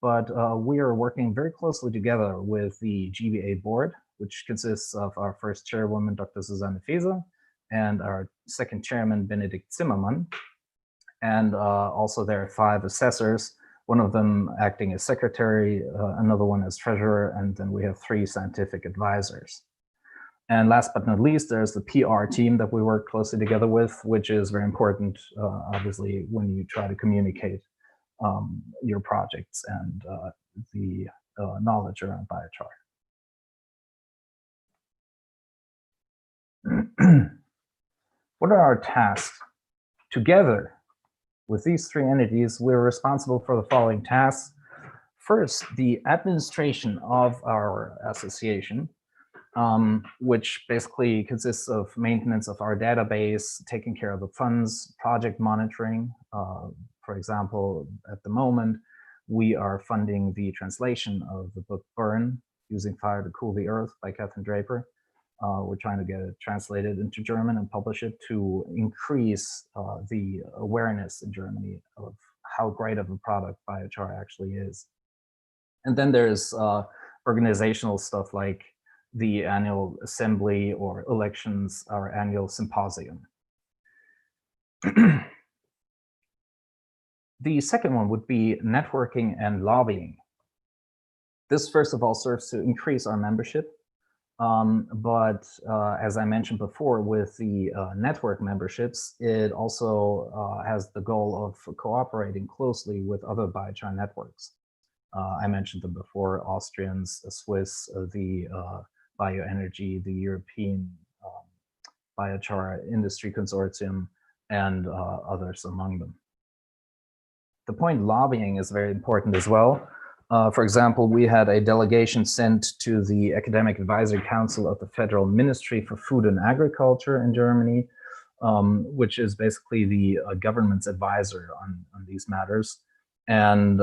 But we are working very closely together with the GBA board, which consists of our first chairwoman, Dr. Susanne Feser, and our second chairman, Benedikt Zimmermann. And also there are 5 assessors, one of them acting as secretary, another one as treasurer, and then we have 3 scientific advisors. And last but not least, there's the PR team that we work closely together with, which is very important, obviously, when you try to communicate your projects and the knowledge around biochar. What are our tasks? Together with these 3 entities, we're responsible for the following tasks. First, the administration of our association, which basically consists of maintenance of our database, taking care of the funds, project monitoring. For example, at the moment, we are funding the translation of the book Burn, Using Fire to Cool the Earth by Catherine Draper. We're trying to get it translated into German and publish it to increase the awareness in Germany of how great of a product biochar actually is. And then there's organizational stuff like the annual assembly or elections, our annual symposium. The second one would be networking and lobbying. This, first of all, serves to increase our membership. But as I mentioned before, with the network memberships, it also has the goal of cooperating closely with other biochar networks. I mentioned them before: Austrians, Swiss, the Bioenergy, the European Biochar Industry Consortium, and others among them. The point lobbying is very important as well. For example, we had a delegation sent to the Academic Advisory Council of the Federal Ministry for Food and Agriculture in Germany, which is basically the government's advisor on these matters. And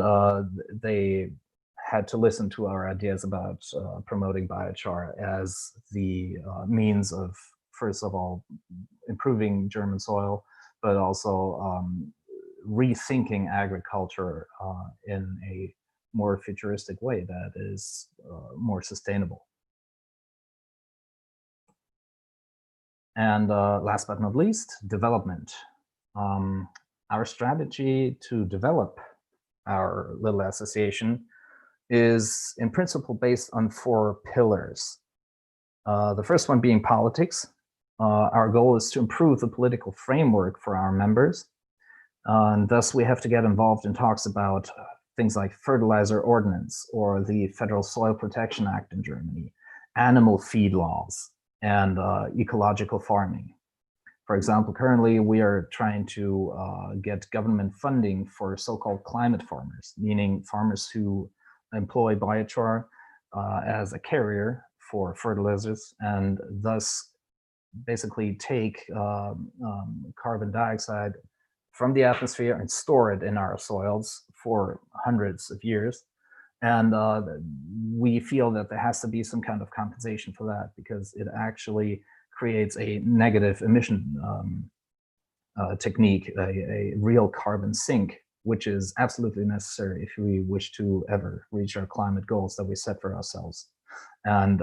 they had to listen to our ideas about promoting biochar as the means of, first of all, improving German soil, but also rethinking agriculture in a more futuristic way that is more sustainable. And last but not least, development. Our strategy to develop our little association is in principle based on 4 pillars. The first one being politics. Our goal is to improve the political framework for our members. And thus we have to get involved in talks about things like fertilizer ordinance or the Federal Soil Protection Act in Germany, animal feed laws, and ecological farming. For example, currently we are trying to get government funding for so-called climate farmers, meaning farmers who employ biochar as a carrier for fertilizers and thus basically take carbon dioxide from the atmosphere and store it in our soils for hundreds of years. And we feel that there has to be some kind of compensation for that, because it actually creates a negative emission technique, a real carbon sink, which is absolutely necessary if we wish to ever reach our climate goals that we set for ourselves. And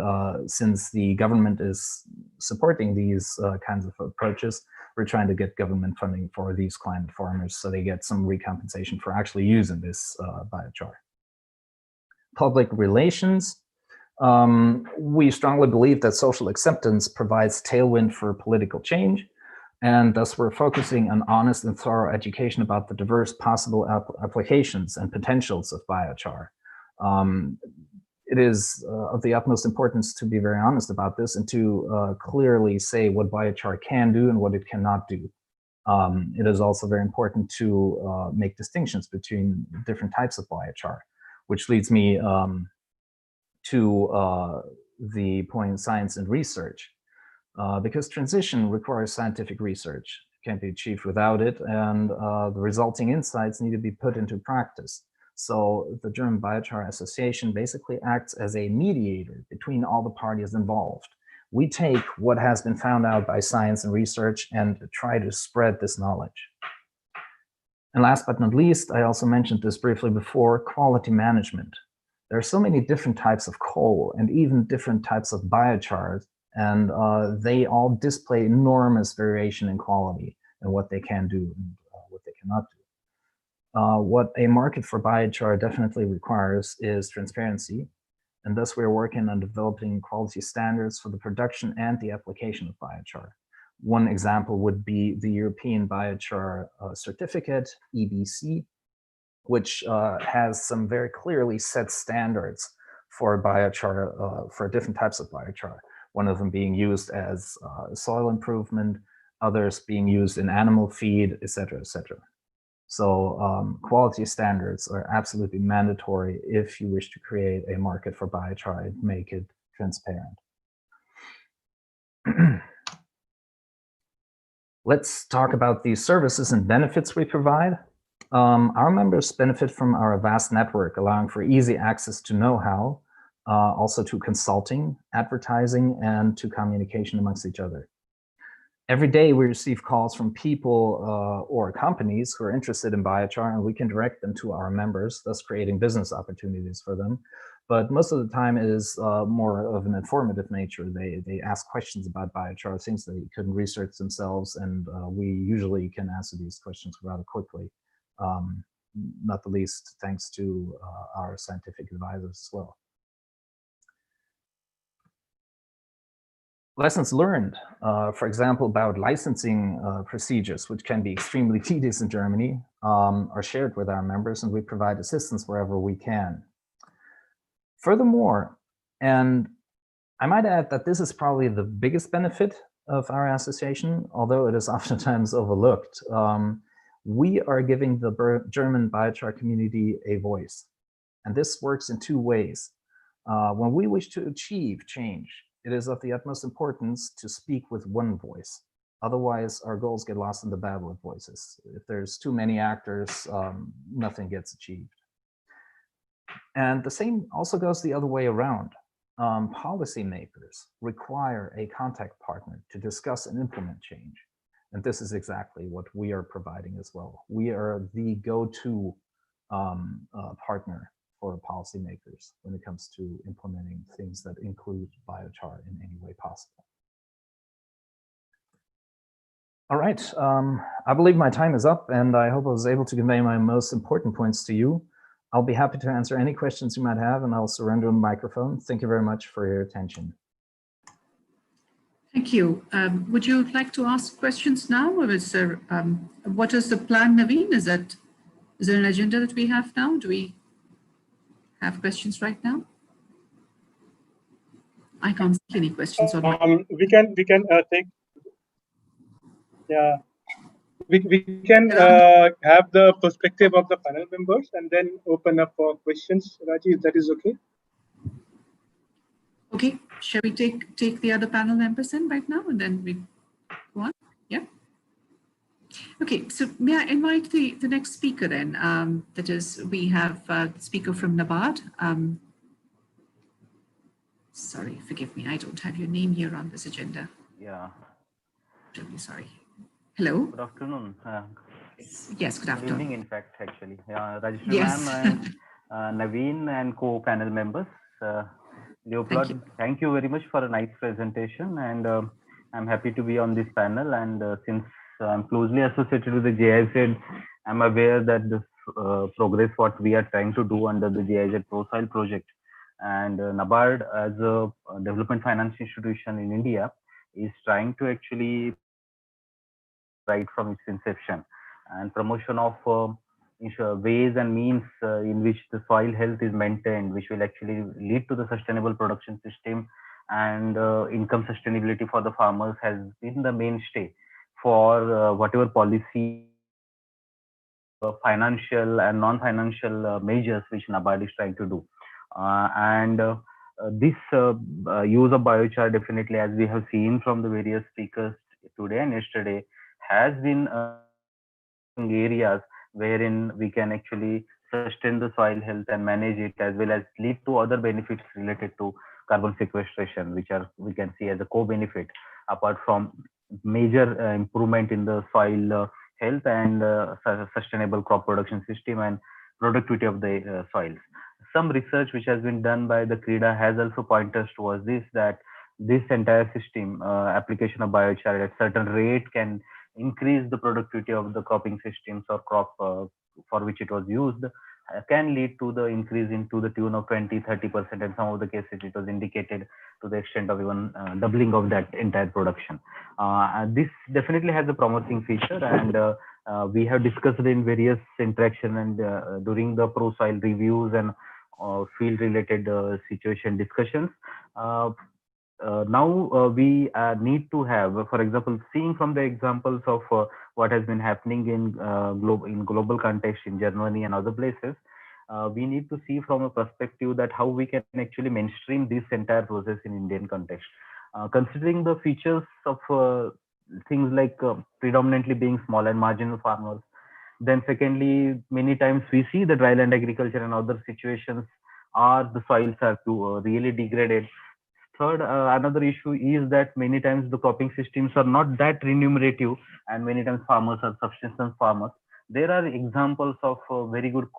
since the government is supporting these kinds of approaches, we're trying to get government funding for these climate farmers so they get some recompensation for actually using this biochar. Public relations. We strongly believe that social acceptance provides tailwind for political change, and thus we're focusing on honest and thorough education about the diverse possible applications and potentials of biochar. It is of the utmost importance to be very honest about this and to clearly say what biochar can do and what it cannot do. It is also very important to make distinctions between different types of biochar, which leads me to the point science and research, because transition requires scientific research. It can't be achieved without it, and the resulting insights need to be put into practice. So the German Biochar Association basically acts as a mediator between all the parties involved. We take what has been found out by science and research and try to spread this knowledge. And last but not least, I also mentioned this briefly before, quality management. There are so many different types of coal and even different types of biochars, and they all display enormous variation in quality and what they can do and what they cannot do. What a market for biochar definitely requires is transparency, and thus we're working on developing quality standards for the production and the application of biochar. One example would be the European Biochar Certificate, EBC, which has some very clearly set standards for biochar, for different types of biochar. One of them being used as soil improvement, others being used in animal feed, etc., etc. So quality standards are absolutely mandatory if you wish to create a market for biochar and make it transparent. Let's talk about the services and benefits we provide. Our members benefit from our vast network, allowing for easy access to know-how, also to consulting, advertising, and to communication amongst each other. Every day we receive calls from people or companies who are interested in biochar, and we can direct them to our members, thus creating business opportunities for them. But most of the time it is more of an informative nature. They ask questions about biochar, things they couldn't research themselves, and we usually can answer these questions rather quickly, not the least thanks to our scientific advisors as well. lessons learned, for example, about licensing procedures, which can be extremely tedious in Germany, are shared with our members, and we provide assistance wherever we can. Furthermore, and I might add that this is probably the biggest benefit of our association, although it is oftentimes overlooked. We are giving the German biochar community a voice. And this works in two ways. When we wish to achieve change, it is of the utmost importance to speak with one voice. Otherwise, our goals get lost in the babel of voices. If there's too many actors, nothing gets achieved. And the same also goes the other way around. Policymakers require a contact partner to discuss and implement change. And this is exactly what we are providing as well. We are the go-to partner for policymakers when it comes to implementing things that include biochar in any way possible. All right, I believe my time is up, and I hope I was able to convey my most important points to you. I'll be happy to answer any questions you might have, and I'll surrender the microphone. Thank you very much for your attention.
Thank you. Would you like to ask questions now, or is there, what is the plan, Naveen? Is there an agenda that we have now? Do we have questions right now? I can't see any questions on my.
We can take. Yeah. We can have the perspective of the panel members and then open up for questions, Raji, if that is okay.
Okay, shall we take the other panel members in right now and then we go on? Yeah. Okay, so may I invite the next speaker then? That is, we have a speaker from NABARD. Sorry, forgive me, I don't have your name here on this agenda.
Yeah.
Really sorry. Hello.
Good afternoon.
Yes, good afternoon.
Good evening, in fact, actually. Rajeshri
Yes.
ma'am and Naveen and co-panel members. Leopold, thank you very much for a nice presentation, and I'm happy to be on this panel. And since I'm closely associated with the GIZ, I'm aware that this progress what we are trying to do under the GIZ ProSoil project, and NABARD as a development finance institution in India is trying to actually right from its inception, and promotion of ways and means in which the soil health is maintained, which will actually lead to the sustainable production system and income sustainability for the farmers, has been the mainstay for whatever policy, financial and non-financial measures which NABARD is trying to do. This use of biochar, definitely, as we have seen from the various speakers today and yesterday, has been areas wherein we can actually sustain the soil health and manage it, as well as lead to other benefits related to carbon sequestration, which are we can see as a co-benefit, apart from major improvement in the soil health and sustainable crop production system and productivity of the soils. Some research which has been done by the CRIDA has also pointed us towards this, that this entire system, application of biochar at certain rate, can increase the productivity of the cropping systems or crop for which it was used, can lead to the increase into the tune of 20-30%, and some of the cases it was indicated to the extent of even doubling of that entire production. This definitely has a promising feature, and we have discussed it in various interaction and during the ProSoil reviews and field related situation discussions. Now we need to have, for example, seeing from the examples of what has been happening in global context in Germany and other places, we need to see from a perspective that how we can actually mainstream this entire process in Indian context, considering the features of things like predominantly being small and marginal farmers. Then secondly, many times we see the dryland agriculture and other situations are the soils are really degraded. Third, another issue is that many times the cropping systems are not that remunerative, and many times farmers are subsistence farmers. There are examples of very good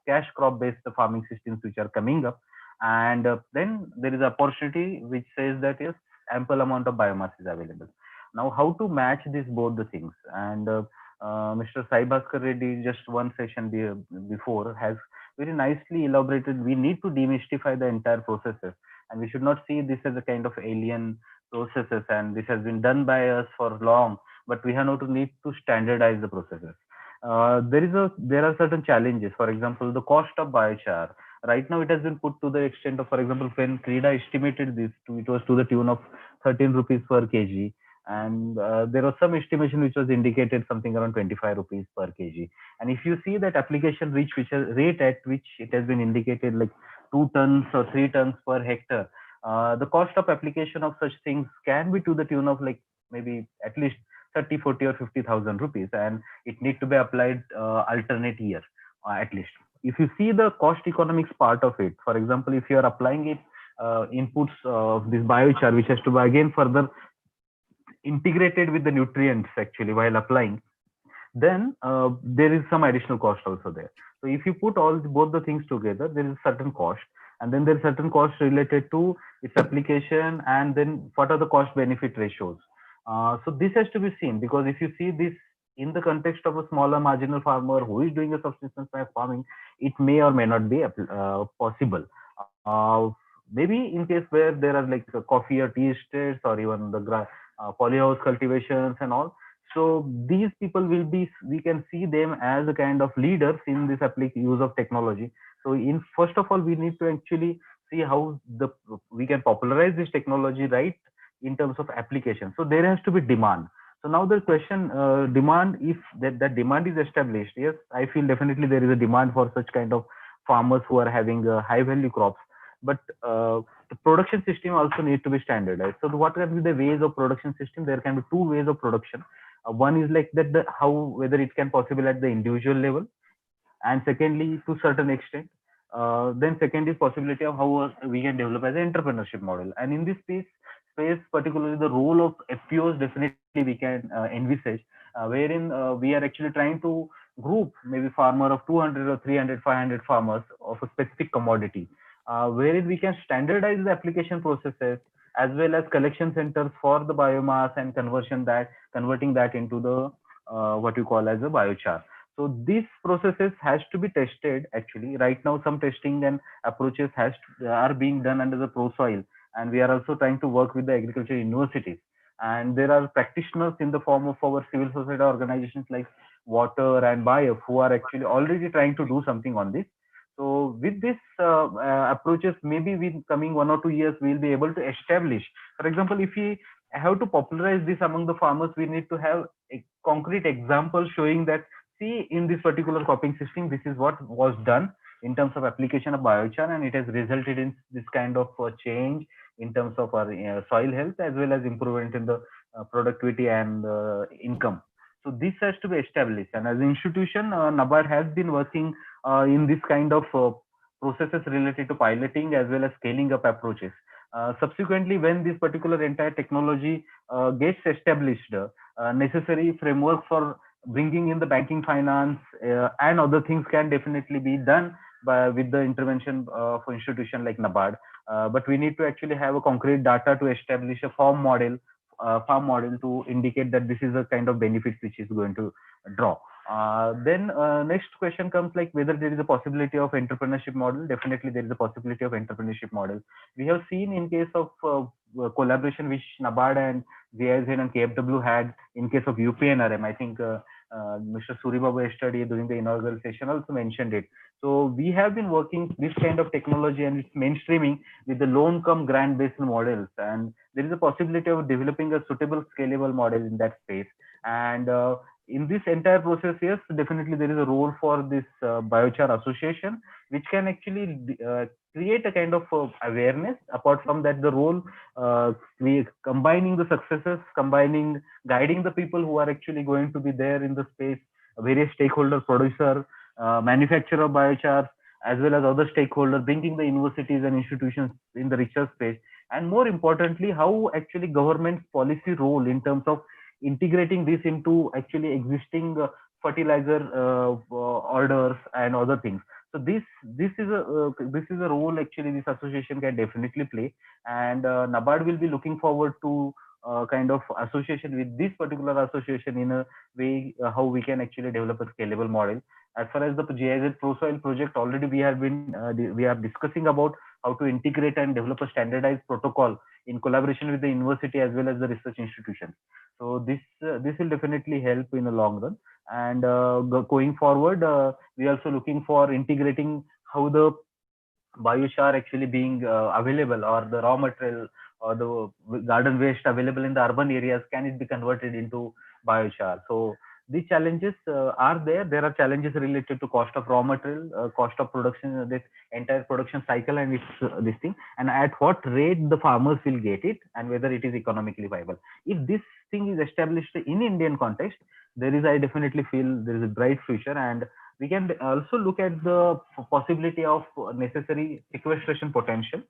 cash crop based farming systems which are coming up, and then there is opportunity which says that yes, ample amount of biomass is available. Now, how to match these both the things? And Mr. Bhaskar Reddy, just one session before, has very nicely elaborated. We need to demystify the entire processes, and we should not see this as a kind of alien processes, and this has been done by us for long, but we have not to need to standardize the processes. There are certain challenges. For example, the cost of biochar. Right now, it has been put to the extent of, for example, when Krida estimated this, it was to the tune of 13 rupees per kg, and there was some estimation which was indicated something around 25 rupees per kg. And if you see that application reach, which is rate at which it has been indicated like 2 tons or 3 tons per hectare, the cost of application of such things can be to the tune of like maybe at least 30, 40 or 50,000 rupees, and it need to be applied alternate year at least. If you see the cost economics part of it, for example, if you are applying it inputs of this biochar, which has to be again further integrated with the nutrients actually while applying, then there is some additional cost also there. So if you put both the things together, there is a certain cost, and then there is certain cost related to its application, and then what are the cost benefit ratios. So this has to be seen, because if you see this in the context of a smaller marginal farmer who is doing a subsistence farming, it may or may not be possible. Maybe in case where there are like coffee or tea estates, or even the polyhouse cultivations and all. So these people will be, we can see them as a kind of leaders in this use of technology. So first of all, we need to actually see how we can popularize this technology, right, in terms of application. So there has to be demand. So now the question, demand, if that demand is established, yes, I feel definitely there is a demand for such kind of farmers who are having high value crops. But the production system also needs to be standardized. So what can be the ways of production system? There can be two ways of production. One is like that, whether it can possible at the individual level, and secondly, to certain extent, then second is possibility of how we can develop as an entrepreneurship model. And in this space, particularly the role of FPOs, definitely we can envisage, wherein we are actually trying to group maybe farmer of 200 or 300, 500 farmers of a specific commodity, wherein we can standardize the application processes as well as collection centers for the biomass and converting that into the what you call as a biochar. So these processes has to be tested. Actually, right now some testing and approaches are being done under the ProSoil, and we are also trying to work with the agriculture universities. And there are practitioners in the form of our civil society organizations like Water and Bio, who are actually already trying to do something on this. So with this approaches, maybe in coming 1 or 2 years, we'll be able to establish. For example, if we have to popularize this among the farmers, we need to have a concrete example showing that, see, in this particular cropping system, this is what was done in terms of application of biochar, and it has resulted in this kind of change in terms of our soil health as well as improvement in the productivity and income. So this has to be established, and as an institution, NABARD has been working in this kind of processes related to piloting as well as scaling up approaches. Subsequently, when this particular entire technology gets established, necessary framework for bringing in the banking finance and other things can definitely be done with the intervention of an institution like NABARD. But we need to actually have a concrete data to establish a farm model to indicate that this is a kind of benefit which is going to draw. Then next question comes like whether there is a possibility of entrepreneurship model. Definitely there is a possibility of entrepreneurship model. We have seen in case of collaboration which NABARD and GIZ and KFW had in case of UPNRM. I think Mr. Suribabu yesterday during the inaugural session also mentioned it. So we have been working this kind of technology and its mainstreaming with the loan come grant based models, and there is a possibility of developing a suitable scalable model in that space. And in this entire process, yes, definitely there is a role for this biochar association, which can actually create a kind of awareness. Apart from that, the role combining the successes, guiding the people who are actually going to be there in the space, various stakeholders, producer, manufacturer of biochar, as well as other stakeholders, bringing the universities and institutions in the research space, and more importantly, how actually government's policy role in terms of integrating this into actually existing fertilizer orders and other things. So this is a role actually this association can definitely play, and NABARD will be looking forward to kind of association with this particular association in a way how we can actually develop a scalable model. As far as the GIZ ProSoil project, already we are discussing about how to integrate and develop a standardized protocol in collaboration with the university as well as the research institutions. So this will definitely help in the long run. And going forward, we are also looking for integrating how the biochar actually being available, or the raw material or the garden waste available in the urban areas, can it be converted into biochar? So these challenges are there. There are challenges related to cost of raw material, cost of production, this entire production cycle, and its this thing, and at what rate the farmers will get it, and whether it is economically viable. If this thing is established in Indian context, there is, I definitely feel there is a bright future. And we can also look at the possibility of necessary sequestration potential,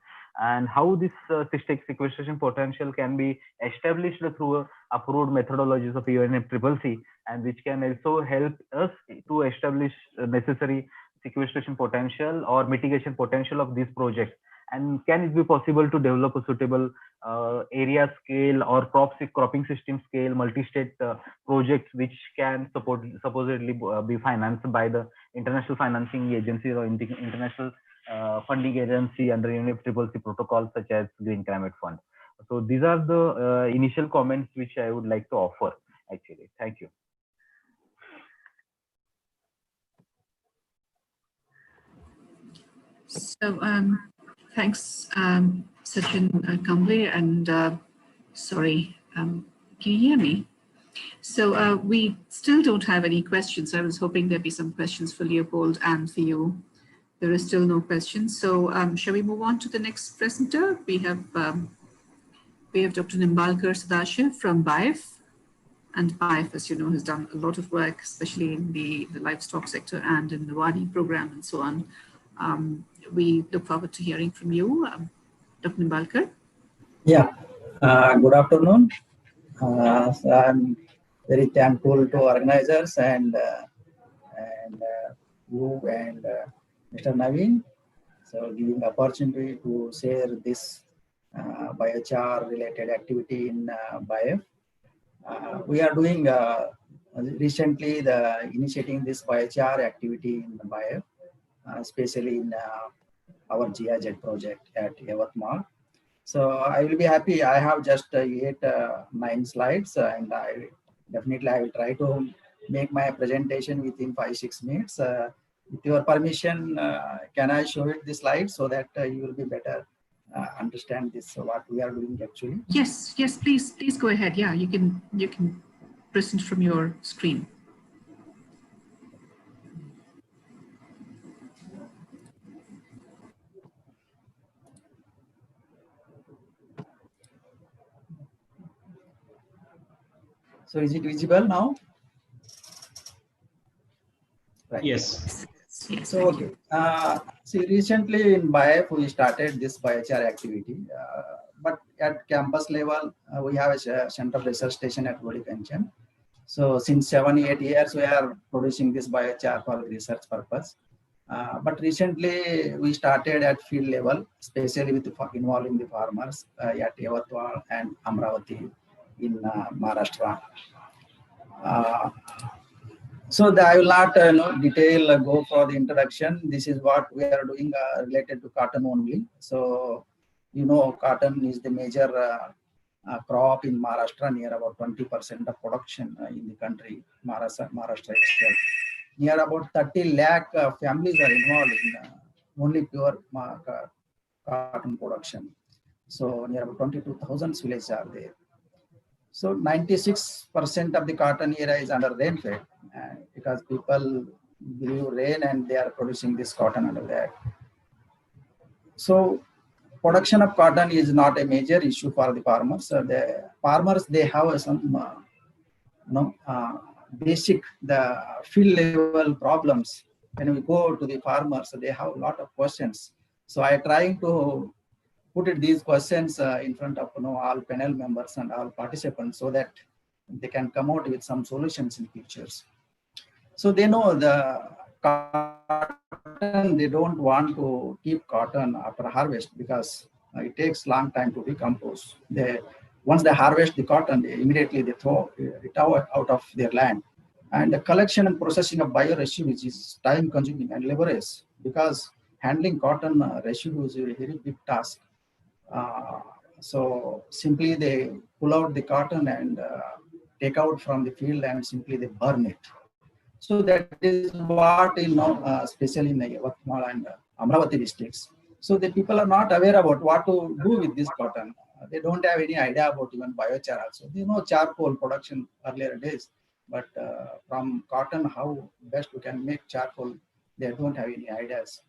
and how this sequestration potential can be established through approved methodologies of UNFCCC, and which can also help us to establish necessary sequestration potential or mitigation potential of these projects. And can it be possible to develop a suitable area scale or cropping system scale multi-state projects which can supposedly be financed by the international financing agencies or international funding agency under UNFCCC protocols such as Green Climate Fund. So these are the initial comments which I would like to offer actually. Thank you.
So thanks, Sachin Kamble, and sorry, can you hear me? So we still don't have any questions. I was hoping there'd be some questions for Leopold and for you. There are still no questions. So shall we move on to the next presenter? We have Dr. Nimbalkar Sadashiv from BIOF. And BIOF, as you know, has done a lot of work, especially in the livestock sector and in the WADI program and so on. We look forward to hearing from you, Dr. Nimbalkar.
Yeah, good afternoon. So I'm very thankful to organizers and you and Mr. Naveen, so giving opportunity to share this biochar related activity in BIOF. We are doing recently initiating this biochar activity in the BIOF, especially in our GIZ project at Yavatmal. So I will be happy. I have just 9 slides, and I will try to make my presentation within 5-6 minutes. With your permission, can I show it the slides so that you will be better understand this what we are doing actually?
Yes, please go ahead. Yeah, you can present from your screen.
So is it visible now? Right.
Yes.
So okay. See, recently in BIOF we started this biochar activity, but at campus level we have a central research station at Vodikancham. So since 7-8 years we are producing this biochar for research purpose. But recently we started at field level, especially with involving the farmers at Yavatmal and Amravati in Maharashtra. So I will not detail go for the introduction. This is what we are doing related to cotton only. So cotton is the major crop in Maharashtra, near about 20% of production in the country, Maharashtra itself. Near about 30 lakh families are involved in only pure cotton production. So near about 22,000 villages are there. So 96% of the cotton area is under rainfed, because people believe rain and they are producing this cotton under that. So production of cotton is not a major issue for the farmers. The farmers, they have some basic the field level problems. When we go to the farmers, they have a lot of questions. So I trying to put these questions in front of all panel members and all participants so that they can come out with some solutions in futures. So they know the cotton, they don't want to keep cotton after harvest because it takes long time to decompose. Once they harvest the cotton, immediately they throw it out of their land. And the collection and processing of bioresidue is time consuming and laborious because handling cotton residues is a very big task. So simply they pull out the cotton and take out from the field and simply they burn it. So that is what, especially in the Yavatmal and Amravati districts. So the people are not aware about what to do with this cotton. They don't have any idea about even biochar also. They know charcoal production earlier days, but from cotton, how best we can make charcoal, they don't have any ideas.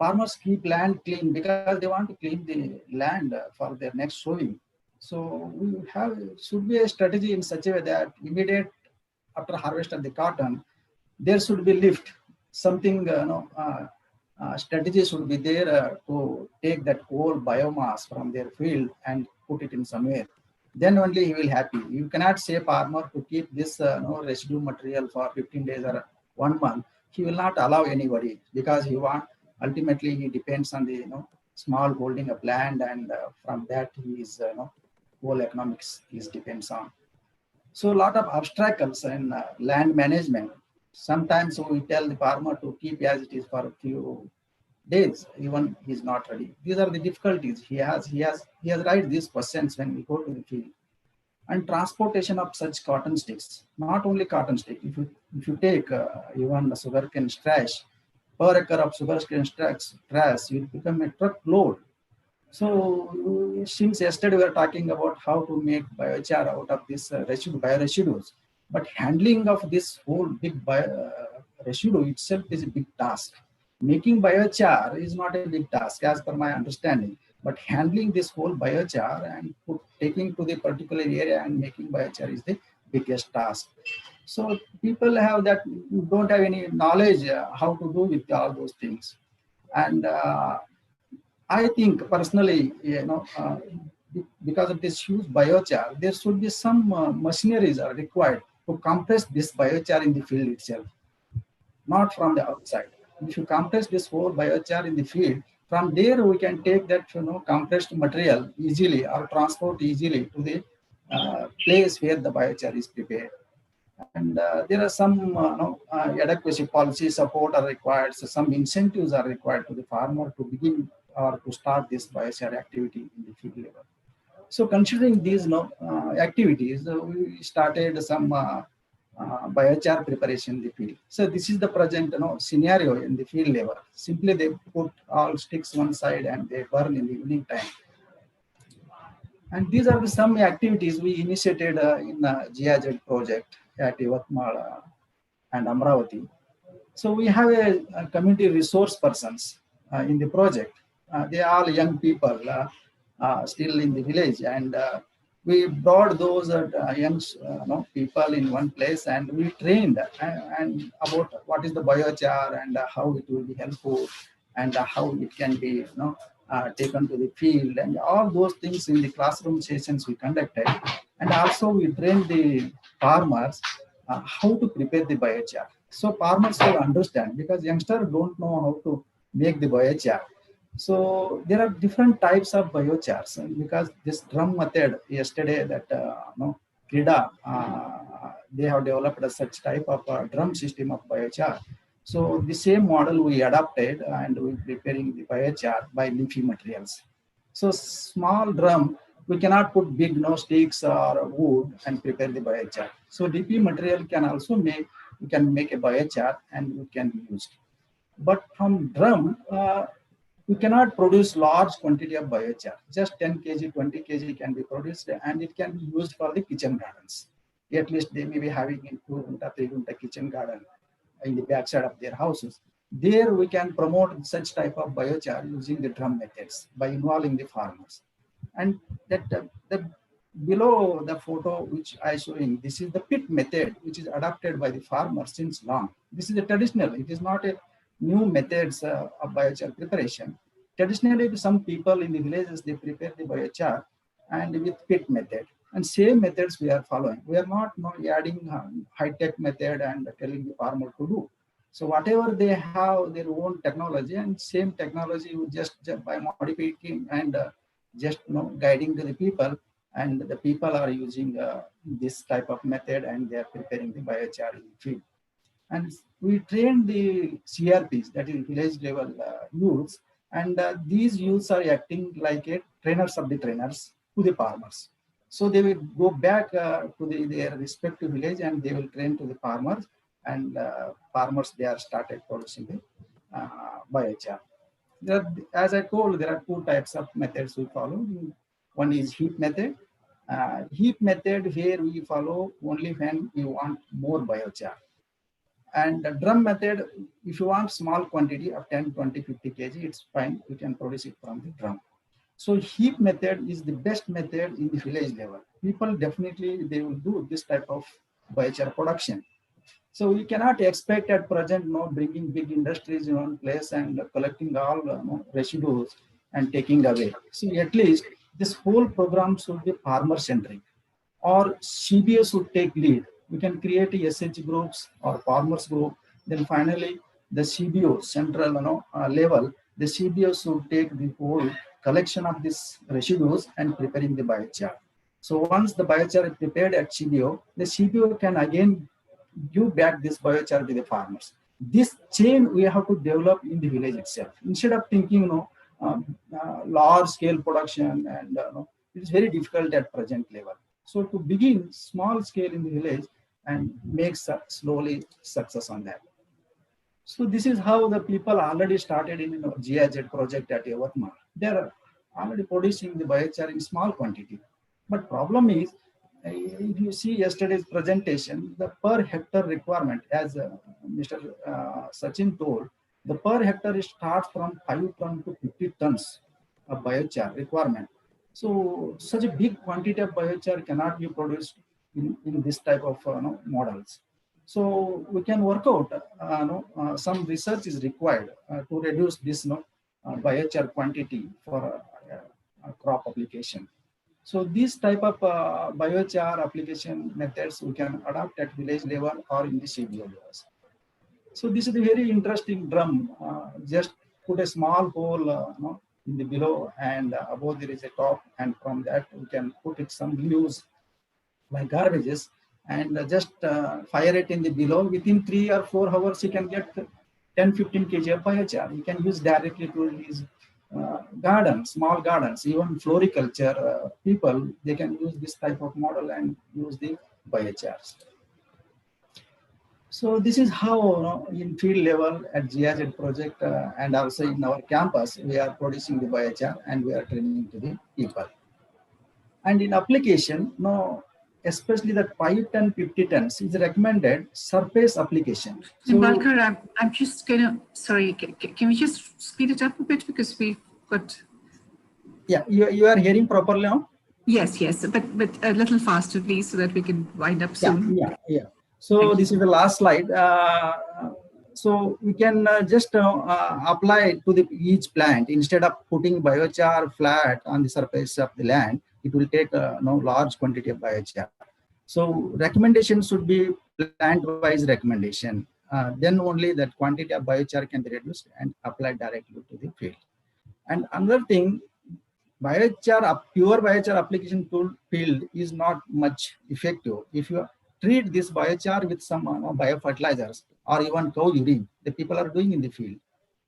Farmers keep land clean because they want to clean the land for their next sowing. So we should be a strategy in such a way that immediate after harvest of the cotton, there should be lift, something, strategy should be there to take that whole biomass from their field and put it in somewhere. Then only he will happy. You cannot say farmer to keep this residue material for 15 days or 1 month. He will not allow anybody because ultimately he depends on the small holding of land, and from that his whole economics depends on. So a lot of obstacles in land management. Sometimes we tell the farmer to keep as it is for a few days, even he's not ready. These are the difficulties. He has raised these questions when we go to the field. And transportation of such cotton sticks, not only cotton stick. If you take even the sugarcane strash, per acre of sugarcane strash, it become a truckload. So since yesterday we are talking about how to make biochar out of this bioresidues, but handling of this whole big residue itself is a big task. Making biochar is not a big task as per my understanding, but handling this whole biochar and taking to the particular area and making biochar is the biggest task. So people don't have any knowledge how to do with all those things. And I think personally, because of this huge biochar, there should be some machineries are required to compress this biochar in the field itself, not from the outside. If you compress this whole biochar in the field, from there we can take that compressed material easily or transport easily to the place where the biochar is prepared. And there are some adequacy policy support are required. So some incentives are required to the farmer to begin or to start this biochar activity in the field level. So considering these activities, we started some biochar preparation in the field. So this is the present scenario in the field level. Simply they put all sticks one side and they burn in the evening time. And these are some activities we initiated in GIZ project at Yavatmal and Amravati. So we have a community resource persons in the project. They are all young people still in the village, and we brought those young people in one place, and we trained and about what is the biochar and how it will be helpful and how it can be taken to the field, and all those things in the classroom sessions we conducted. And also we trained the farmers how to prepare the biochar. So farmers will understand, because youngsters don't know how to make the biochar. So there are different types of biochars, and because this drum method yesterday that Krida, they have developed such type of drum system of biochar. So the same model we adopted, and we're preparing the biochar by leafy materials. So small drum, we cannot put big sticks or wood and prepare the biochar. So leafy material can also we can make a biochar and it can be used. But from drum, we cannot produce large quantity of biochar. Just 10 kg, 20 kg can be produced, and it can be used for the kitchen gardens. At least they may be having in 2 gunta, 3 gunta kitchen garden in the backside of their houses. There we can promote such type of biochar using the drum methods by involving the farmers. And that below the photo which I showing, this is the pit method which is adopted by the farmers since long. This is a traditional, it is not a new methods of biochar preparation. Traditionally, some people in the villages, they prepare the biochar and with pit method. And same methods we are following. We are not adding high-tech method and telling the farmer to do. So whatever they have their own technology, and same technology we just by modifying and just guiding to the people, and the people are using this type of method and they are preparing the biochar in the field. And we train the CRPs, that is village level youths, and these youths are acting like a trainers of the trainers to the farmers. So they will go back to their respective village and they will train to the farmers, and farmers, they are started producing the biochar. As I told, there are two types of methods we follow. One is heap method. Heap method where we follow only when we want more biochar. And the drum method, if you want small quantity of 10, 20, 50 kg, it's fine. You can produce it from the drum. So heap method is the best method in the village level. People definitely, they will do this type of biochar production. So we cannot expect at present, bringing big industries in one place and collecting all residues and taking away. See, at least this whole program should be farmer centric, or CBO should take lead. We can create a SH groups or farmers group. Then finally, the CBO central level, the CBO should take the whole collection of these residues and preparing the biochar. So once the biochar is prepared at CBO, the CBO can again give back this biochar to the farmers. This chain we have to develop in the village itself. Instead of thinking, large scale production, and it is very difficult at present level. So to begin small scale in the village and make slowly success on that. So this is how the people already started in GIZ project at Yavatmal. They are already producing the biochar in small quantity. But problem is, if you see yesterday's presentation, the per hectare requirement, as Mr. Sachin told, the per hectare starts from 5 tons to 50 tons of biochar requirement. So such a big quantity of biochar cannot be produced in this type of models. So we can work out, some research is required to reduce this biochar quantity for crop application. So this type of biochar application methods we can adopt at village level or in the CBO levels. So this is a very interesting drum. Just put a small hole in the below, and above there is a top, and from that we can put it some leaves like garbages, and just fire it in the below. Within 3 or 4 hours, you can get 10-15 kg of biochar. You can use directly to these gardens, small gardens, even floriculture people, they can use this type of model and use the biochars. So this is how in field level at GIZ project and also in our campus, we are producing the biochar and we are training to the people. And in application, especially that 5 ton, 50 tons is recommended surface application. So,
Bhaskar, I'm just gonna, sorry, can we just speed it up a bit, because we've got...
Yeah, you are hearing properly now?
Yes, but a little faster, please, so that we can wind up soon.
Yeah. So this is the last slide. So we can just apply to each plant. Instead of putting biochar flat on the surface of the land, it will take large quantity of biochar. So recommendation should be plant-wise recommendation. Then only that quantity of biochar can be reduced and applied directly to the field. And another thing, biochar, pure biochar application tool field is not much effective. If you treat this biochar with some biofertilizers or even cow urine, the people are doing in the field,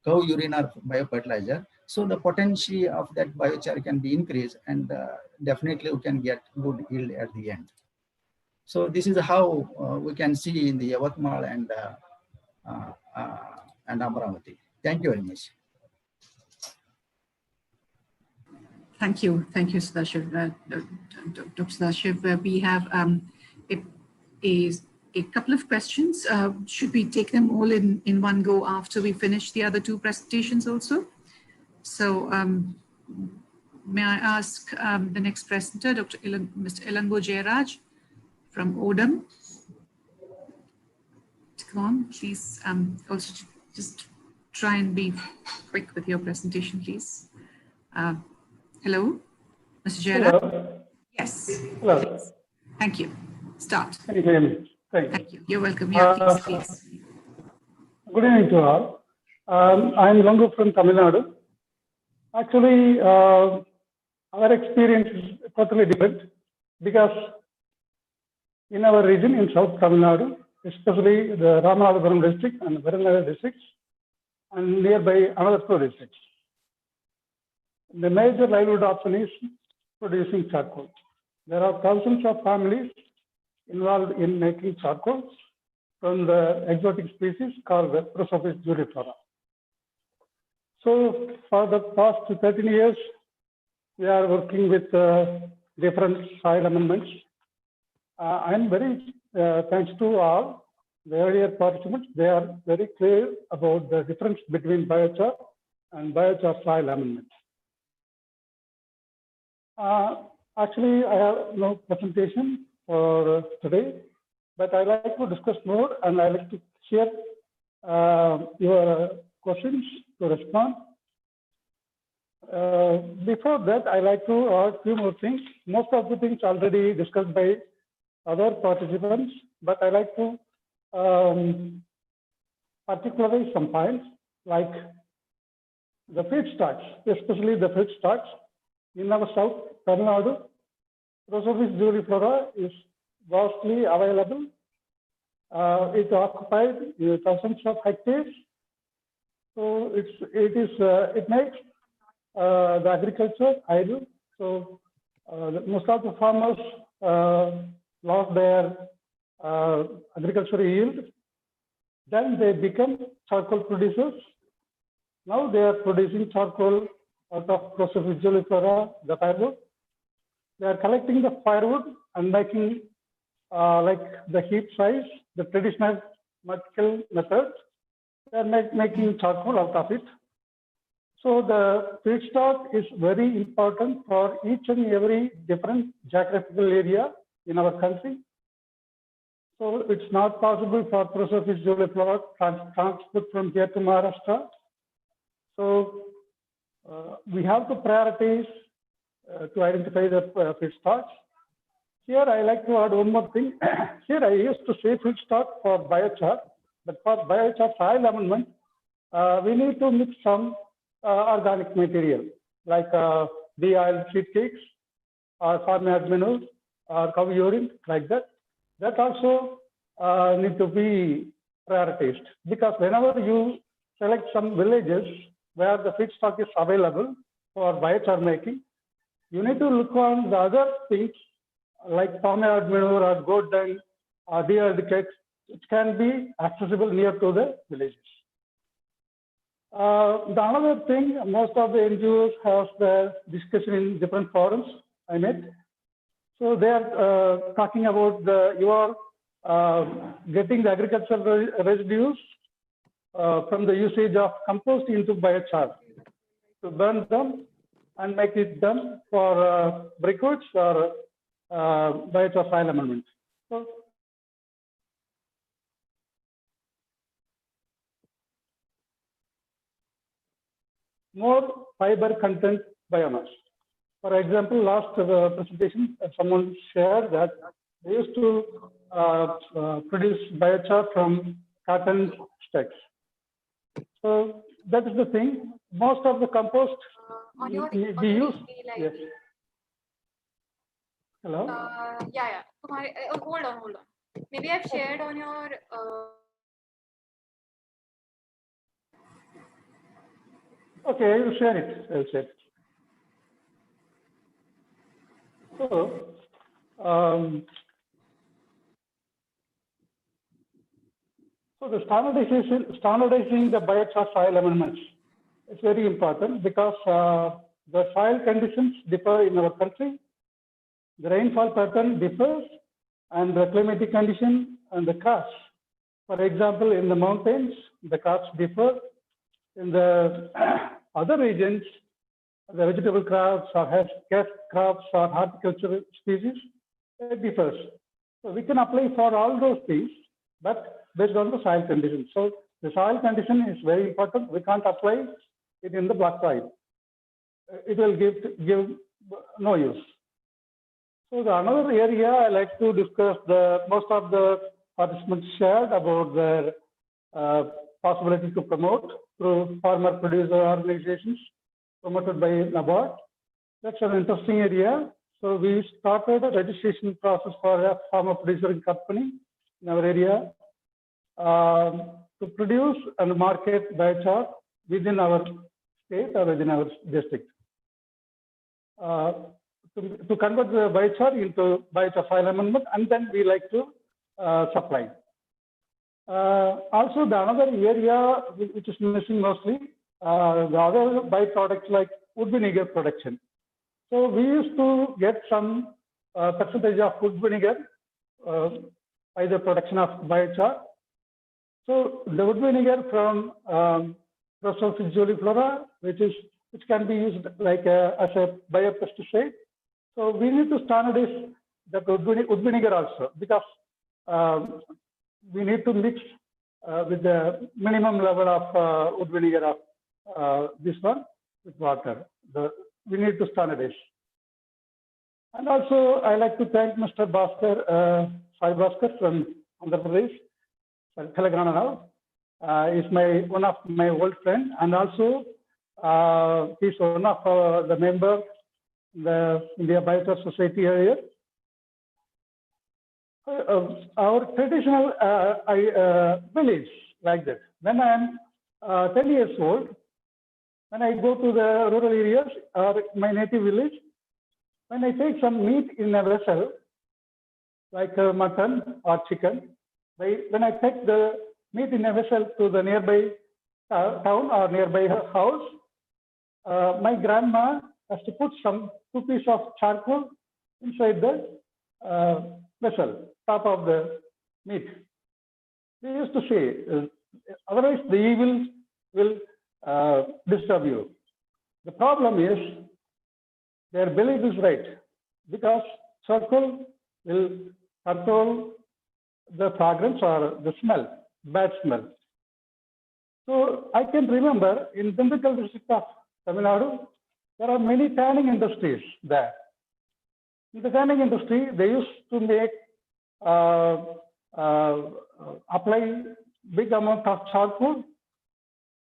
cow urine or biofertilizer. So the potency of that biochar can be increased, and definitely we can get good yield at the end. So this is how we can see in the Yavatmal and Amravati. Thank you very much.
Thank you, Sadashiv. Dr. Sadashiv, we have a couple of questions. Should we take them all in one go after we finish the other two presentations also? So may I ask the next presenter, Mr. Ilango Jayaraj from ODEM. Come on, please. Also, just try and be quick with your presentation, please. Hello, Mr. Jayaraj?
Hello.
Yes.
Hello.
Please. Thank you. Start.
Can you hear me?
Thank you. You're welcome. Yeah, please.
Good evening to all. I'm Ilango from Tamil Nadu. Actually, our experience is totally different, because in our region in South Tamil Nadu, especially the Ramanathapuram district and Viranagar districts, and nearby another 2 districts. The major livelihood option is producing charcoal. There are thousands of families involved in making charcoal from the exotic species called the Prosopis juliflora. So for the past 13 years, we are working with different soil amendments. I am very thanks to all the earlier participants. They are very clear about the difference between biochar and biochar soil amendments. Actually, I have no presentation for today, but I like to discuss more, and I like to share your questions to respond. Before that, I like to add a few more things. Most of the things already discussed by other participants, but I like to particularize some points, like the feedstocks, especially the feedstocks. In our south, Tamil Nadu, Prosopis juliflora is vastly available. It occupied thousands of hectares. So it makes the agriculture idle. So most of the farmers lost their agricultural yield. Then they become charcoal producers. Now they are producing charcoal out of Prosopis juliflora, the firewood. They are collecting the firewood and making like the heap size, the traditional mud kiln method. They are making charcoal out of it. So the feedstock is very important for each and every different geographical area in our country. So it's not possible for Prosopis juliflora transport from here to Maharashtra. So we have to prioritize to identify the feedstocks. Here I like to add one more thing. Here I used to say feedstock for biochar, but for biochar soil amendment, we need to mix some organic material like de-oiled seed cakes or farmyard manure or cow urine, like that. That also need to be prioritized, because whenever you select some villages where the feedstock is available for biochar making, you need to look on the other things like farmyard manure or goat dung or de-oiled cakes, which can be accessible near to the villages. The another thing, most of the NGOs have the discussion in different forums I met. So they are talking about getting the agricultural residues from the usage of compost into biochar, to burn them and make it done for briquettes or biochar soil amendment. So, more fiber content biomass. For example, last presentation, someone shared that they used to produce biochar from cotton sticks. So that is the thing. Most of the compost we use. Yes. Hello?
Yeah. Hold on. Maybe I've shared on your.
Okay, I will share it. I'll share it. So, so the standardizing the biochar soil amendments is very important, because the soil conditions differ in our country. The rainfall pattern differs, and the climatic condition and the crops. For example, in the mountains, the crops differ. In the other regions, the vegetable crops or cash crops or horticultural species, it differs. So we can apply for all those things, but based on the soil condition. So the soil condition is very important. We can't apply it in the black soil. It will give no use. So the another area I like to discuss, most of the participants shared about their possibility to promote through farmer producer organizations promoted by NABARD. That's an interesting area. So we started a registration process for a farmer producer company in our area. to produce and market biochar within our state or within our district. To convert the biochar into biochar soil amendment, and then we like to supply. Also, the another area which is missing mostly, the other byproducts like wood vinegar production. So we used to get some percentage of wood vinegar by the production of biochar. So the wood vinegar from Prosophis juliflora, which can be used like as a biopesticide. So we need to standardize the wood vinegar also, because we need to mix with the minimum level of wood vinegar of this one with water. We need to standardize. And also, I like to thank Mr. Bhaskar, Sai Bhaskar from Andhra Pradesh, Telangana now. He's one of my old friend, and also he's one of the member in the India Biochar Society area. Our traditional village like that. When I am 10 years old, when I go to the rural areas or my native village, when I take some meat in a vessel, like mutton or chicken, when I take the meat in a vessel to the nearby town or nearby house, my grandma has to put 2 pieces of charcoal inside the vessel, top of the meat. They used to say, otherwise the evil will disturb you. The problem is, their belief is right, because charcoal will control the fragrance or the smell, bad smell. So I can remember in Dimdikkal district of Tamil Nadu, there are many tanning industries there. In the tanning industry, they used to make apply big amount of charcoal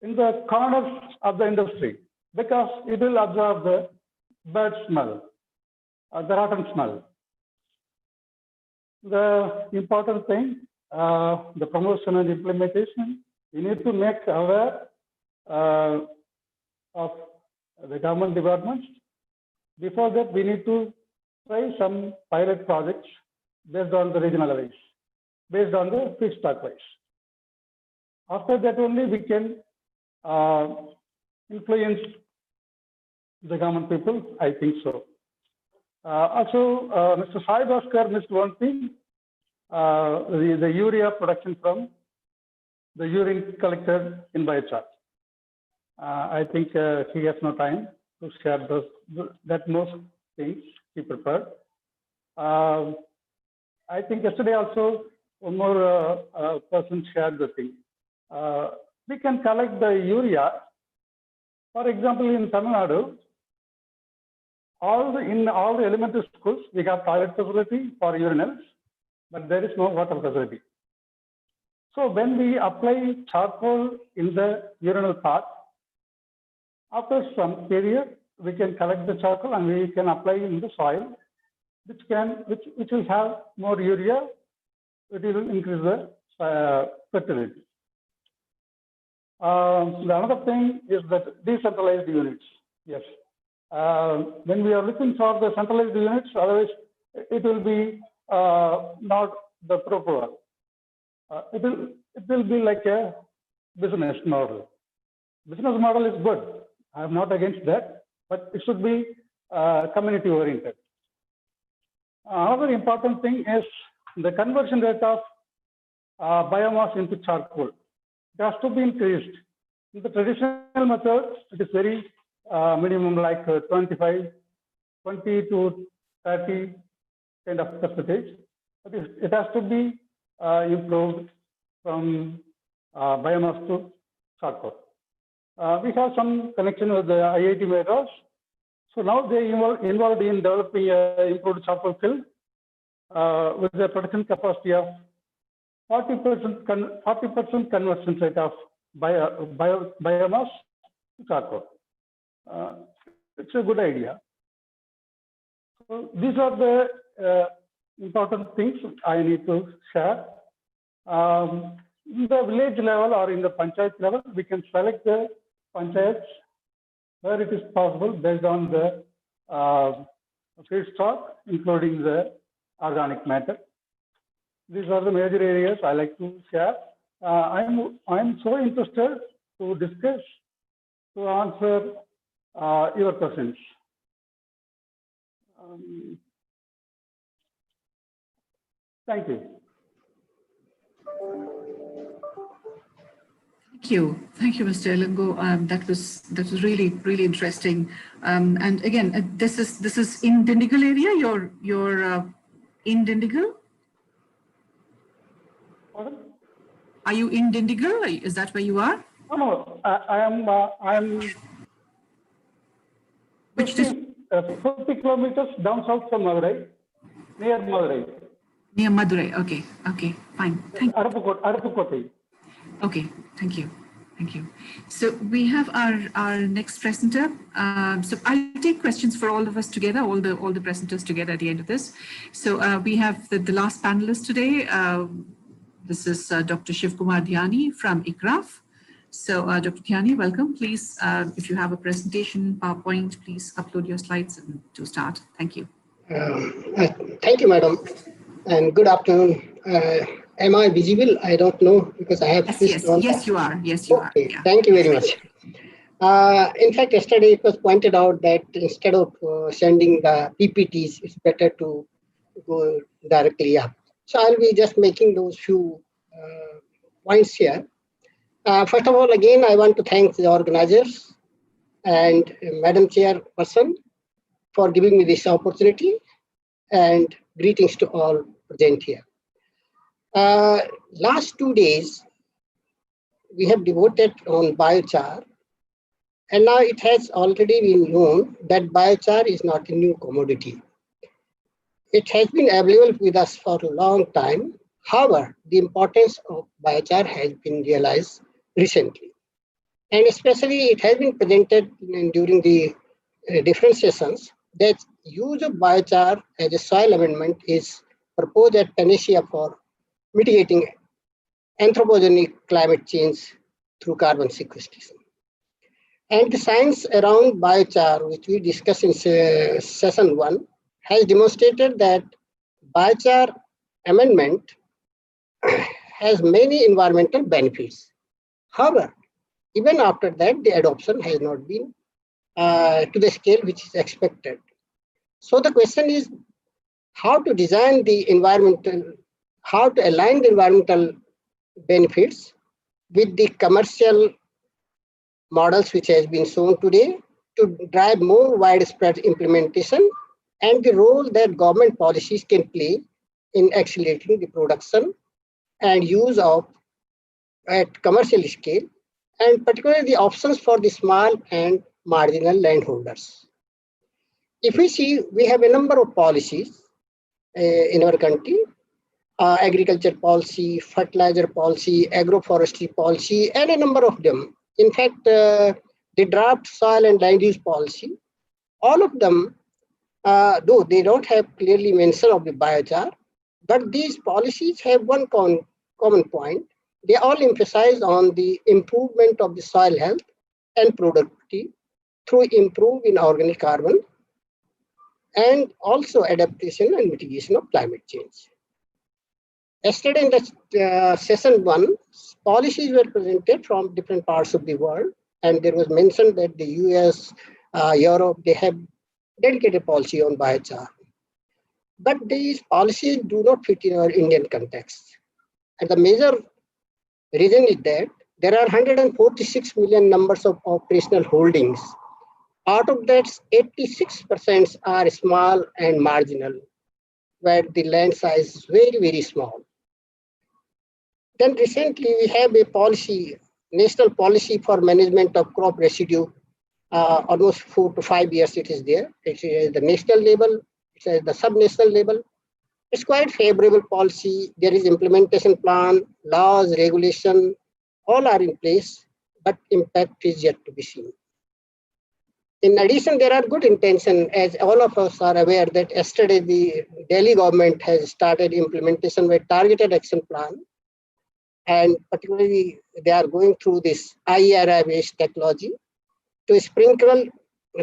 in the corners of the industry, because it will absorb the bad smell, the rotten smell. The important thing, the promotion and implementation, we need to make aware of the government departments. Before that, we need to try some pilot projects based on the regional wise, based on the feedstock wise. After that only we can influence the government people, I think so. Also, Mr. Sai Bhaskar missed one thing, the urea production from the urine collected in biochar. I think he has no time to share that most things he prepared. I think yesterday also one more person shared the thing. We can collect the urea. For example, in Tamil Nadu, in all the elementary schools, we have toilet facility for urinals, but there is no water facility. So when we apply charcoal in the urinal part, after some period, we can collect the charcoal and we can apply in the soil, which will have more urea. It will increase the fertility. The another thing is that decentralized units. Yes. When we are looking for the centralized units, otherwise it will be not the proper. It will be like a business model. Business model is good. I am not against that, but it should be community oriented. Another important thing is the conversion rate of biomass into charcoal. It has to be increased. In the traditional methods, it is very minimum, like 20 to 30 kind of percentage. But it has to be improved from biomass to charcoal. We have some connection with the IIT Madras. So now they involved in developing improved charcoal kiln with a production capacity of 40% conversion rate of biomass to charcoal. It's a good idea. So these are the important things I need to share. In the village level or in the panchayat level, we can select the panchayats where it is possible based on the feedstock, including the organic matter. These are the major areas I like to share. I'm so interested to discuss, to answer your questions. Thank you.
Thank you, Mr. Elango. That was really interesting. And again, this is in Dindigul area. You're in Dindigul.
Pardon?
Are you in Dindigul? Is that where you are?
No, I'm.
Which
50 kilometers down south from Madurai, near Madurai.
Near Madurai. Okay, fine. Thank you.
Arapukoti.
Okay, thank you. So we have our next presenter. So I'll take questions for all of us together, all the presenters together at the end of this. So we have the last panelist today. This is Dr. Shiv Kumar Dhyani from ICRAF. So Dr. Dhyani, welcome. Please, if you have a presentation, PowerPoint, please upload your slides to start. Thank you.
Thank you, madam, and good afternoon. Am I visible? I don't know because I have switched on.
Yes, you are. Yes, you are. Yeah.
Thank you very much. In fact, yesterday it was pointed out that instead of sending the PPTs, it's better to go directly up. So I'll be just making those few points here. First of all, again, I want to thank the organizers and Madam Chairperson for giving me this opportunity, and greetings to all present here. Last 2 days, we have devoted on biochar, and now it has already been known that biochar is not a new commodity. It has been available with us for a long time. However, the importance of biochar has been realized recently. And especially it has been presented during the different sessions that use of biochar as a soil amendment is proposed as panacea for mitigating anthropogenic climate change through carbon sequestration. And the science around biochar, which we discussed in session 1, has demonstrated that biochar amendment has many environmental benefits. However, even after that, the adoption has not been to the scale which is expected. So the question is how to design the environmental, how to align the environmental benefits with the commercial models which has been shown today to drive more widespread implementation, and the role that government policies can play in accelerating the production and use of at commercial scale, and particularly the options for the small and marginal landholders. If we see, we have a number of policies in our country, agriculture policy, fertilizer policy, agroforestry policy, and a number of them. In fact, the draft soil and land use policy, all of them, though they don't have clearly mention of the biochar, but these policies have one common point. They all emphasize on the improvement of the soil health and productivity through improving organic carbon and also adaptation and mitigation of climate change. Yesterday in the session 1, policies were presented from different parts of the world, and there was mentioned that the US, Europe, they have dedicated policy on biochar. But these policies do not fit in our Indian context. And the major reason is that there are 146 million numbers of operational holdings. Out of that, 86% are small and marginal, where the land size is very, very small. Then recently we have a policy, national policy for management of crop residue. Almost 4 to 5 years it is there. It is the national level, it is the sub-national level. It's quite favorable policy. There is implementation plan, laws, regulation, all are in place, but impact is yet to be seen. In addition, there are good intentions, as all of us are aware that yesterday the Delhi government has started implementation with targeted action plan and particularly they are going through this IERI-based technology to sprinkle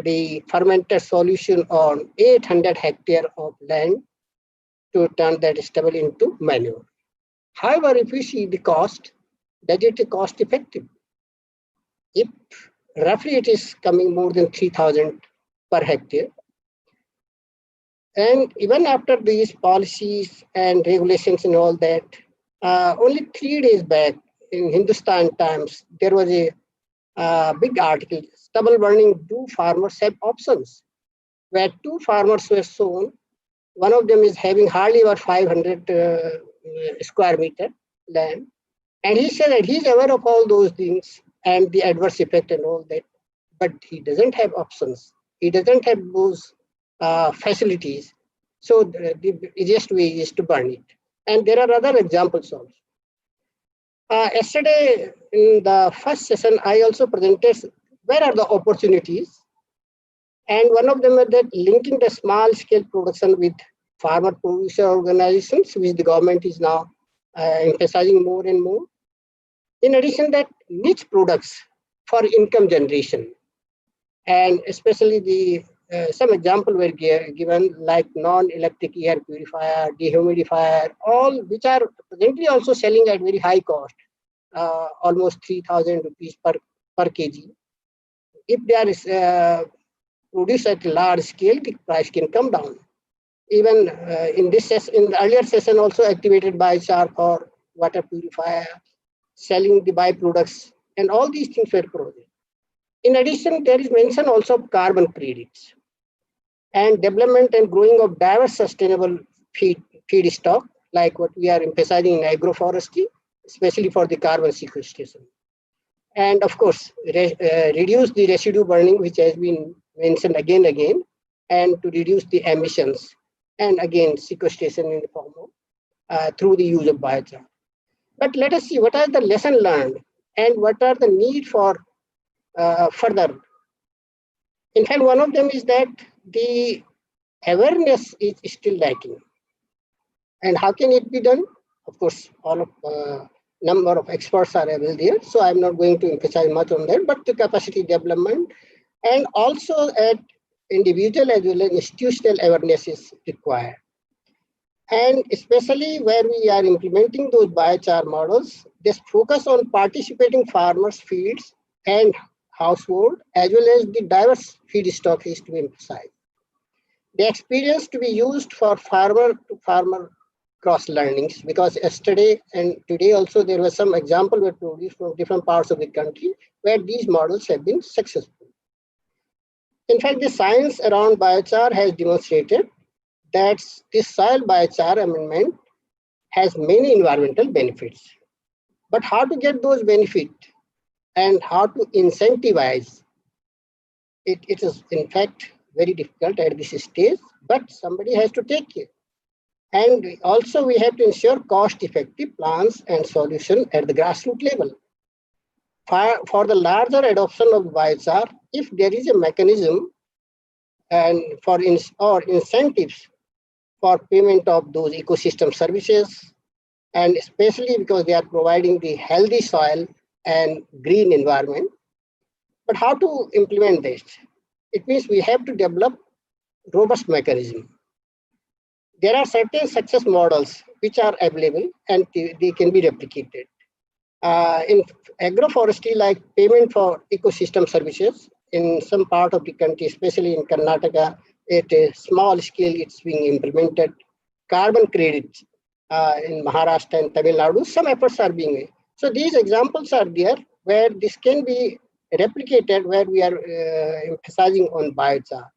the fermented solution on 800 hectares of land to turn that stubble into manure. However, if we see the cost, that it is cost effective. If roughly it is coming more than 3,000 per hectare. And even after these policies and regulations and all that, only 3 days back in Hindustan Times, there was a big article, stubble burning, do farmers have options? Where 2 farmers were shown. One of them is having hardly about 500 square meter land. And he said that he's aware of all those things and the adverse effect and all that, but he doesn't have options. He doesn't have those facilities. So the easiest way is to burn it. And there are other examples also. Yesterday in the first session, I also presented where are the opportunities. And one of them is that linking the small scale production with farmer producer organizations, which the government is now emphasizing more and more. In addition, that niche products for income generation, and especially the some example were given like non-electric air purifier, dehumidifier, all which are presently also selling at very high cost, almost 3,000 rupees per kg. If they are produced at a large scale, the price can come down. Even in this session, in the earlier session, also activated biochar for water purifier, selling the byproducts, and all these things were provided. In addition, there is mention also of carbon credits and development and growing of diverse sustainable feedstock, like what we are emphasizing in agroforestry, especially for the carbon sequestration. And of course, reduce the residue burning, which has been mentioned again and again, and to reduce the emissions, and again, sequestration in the form of through the use of biochar. But let us see what are the lessons learned and what are the need for further. In fact, one of them is that the awareness is still lacking. And how can it be done? Of course, all of number of experts are available there, so I'm not going to emphasize much on that, but the capacity development and also at individual as well as institutional awareness is required. And especially where we are implementing those biochar models, this focus on participating farmers' fields and household as well as the diverse feedstock is to be emphasized. The experience to be used for farmer to farmer cross learnings, because yesterday and today also there was some example were produced from different parts of the country where these models have been successful. In fact, the science around biochar has demonstrated that this soil biochar amendment has many environmental benefits. But how to get those benefits and how to incentivize it is in fact very difficult at this stage, but somebody has to take care. And also we have to ensure cost-effective plans and solutions at the grassroots level. For the larger adoption of biochar, if there is a mechanism and for incentives for payment of those ecosystem services, and especially because they are providing the healthy soil and green environment. But how to implement this? It means we have to develop robust mechanism. There are certain success models which are available and they can be replicated. In agroforestry, like payment for ecosystem services, in some part of the country, especially in Karnataka, at a small scale, it's being implemented. Carbon credits in Maharashtra and Tamil Nadu, some efforts are being made. So these examples are there where this can be replicated, where we are emphasizing on biochar.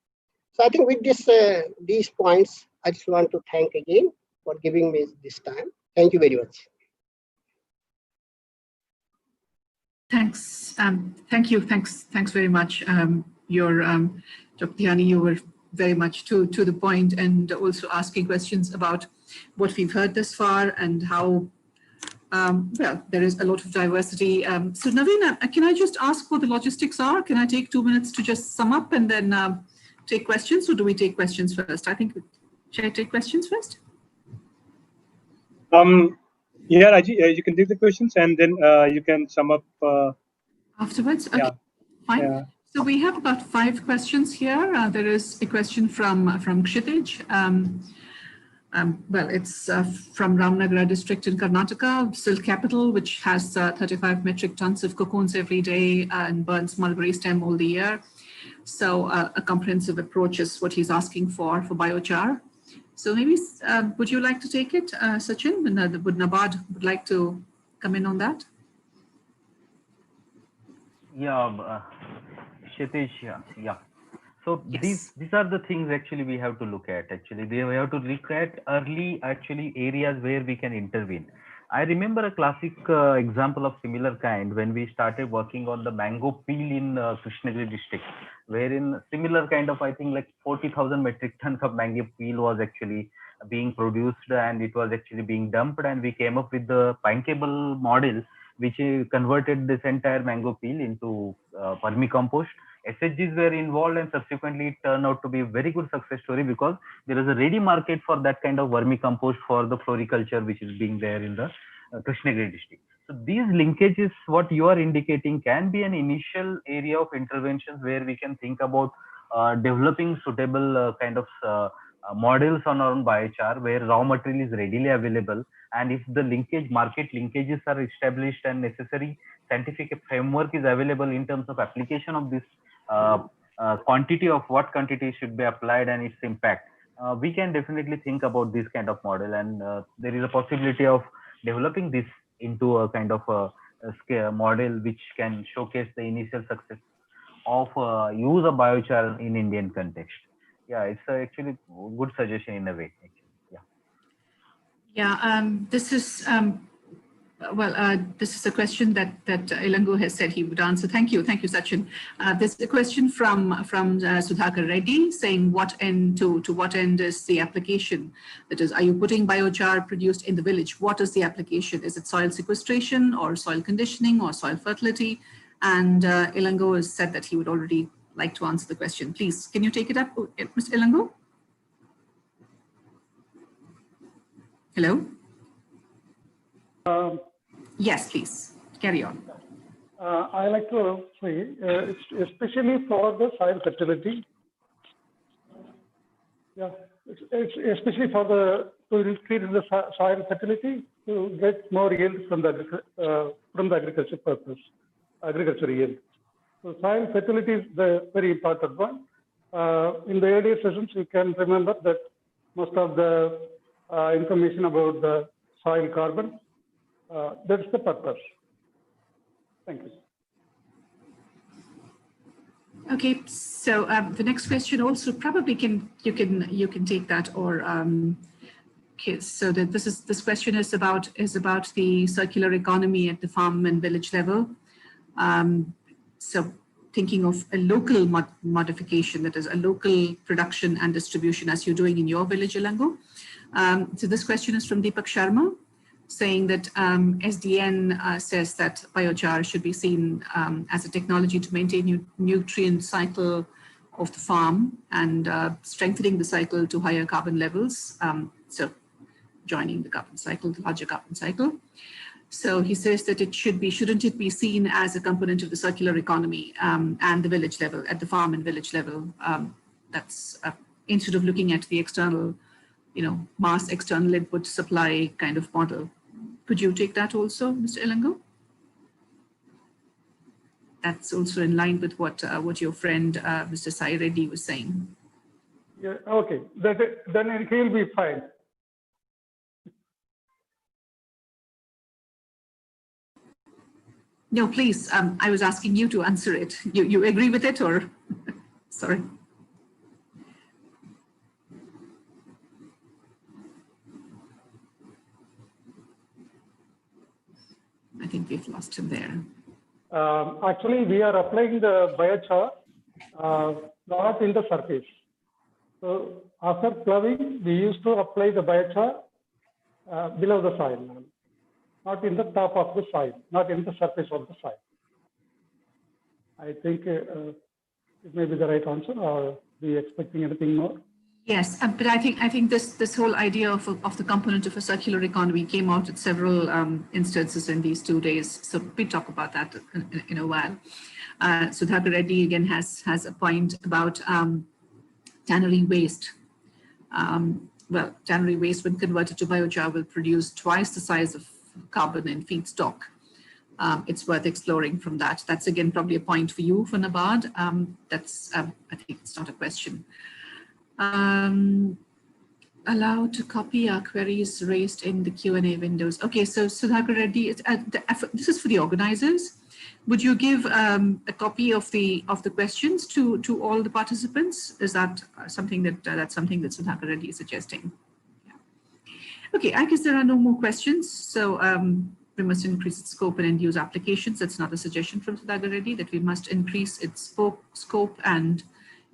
So I think with this, these points, I just want to thank again for giving me this time. Thank you very much.
Thanks. Thank you. Thanks very much. Dr. Dhyani, you were very much to the point and also asking questions about what we've heard thus far and how, well, there is a lot of diversity. So Naveen, can I just ask what the logistics are? Can I take 2 minutes to just sum up and then take questions, or do we take questions first? I think, should I take questions first?
Yeah, Raji, you can take the questions and then you can sum up.
Afterwards? Okay,
yeah.
fine.
Yeah.
So we have about 5 questions here. There is a question from Kshitij. Well, it's from Ramnagara district in Karnataka, Silk Capital, which has 35 metric tons of cocoons every day and burns mulberry stem all the year. So a comprehensive approach is what he's asking for biochar. So maybe, would you like to take it, Sachin? Would Nabad would like to come in on that?
Yeah, Kshitij, yeah. So
yes.
these are the things actually we have to look at. Actually, we have to look at early areas where we can intervene. I remember a classic example of similar kind when we started working on the mango peel in Krishnagiri district, wherein similar kind of, I think, like 40,000 metric tons of mango peel was actually being produced, and it was actually being dumped, and we came up with the pineable model which converted this entire mango peel into vermicompost. SHGs were involved, and subsequently it turned out to be a very good success story because there is a ready market for that kind of vermicompost for the floriculture which is being there in the Krishnagiri district. So these linkages, what you are indicating, can be an initial area of interventions where we can think about developing suitable kind of models on our own biochar where raw material is readily available, and if the market linkages are established and necessary scientific framework is available in terms of application of this quantity of what quantity should be applied and its impact, we can definitely think about this kind of model, and there is a possibility of developing this into a kind of a scale model which can showcase the initial success of use of biochar in Indian context. Yeah, it's actually good suggestion in a way. Actually. Yeah.
Yeah, this is this is a question that Ilangu has said he would answer. Thank you, Sachin. There's a question from Sudhakar Reddy saying, to what end is the application? That is, are you putting biochar produced in the village? What is the application? Is it soil sequestration or soil conditioning or soil fertility? And Ilangu has said that he would already like to answer the question. Please, can you take it up, Mr. Ilangu? Hello? Yes, please, carry on.
I like to say, especially for the soil fertility. Yeah, it's especially for to increase the soil fertility to get more yield from the agriculture yield. So soil fertility is the very important one. In the earlier sessions, you can remember that most of the information about the soil carbon, that's the purpose. Thank you.
Okay, so the next question also probably you can take that, or okay, so that this question is about the circular economy at the farm and village level. So thinking of a local modification, that is a local production and distribution as you're doing in your village, Ilangu. So this question is from Deepak Sharma, saying that SDN says that biochar should be seen as a technology to maintain nutrient cycle of the farm and strengthening the cycle to higher carbon levels. So joining the carbon cycle, the larger carbon cycle. So he says that shouldn't it be seen as a component of the circular economy and the village level, at the farm and village level? That's instead of looking at the external, mass external input supply kind of model. Could you take that also, Mr. Ilangu? That's also in line with what your friend, Mr. Sai Reddy was saying.
Yeah, okay, then he'll be fine.
No, please, I was asking you to answer it. You agree with it, or? Sorry. I think we've lost him there.
Actually, we are applying the biochar not in the surface. So after ploughing, we used to apply the biochar below the soil level, not in the top of the soil, not in the surface of the soil. I think it may be the right answer, or are we expecting anything more?
Yes, but I think this whole idea of the component of a circular economy came out at several instances in these 2 days. So we talk about that in a while. Bhaskar Reddy again has a point about tannery waste. Well, tannery waste, when converted to biochar, will produce twice the size of carbon in feedstock. It's worth exploring from that. That's again probably a point for you, for Nabad. That's I think it's not a question. Allowed to copy our queries raised in the Q&A windows. Okay, so Bhaskar Reddy, this is for the organizers. Would you give a copy of the questions to all the participants? Is that something that Bhaskar Reddy is suggesting? Yeah. Okay, I guess there are no more questions. So we must increase its scope and end-use applications. That's another suggestion from Bhaskar Reddy, that we must increase its scope and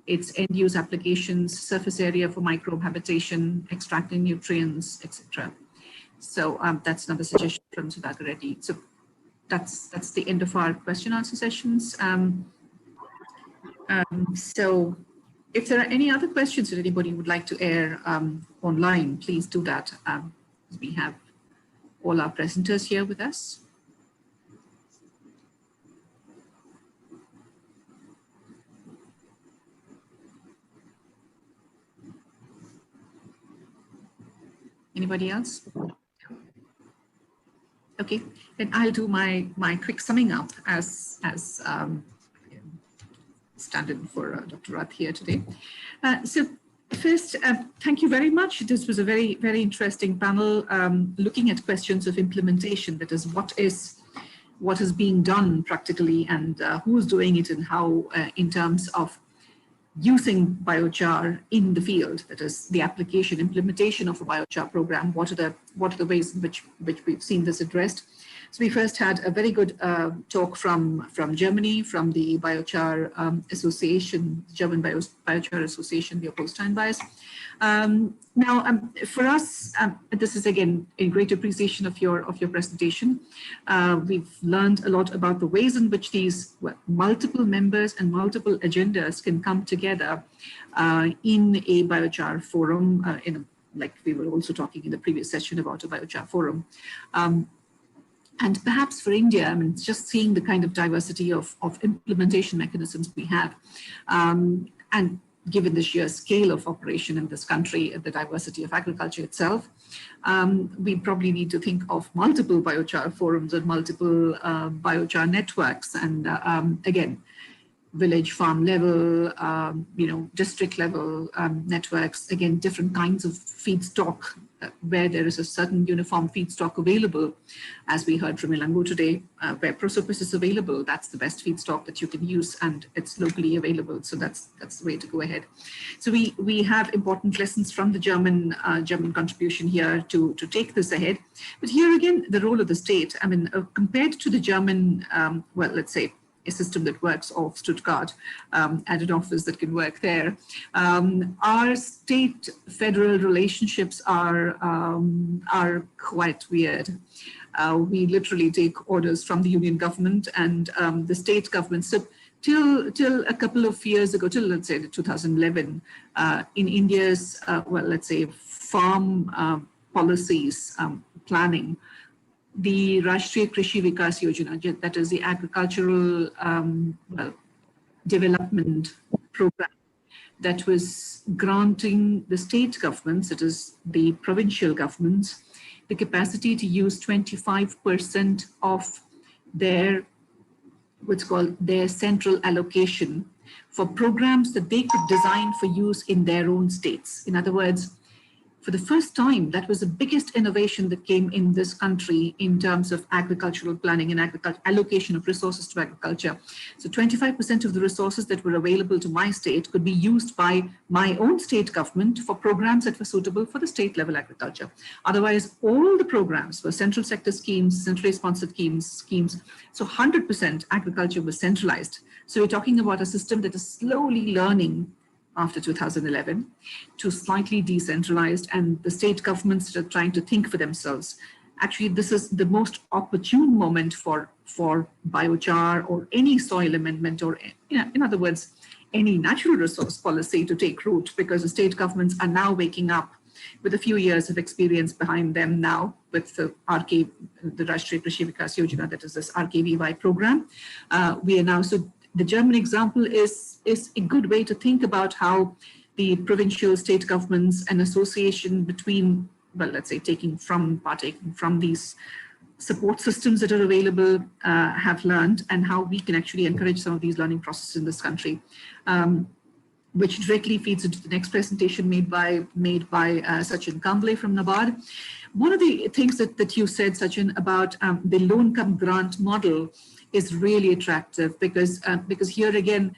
its end-use applications, surface area for microbe habitation, extracting nutrients, etc. So that's another suggestion from Bhaskar Reddy. So that's the end of our question answer sessions. So if there are any other questions that anybody would like to air online, please do that. We have all our presenters here with us. Anybody else? Okay, then I'll do my quick summing up as stand-in for Dr. Rath here today. So first, thank you very much. This was a very, very interesting panel looking at questions of implementation. That is, what is being done practically, and who's doing it, and how in terms of using biochar in the field, that is the application, implementation of a biochar program. What are the ways in which we've seen this addressed? So we first had a very good talk from Germany, from the Biochar Association, German Biochar Association, the Holstein Bias. Now, for us, this is again a great appreciation of your presentation. We've learned a lot about the ways in which these multiple members and multiple agendas can come together in a biochar forum. Like we were also talking in the previous session about a biochar forum. And perhaps for India, I mean, just seeing the kind of diversity of implementation mechanisms we have, and given the sheer scale of operation in this country and the diversity of agriculture itself, we probably need to think of multiple biochar forums and multiple biochar networks, and again, village farm level, district level networks, again, different kinds of feedstock where there is a certain uniform feedstock available. As we heard from Ilangu today, where prosopis is available, that's the best feedstock that you can use, and it's locally available. So that's the way to go ahead. So we have important lessons from the German contribution here to take this ahead. But here again, the role of the state, I mean, compared to the German, well, let's say, a system that works off Stuttgart and an office that can work there. Our state-federal relationships are quite weird. We literally take orders from the union government and the state government. So till a couple of years ago, till let's say 2011, in India's, well, let's say farm policies planning, the Rashtriya Krishi Vikas Yojana, that is the agricultural development program that was granting the state governments, that is the provincial governments, the capacity to use 25% of their, what's called their central allocation for programs that they could design for use in their own states. In other words, for the first time, that was the biggest innovation that came in this country in terms of agricultural planning and allocation of resources to agriculture. So 25% of the resources that were available to my state could be used by my own state government for programs that were suitable for the state level agriculture. Otherwise, all the programs were central sector schemes, centrally sponsored schemes. So 100% agriculture was centralized. So we're talking about a system that is slowly learning after 2011 to slightly decentralized, and the state governments are trying to think for themselves. Actually, this is the most opportune moment for biochar or any soil amendment, or in other words, any natural resource policy to take root, because the state governments are now waking up with a few years of experience behind them now with the the Rashtriya Krishi Vikas Yojana, that is this RKVY program. We are now, so the German example is a good way to think about how the provincial state governments and association between, well, let's say partaking from these support systems that are available have learned, and how we can actually encourage some of these learning processes in this country, which directly feeds into the next presentation made by Sachin Kamble from NABARD. One of the things that you said, Sachin, about the loan cum grant model is really attractive, because here again,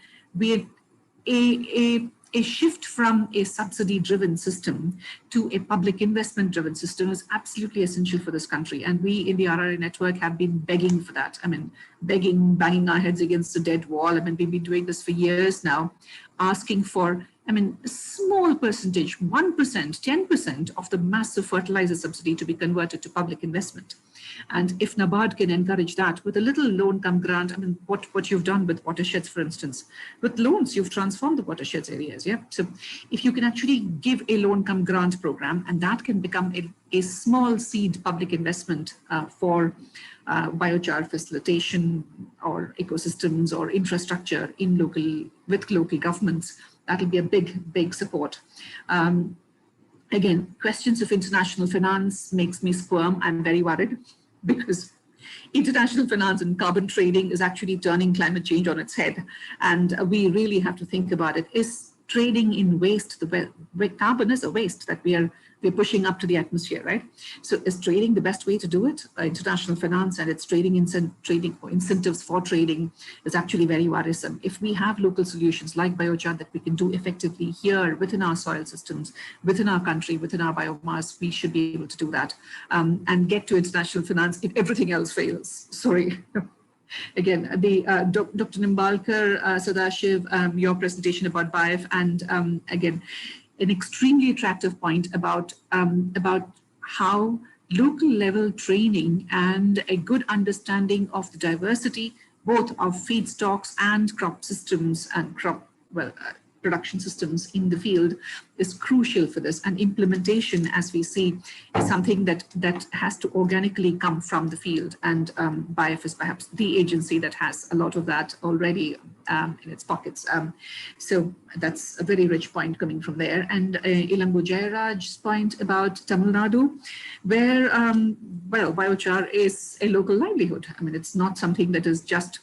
a shift from a subsidy-driven system to a public investment-driven system is absolutely essential for this country. And we in the RRA network have been begging for that. I mean, banging our heads against a dead wall. I mean, we've been doing this for years now, asking for, I mean, a small percentage, 1%, 10% of the massive fertilizer subsidy to be converted to public investment. And if NABARD can encourage that with a little loan cum grant, I mean, what you've done with watersheds, for instance, with loans, you've transformed the watersheds areas, yeah? So if you can actually give a loan cum grant program, and that can become a small seed public investment for biochar facilitation or ecosystems or infrastructure in with local governments, that'll be a big support. Again, questions of international finance makes me squirm. I'm very worried, because international finance and carbon trading is actually turning climate change on its head. And we really have to think about it. Is trading in waste, carbon is a waste that we're pushing up to the atmosphere, right? So is trading the best way to do it? International finance and its trading incentives for trading is actually very worrisome. If we have local solutions like biochar that we can do effectively here within our soil systems, within our country, within our biomass, we should be able to do that and get to international finance if everything else fails. Sorry. Again, the Dr. Nimbalkar, Sadashiv, your presentation about BIF, and again, an extremely attractive point about how local level training and a good understanding of the diversity, both of feedstocks and crop systems and production systems in the field, is crucial for this. And implementation, as we see, is something that has to organically come from the field. And BIF is perhaps the agency that has a lot of that already in its pockets. So that's a very rich point coming from there. And Ilango Jayaraj's point about Tamil Nadu, where, biochar is a local livelihood. I mean, it's not something that is just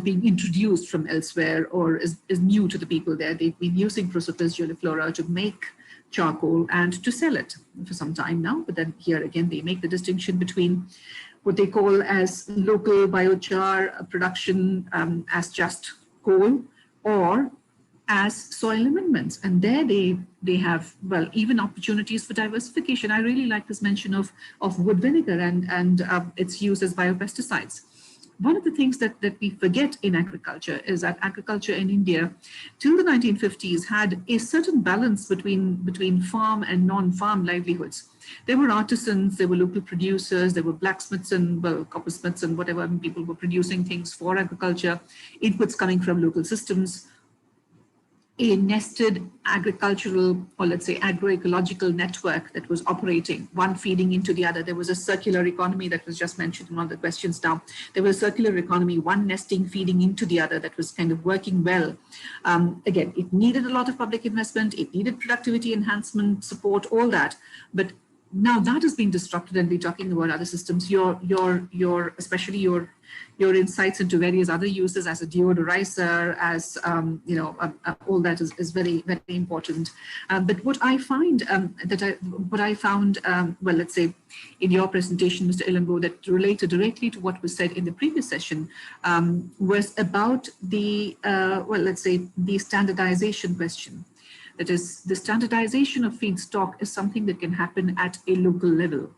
being introduced from elsewhere or is new to the people there. They've been using Prosopis juliflora to make charcoal and to sell it for some time now. But then here again, they make the distinction between what they call as local biochar production as just coal or as soil amendments. And there they have, even opportunities for diversification. I really like this mention of wood vinegar and its use as biopesticides. One of the things that we forget in agriculture is that agriculture in India till the 1950s had a certain balance between farm and non-farm livelihoods. There were artisans, there were local producers, there were blacksmiths and coppersmiths and whatever, and people were producing things for agriculture, inputs coming from local systems. A nested agricultural, or let's say agroecological network that was operating, one feeding into the other. There was a circular economy that was just mentioned in one of the questions now. There was a circular economy, one nesting feeding into the other that was kind of working well. Again, it needed a lot of public investment, it needed productivity enhancement, support, all that. But now that has been disrupted, and we're talking about other systems. Especially your insights into various other uses as a deodorizer, as all that is very, very important. But what I find let's say in your presentation, Mr. Ilango, that related directly to what was said in the previous session was about the let's say the standardization question. That is, the standardization of feedstock is something that can happen at a local level.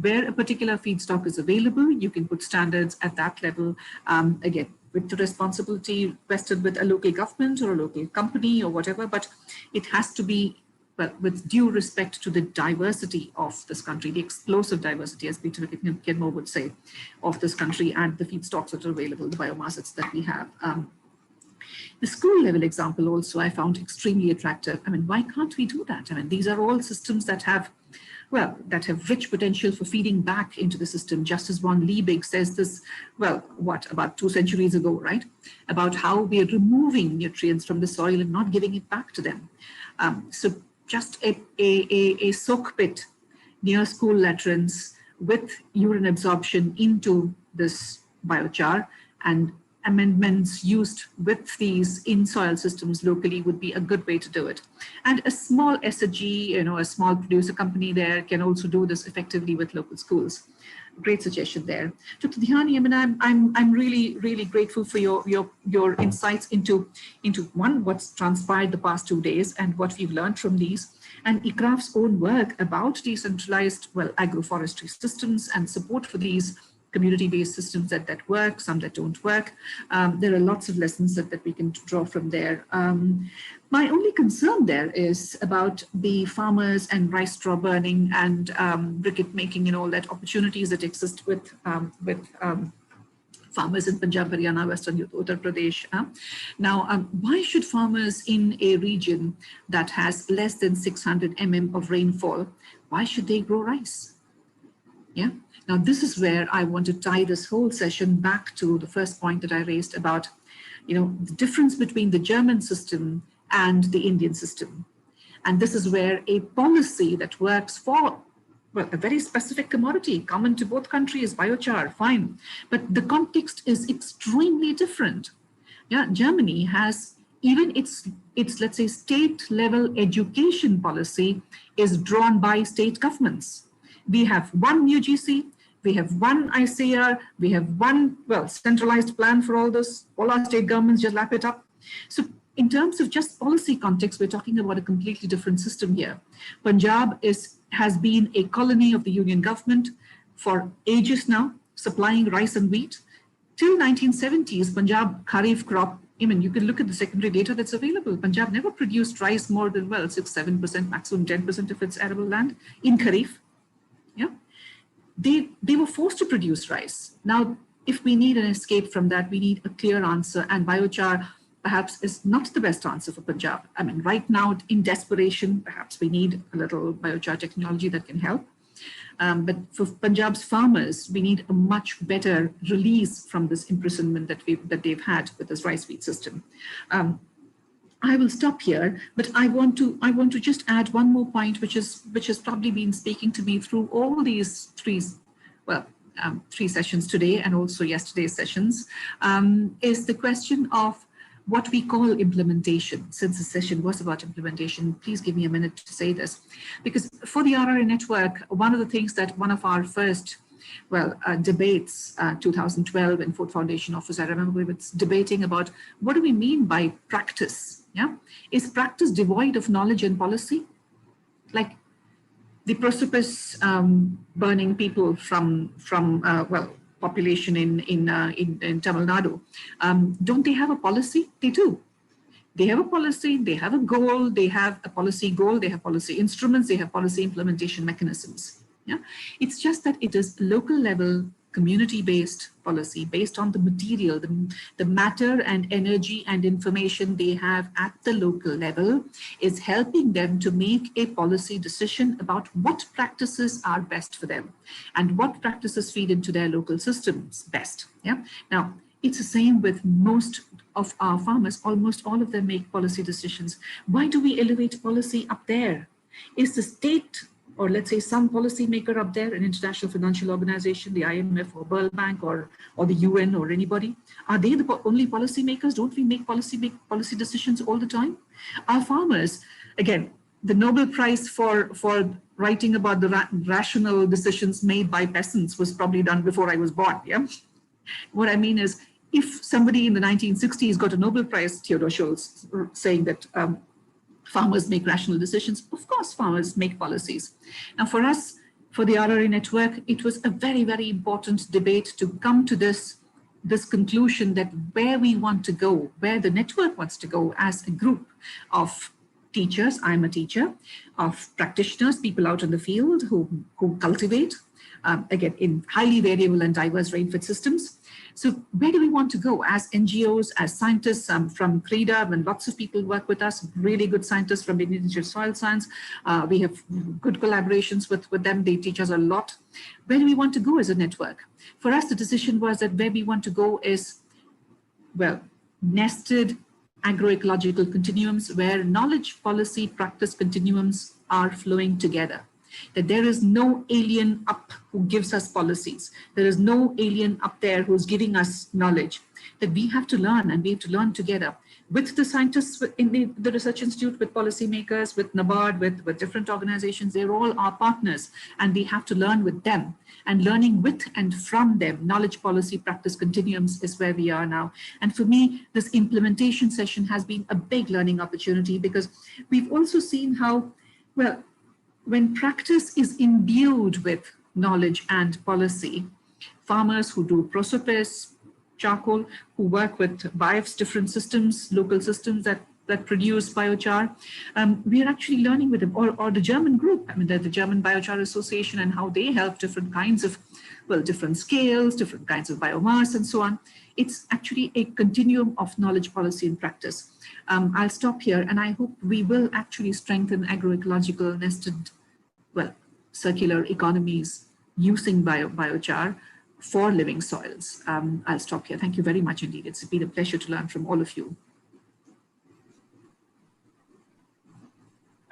Where a particular feedstock is available, you can put standards at that level, again, with the responsibility vested with a local government or a local company or whatever, but it has to be with due respect to the diversity of this country, the explosive diversity, as Peter Kenmore would say, of this country and the feedstocks that are available, the biomass that we have. The school level example also I found extremely attractive. I mean, why can't we do that? I mean, these are all systems that have, well, that have rich potential for feeding back into the system. Justice von Liebig says this, well, what, about 2 centuries ago, right? About how we are removing nutrients from the soil and not giving it back to them. So just a soak pit near school latrines with urine absorption into this biochar and amendments used with these in-soil systems locally would be a good way to do it. And a small SHG, you know, a small producer company there can also do this effectively with local schools. Great suggestion there. Dr. Dhyani, I mean, I'm really, really grateful for your insights into one, what's transpired the past 2 days and what we've learned from these, and ICRAF's own work about decentralized, well, agroforestry systems and support for these community-based systems that work, some that don't work. There are lots of lessons that we can draw from there. My only concern there is about the farmers and rice straw burning and briquette making and all that opportunities that exist with farmers in Punjab, Haryana, Western Uttar Pradesh. Now, why should farmers in a region that has less than 600 mm of rainfall, why should they grow rice? Yeah. Now, this is where I want to tie this whole session back to the first point that I raised about, you know, the difference between the German system and the Indian system. And this is where a policy that works for, well, a very specific commodity common to both countries, biochar, fine. But the context is extremely different. Yeah, Germany has even its let's say state level education policy is drawn by state governments. We have one UGC, we have one ICR, we have one, well, centralized plan for all this. All our state governments just lap it up. So in terms of just policy context, we're talking about a completely different system here. Punjab has been a colony of the Union government for ages now, supplying rice and wheat. Till 1970s, Punjab Kharif crop, I mean, you can look at the secondary data that's available. Punjab never produced rice more than, well, 6-7%, maximum 10% of its arable land in Kharif. Yeah, they were forced to produce rice. Now, if we need an escape from that, we need a clear answer, and biochar perhaps is not the best answer for Punjab. I mean, right now, in desperation, perhaps we need a little biochar technology that can help. But for Punjab's farmers, we need a much better release from this imprisonment that they've had with this rice wheat system. I will stop here, but I want to just add one more point, which has probably been speaking to me through all these three sessions today and also yesterday's sessions, is the question of what we call implementation. Since the session was about implementation, please give me a minute to say this, because for the RRA network, one of the things that one of our first debates, 2012 in Food Foundation office, I remember we were debating about what do we mean by practice? Yeah, is practice devoid of knowledge and policy? Like the precipice burning people from population in Tamil Nadu, don't they have a policy? They do. They have a policy, they have a goal, they have a policy goal, they have policy instruments, they have policy implementation mechanisms. Yeah, it's just that it is local level, community-based policy based on the material, the matter and energy and information they have at the local level is helping them to make a policy decision about what practices are best for them and what practices feed into their local systems best. Yeah. Now, it's the same with most of our farmers. Almost all of them make policy decisions. Why do we elevate policy up there? Is the state, or let's say some policy maker up there, an international financial organization, the IMF or World Bank or the UN or anybody, are they the only policy makers? Don't we make policy decisions all the time? Our farmers, again, the Nobel Prize for writing about the rational decisions made by peasants was probably done before I was born. Yeah. What I mean is, if somebody in the 1960s got a Nobel Prize, Theodore Schultz, saying that farmers make rational decisions, of course farmers make policies. Now for us, for the RRA network, it was a very, very important debate to come to this conclusion that where we want to go, where the network wants to go as a group of teachers, I'm a teacher, of practitioners, people out in the field who cultivate, again, in highly variable and diverse rainfed systems. So where do we want to go as NGOs, as scientists from CREDA, and lots of people work with us, really good scientists from Indian Institute of Soil Science. We have good collaborations with them. They teach us a lot. Where do we want to go as a network? For us, the decision was that where we want to go is, well, nested agroecological continuums where knowledge, policy, practice continuums are flowing together. That there is no alien up who gives us policies. There is no alien up there who's giving us knowledge. That we have to learn, and we have to learn together with the scientists in the Research Institute, with policymakers, with NABARD, with different organizations. They're all our partners, and we have to learn with them. And learning with and from them, knowledge, policy, practice continuums is where we are now. And for me, this implementation session has been a big learning opportunity, because we've also seen how, well, when practice is imbued with knowledge and policy, farmers who do prosopis, charcoal, who work with BIOFs, different systems, local systems that produce biochar, we are actually learning with them, or the German group, I mean, the German Biochar Association, and how they help different kinds of, well, different scales, different kinds of biomass, and so on. It's actually a continuum of knowledge, policy, and practice. I'll stop here, and I hope we will actually strengthen agroecological nested, well, circular economies using biochar for living soils. I'll stop here. Thank you very much indeed. It's been a pleasure to learn from all of you.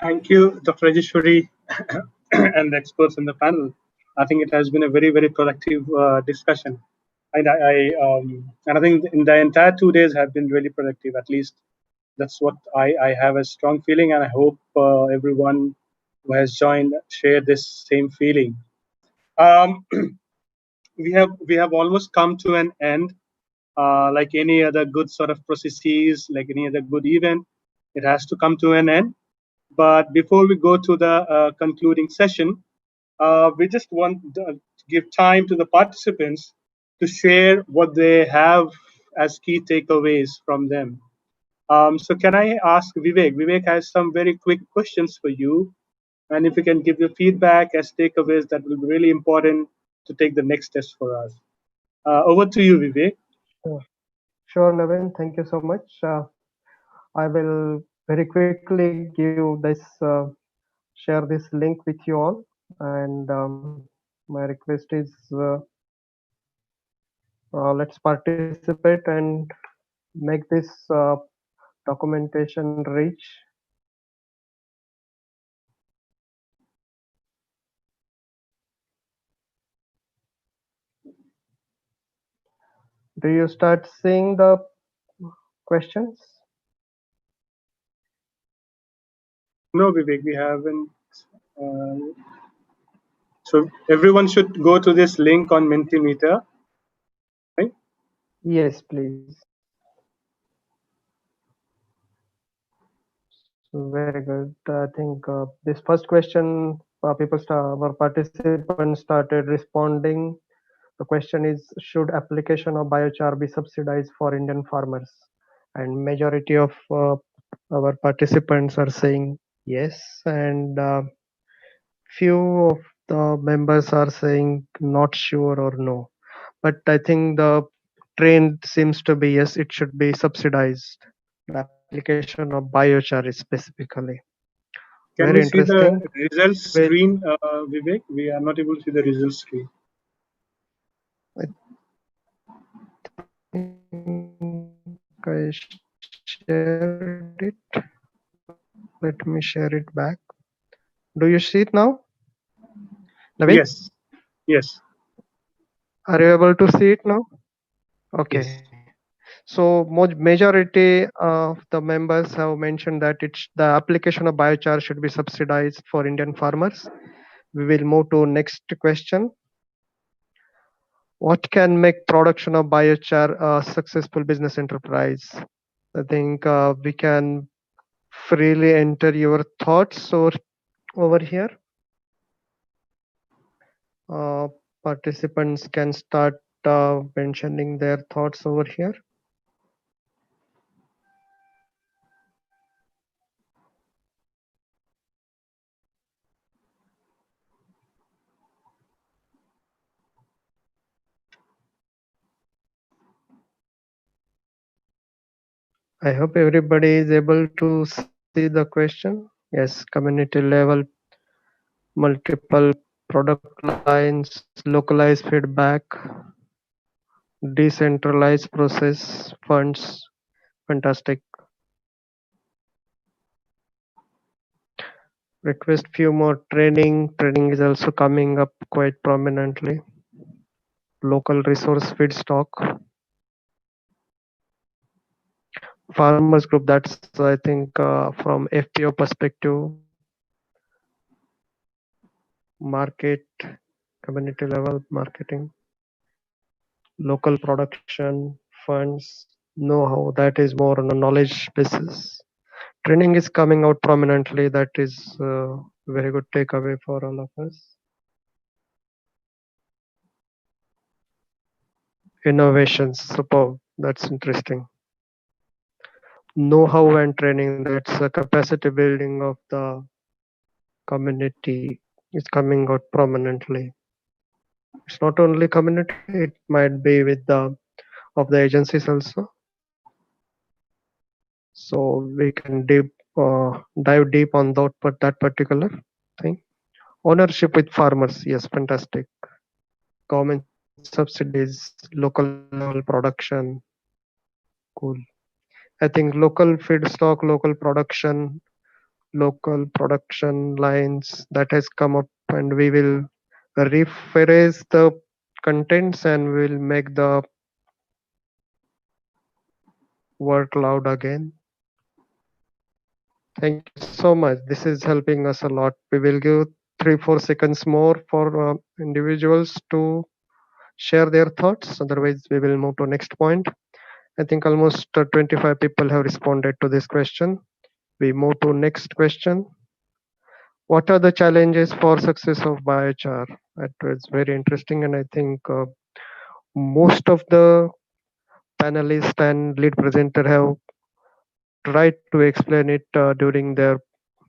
Thank you, Dr. Rajeshwari and the experts in the panel. I think it has been a very, very productive discussion. And I think in the entire 2 days have been really productive. At least that's what I have a strong feeling, and I hope everyone who has joined share this same feeling. We have almost come to an end. Like any other good sort of processes, like any other good event, it has to come to an end. But before we go to the concluding session, we just want to give time to the participants to share what they have as key takeaways from them. So can I ask Vivek? Vivek has some very quick questions for you. And if you can give your feedback as takeaways, that will be really important to take the next steps for us. Over to you, Vivek.
Sure, Naveen. Thank you so much. I will very quickly give this, share this link with you all. And my request is let's participate and make this documentation rich. Do you start seeing the questions?
No, Vivek, we haven't. So everyone should go to this link on Mentimeter, right?
Yes, please. Very good. I think this first question, our participants started responding. The question is, should application of biochar be subsidized for Indian farmers? And majority of our participants are saying yes, and few of the members are saying not sure or no. But I think the trend seems to be yes, it should be subsidized. The application of biochar specifically.
Can
Very
we see the
interesting.
results screen, Vivek? We are not able to see the results screen.
I shared it. Let me share it back. Do you see it now? Naveen?
Yes. Yes.
Are you able to see it now? Okay.
Yes.
So majority of the members have mentioned that the application of biochar should be subsidized for Indian farmers. We will move to next question. What can make production of biochar a successful business enterprise? I think we can freely enter your thoughts over here. Participants can start mentioning their thoughts over here. I hope everybody is able to see the question. Yes, community level, multiple product lines, localized feedback, decentralized process, funds. Fantastic. Request few more training. Training is also coming up quite prominently. Local resource feedstock. Farmers group, that's I think from FPO perspective, market, community level marketing, local production, funds, know-how, that is more on a knowledge basis. Training is coming out prominently. That is very good takeaway for all of us. Innovations, superb. That's interesting. Know-how and training, that's a capacity building of the community is coming out prominently. It's not only community, it might be with the of the agencies also. So we can dive deep on that particular thing. Ownership with farmers, yes, fantastic. Government subsidies, local level production, cool. I think local feedstock, local production lines that has come up, and we will rephrase the contents and we'll make the work loud again. Thank you so much. This is helping us a lot. We will give 3-4 seconds more for individuals to share their thoughts. Otherwise, we will move to next point. I think almost 25 people have responded to this question. We move to next question. What are the challenges for success of biochar? That was very interesting, and I think most of the panelists and lead presenter have tried to explain it during their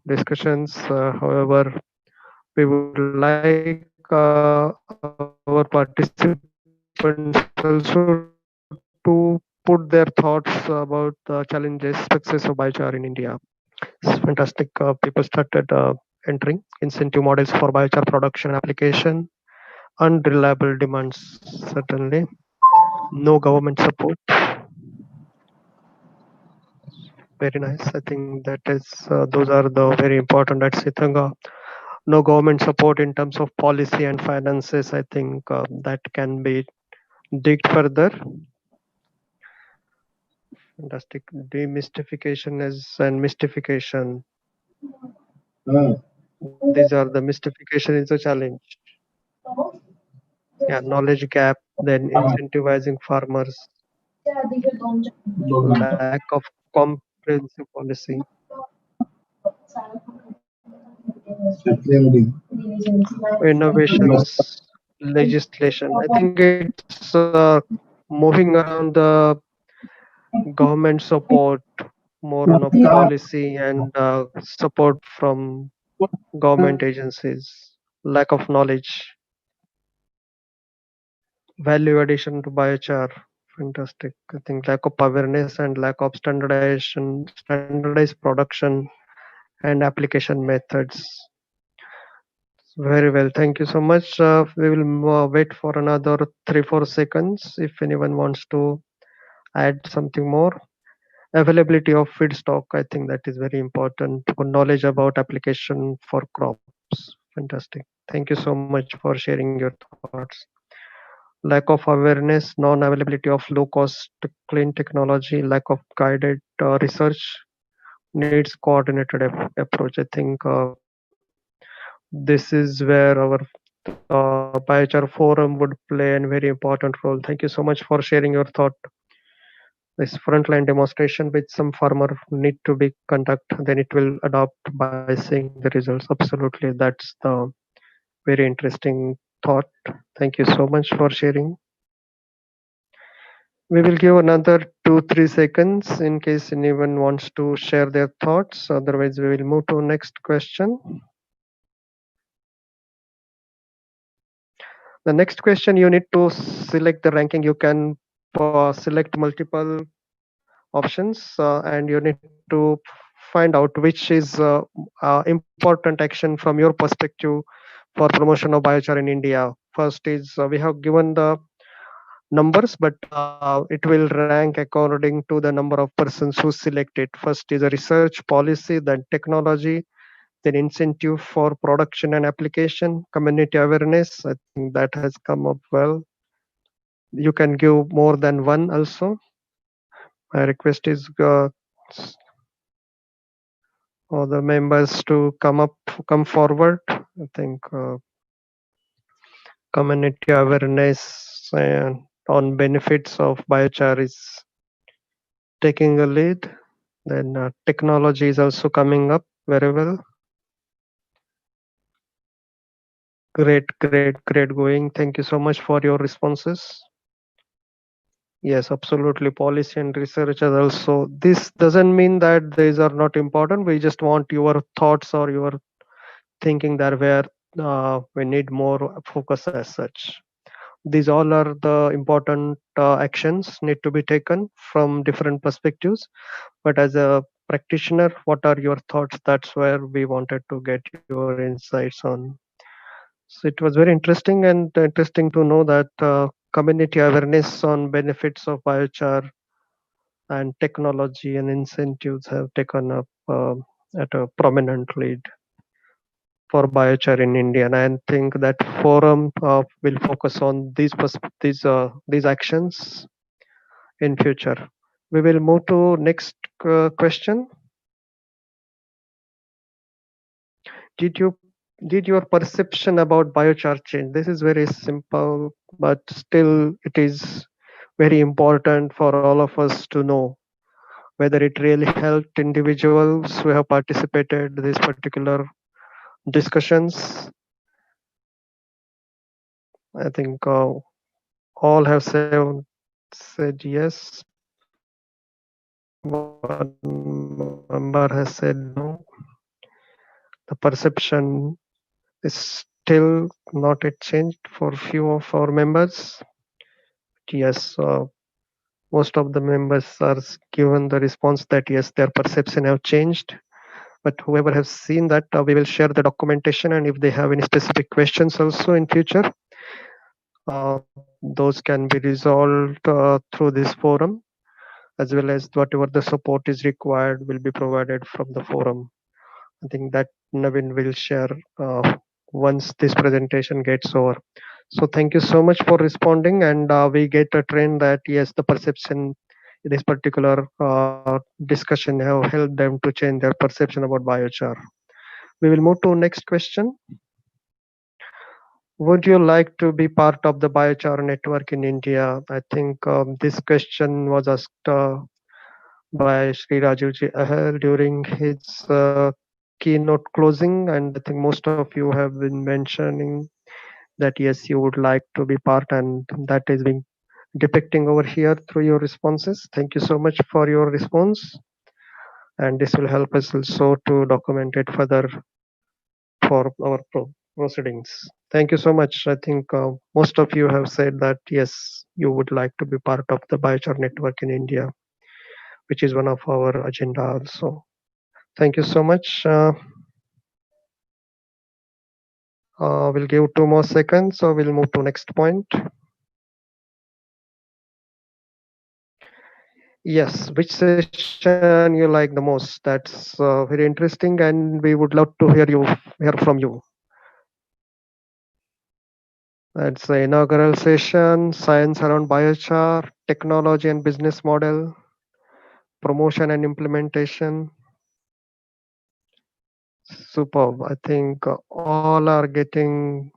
discussions. However, we would like our participants also to put their thoughts about the challenges, success of biochar in India. It's fantastic. People started entering incentive models for biochar production and application. Unreliable demands, certainly. No government support. Very nice. I think that is those are the very important. That's it. No government support in terms of policy and finances. I think that can be digged further. Fantastic. Demystification and mystification. These are the mystification is a challenge. Yeah, knowledge gap, then incentivizing farmers, lack of comprehensive policy. Innovations, legislation. I think it's moving around the government support, more on a policy and support from government agencies, lack of knowledge, value addition to biochar. Fantastic. I think lack of awareness and lack of standardized production and application methods. Very well. Thank you so much. We will wait for another 3-4 seconds if anyone wants to add something more. Availability of feedstock, I think that is very important. Knowledge about application for crops. Fantastic. Thank you so much for sharing your thoughts. Lack of awareness, non-availability of low-cost clean technology, lack of guided research, needs coordinated approach. I think this is where our Biochar Forum would play a very important role. Thank you so much for sharing your thought. This frontline demonstration with some farmer need to be conducted, then it will adopt by seeing the results. Absolutely, that's the very interesting thought. Thank you so much for sharing. We will give another 2-3 seconds in case anyone wants to share their thoughts. Otherwise, we will move to next question. The next question, you need to select the ranking. You can select multiple options, and you need to find out which is important action from your perspective for promotion of biochar in India. First is we have given the numbers, but it will rank according to the number of persons who select it. First is a research policy, then technology, then incentive for production and application, community awareness. I think that has come up well. You can give more than one also. My request is for the members to come forward. I think community awareness and on benefits of biochar is taking a lead. Then technology is also coming up very well. Great going. Thank you so much for your responses. Yes, absolutely. Policy and research are also. This doesn't mean that these are not important. We just want your thoughts or your thinking that where we need more focus as such. These all are the important actions need to be taken from different perspectives. But as a practitioner, what are your thoughts? That's where we wanted to get your insights on. So it was very interesting and interesting to know that community awareness on benefits of biochar and technology and incentives have taken up at a prominent lead for biochar in India. And I think that forum will focus on these actions in future. We will move to next question. Did your perception about biochar change? This is very simple, but still it is very important for all of us to know whether it really helped individuals who have participated in these particular discussions. I think all have said yes. One member has said no. The perception is still not yet changed for few of our members. Yes, most of the members are given the response that yes, their perception have changed. But whoever has seen that, we will share the documentation, and if they have any specific questions also in future, those can be resolved through this forum, as well as whatever the support is required will be provided from the forum. I think that Navin will share once this presentation gets over. So thank you so much for responding, and we get a trend that yes, the perception in this particular discussion have helped them to change their perception about biochar. We will move to next question. Would you like to be part of the biochar network in India? I think this question was asked by Sri Rajivji Ahel during his keynote closing, and I think most of you have been mentioning that yes, you would like to be part, and that is being depicting over here through your responses. Thank you so much for your response, and this will help us also to document it further for our proceedings. Thank you so much. I think most of you have said that yes, you would like to be part of the biochar network in India, which is one of our agenda also. Thank you so much. We'll give 2 more seconds, so we'll move to next point. Yes, which session you like the most? That's very interesting, and we would love to hear from you. That's the inaugural session, science around biochar, technology and business model, promotion and implementation. Superb. I think all are getting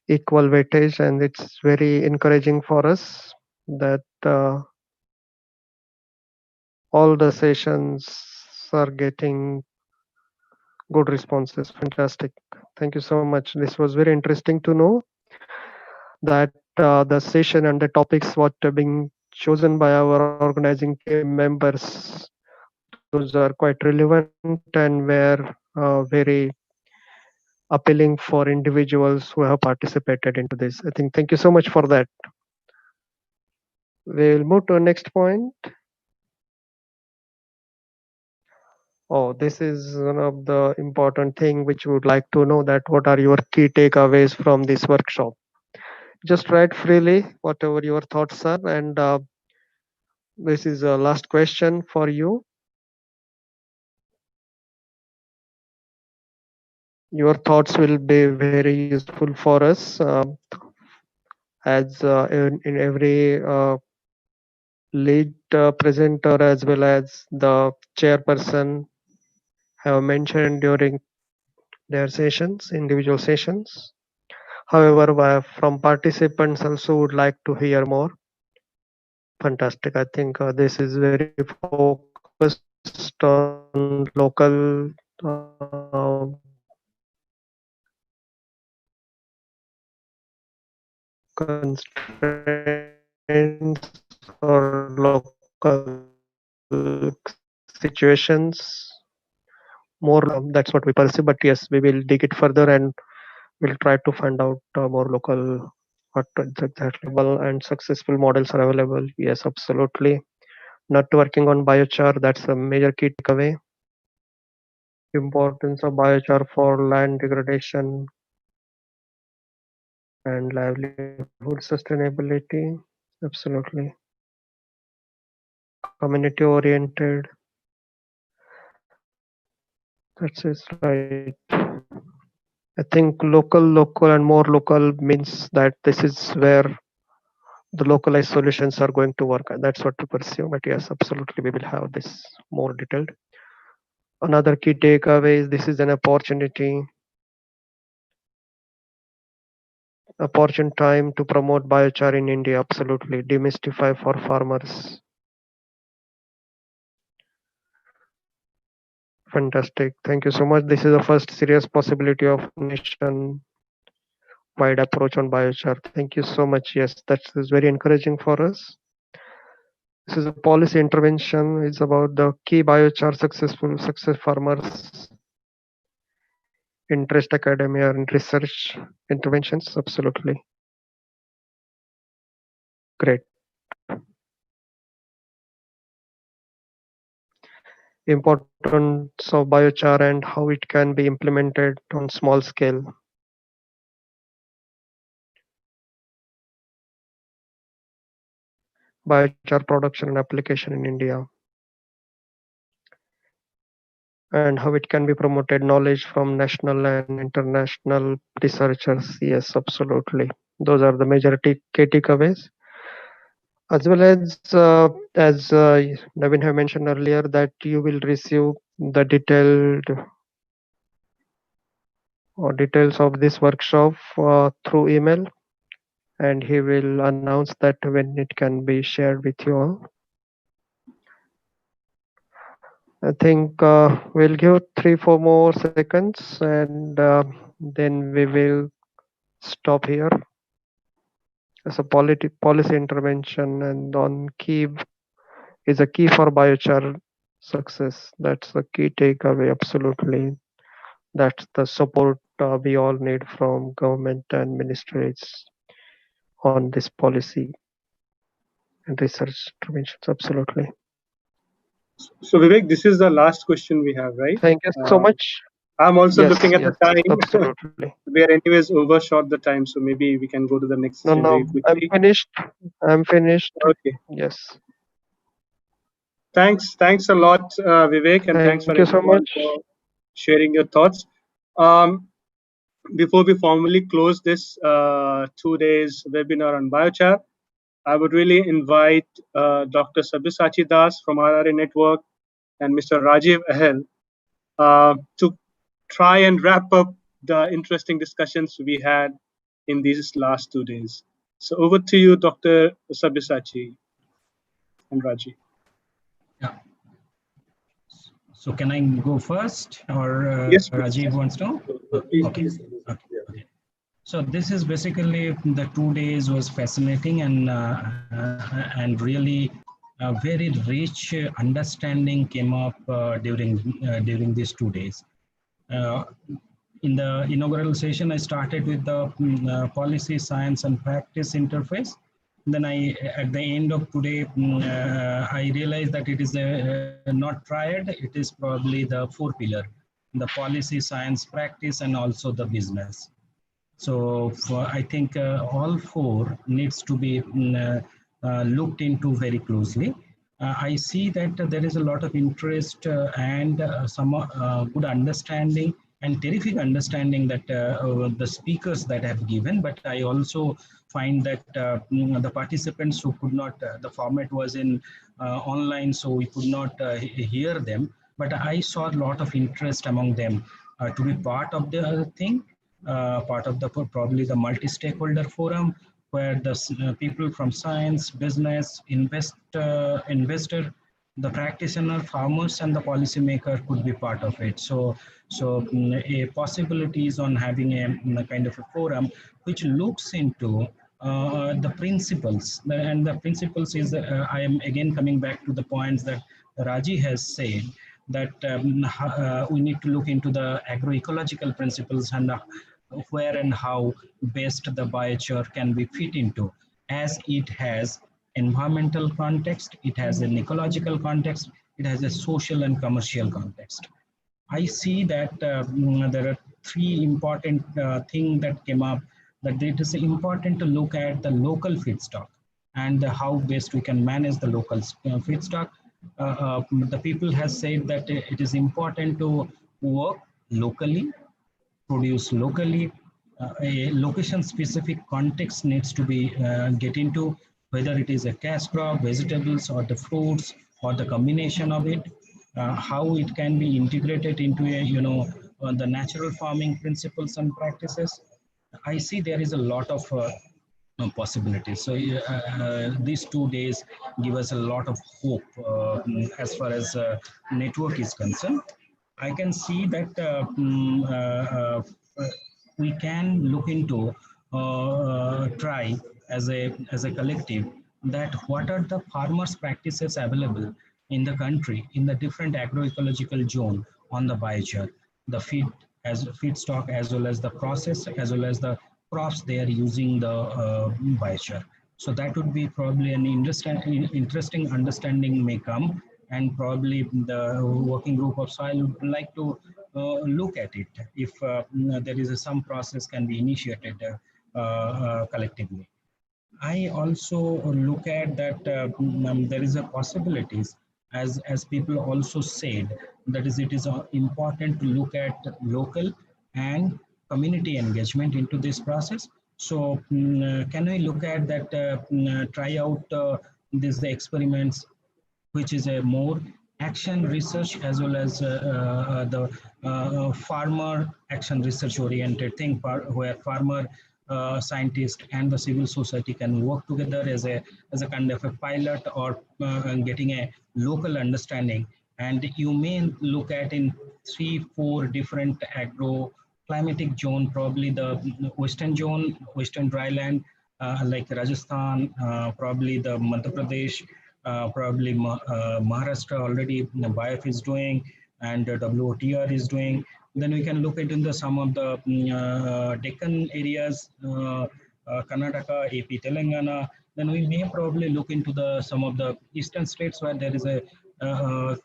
equal weightage, and it's very encouraging for us that all the sessions are getting good responses. Fantastic. Thank you so much. This was very interesting to know that the session and the topics what are being chosen by our organizing team members, those are quite relevant and were very appealing for individuals who have participated into this. I think thank you so much for that. We'll move to the next point. Oh, this is one of the important thing which we would like to know, that what are your key takeaways from this workshop. Just write freely whatever your thoughts are, and this is the last question for you. Your thoughts will be very useful for us, as in every lead presenter as well as the chairperson have mentioned during their sessions, individual sessions. However, from participants also would like to hear more. Fantastic. I think this is very focused on local constraints or local situations. More, that's what we perceive. But yes, we will dig it further and we'll try to find out more local what exactly and successful models are available. Yes, absolutely. Networking on biochar, that's a major key takeaway. Importance of biochar for land degradation and livelihood sustainability. Absolutely. Community oriented. That's is right. I think local, and more local means that this is where the localized solutions are going to work. That's what we pursue. But yes, absolutely, we will have this more detailed. Another key takeaway is this is an opportunity time to promote biochar in India. Absolutely, demystify for farmers. Fantastic. Thank you so much. This is the first serious possibility of nation wide approach on biochar. Thank you so much. Yes, that is very encouraging for us. This is a policy intervention. It's about the key biochar success farmers, interest academia and research interventions. Absolutely. Great. Importance of biochar and how it can be implemented on small scale. Biochar production and application in India. And how it can be promoted, knowledge from national and international researchers. Yes, absolutely. Those are the major key takeaways. As well as Navin have mentioned earlier, that you will receive the details of this workshop through email, and he will announce that when it can be shared with you all. I think we'll give 3-4 more seconds, and then we will stop here. As a policy intervention and on key is a key for biochar success. That's the key takeaway. Absolutely, that's the support we all need from government and ministries on this policy and research interventions. Absolutely.
So Vivek, this is the last question we have, right?
Thank you so much.
I'm also looking at
yes,
the time.
Absolutely.
We are anyways overshot the time, so maybe we can go to the next session very quickly.
I'm finished.
Okay.
Yes.
Thanks a lot, Vivek, and thanks for everyone for sharing your thoughts. Before we formally close this 2 days webinar on biochar, I would really invite Dr. Sabyasachi Das from RRA Network and Mr. Rajiv Ahel to try and wrap up the interesting discussions we had in these last 2 days. So over to you, Dr. Sabyasachi and Rajiv.
Yeah. So can I go first, or
yes,
Rajiv wants to? Okay. Okay. So this is basically the 2 days was fascinating and really a very rich understanding came up during these 2 days. In the inaugural session, I started with the policy, science, and practice interface. Then at the end of today, I realized that it is not triad, it is probably the 4 pillar, the policy, science, practice, and also the business. So I think all 4 needs to be looked into very closely. I see that there is a lot of interest and some good understanding and terrific understanding that the speakers that have given, but I also find that the participants who could not, the format was in online, so we could not hear them, but I saw a lot of interest among them to be part of the thing, part of the probably the multi-stakeholder forum, where the people from science, business, investor, the practitioner, farmers, and the policymaker could be part of it. So a possibility is on having a kind of a forum which looks into the principles, and the principles is I am again coming back to the points that Raji has said, that we need to look into the agroecological principles and where and how best the biochar can be fit into, as it has environmental context, it has an ecological context, it has a social and commercial context. I see that there are 3 important things that came up, that it is important to look at the local feedstock and how best we can manage the local feedstock. The people has said that it is important to work locally, produce locally. A location specific context needs to be get into, whether it is a cash crop, vegetables, or the fruits, or the combination of it, how it can be integrated into a, the natural farming principles and practices. I see there is a lot of possibilities. So these 2 days give us a lot of hope as far as network is concerned. I can see that we can look into try as a collective, that what are the farmers practices available in the country in the different agroecological zone on the biochar, the feedstock, as well as the process, as well as the crops they are using the biochar. So that would be probably an interesting understanding may come, and probably the working group of soil would like to look at it if there is some process can be initiated collectively. I also look at that there is a possibilities, as people also said, that is it is important to look at local and community engagement into this process. So can we look at that, try out these experiments, which is a more action research as well as the farmer action research oriented thing, where farmer scientist and the civil society can work together as a kind of a pilot, or getting a local understanding. And you may look at in 3-4 different agro climatic zone, probably the western zone, western dryland, like Rajasthan, probably the Madhya Pradesh, probably Maharashtra already BIOF is doing, and WOTR is doing. Then we can look into some of the Deccan areas, Karnataka, AP, Telangana. Then we may probably look into some of the eastern states where there is a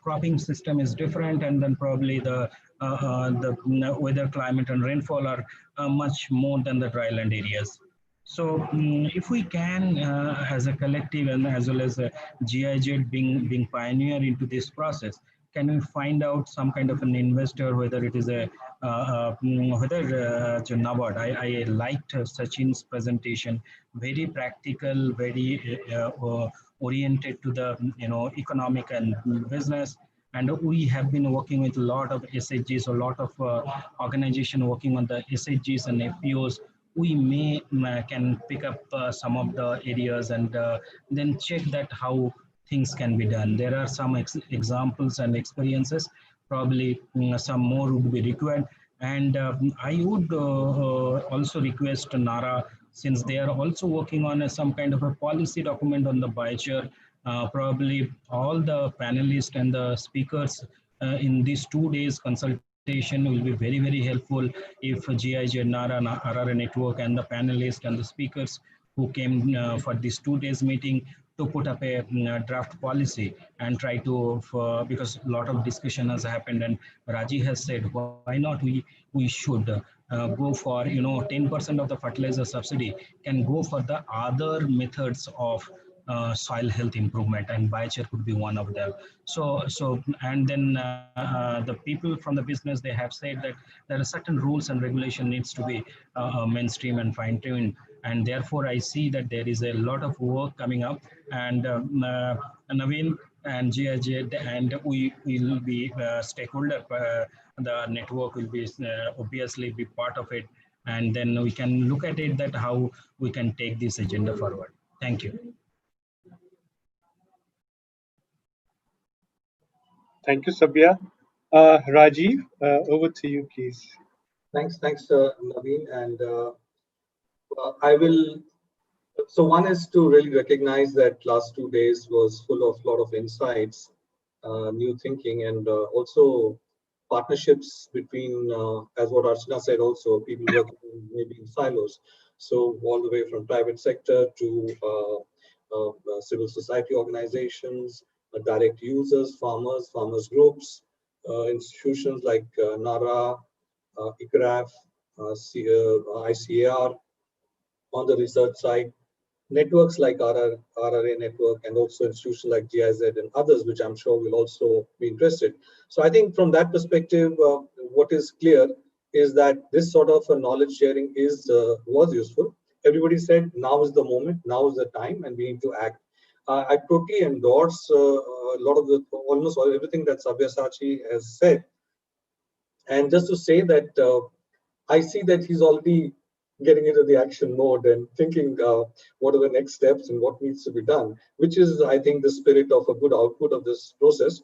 cropping system is different, and then probably the weather, climate, and rainfall are much more than the dryland areas. So if we can, as a collective and as well as a GIZ being pioneer into this process, can we find out some kind of an investor, whether it is a NABARD. I liked Sachin's presentation, very practical, very oriented to the economic and business. And we have been working with a lot of SHGs, a lot of organization working on the SHGs and FPOs. We can pick up some of the areas and then check that how things can be done. There are some examples and experiences, probably some more would be required. And I would also request NARA, since they are also working on some kind of a policy document on the biochar, probably all the panelists and the speakers in these 2 days consultation will be very helpful if GIZ, NARA, RRA network, and the panelists and the speakers who came for this 2 days meeting to put up a draft policy and try to, because a lot of discussion has happened, and Raji has said, why not we should go for, 10% of the fertilizer subsidy can go for the other methods of soil health improvement, and biochar could be one of them. So and then the people from the business, they have said that there are certain rules and regulation needs to be mainstream and fine-tuned, and therefore I see that there is a lot of work coming up, and Naveen and GIZ, and we will be stakeholder. The network will be obviously be part of it, and then we can look at it that how we can take this agenda forward. Thank you.
Thank you, Sabya. Rajiv, over to you, please.
Thanks, Naveen. And I will. So one is to really recognize that last 2 days was full of a lot of insights, new thinking, and also partnerships between, as what Archana said, also people working maybe in silos. So all the way from private sector to civil society organizations, direct users, farmers groups, institutions like NARA, ICRAF, ICAR on the research side, networks like RRA network, and also institutions like GIZ and others, which I'm sure will also be interested. So I think from that perspective, what is clear is that this sort of a knowledge sharing was useful. Everybody said now is the moment, now is the time, and we need to act. I totally endorse a lot of almost everything that Sabyasachi has said. And just to say that I see that he's already getting into the action mode and thinking what are the next steps and what needs to be done, which is, I think, the spirit of a good output of this process,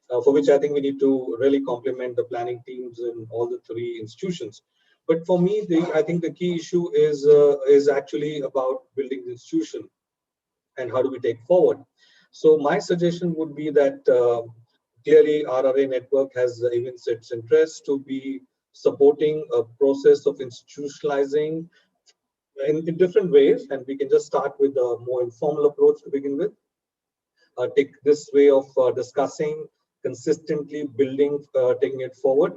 for which I think we need to really compliment the planning teams in all the 3 institutions. But for me, I think the key issue is actually about building the institution and how do we take forward. So my suggestion would be that clearly RRA network has evinced its interest to be supporting a process of institutionalizing in different ways, and we can just start with a more informal approach to begin with. Take this way of discussing, consistently building, taking it forward,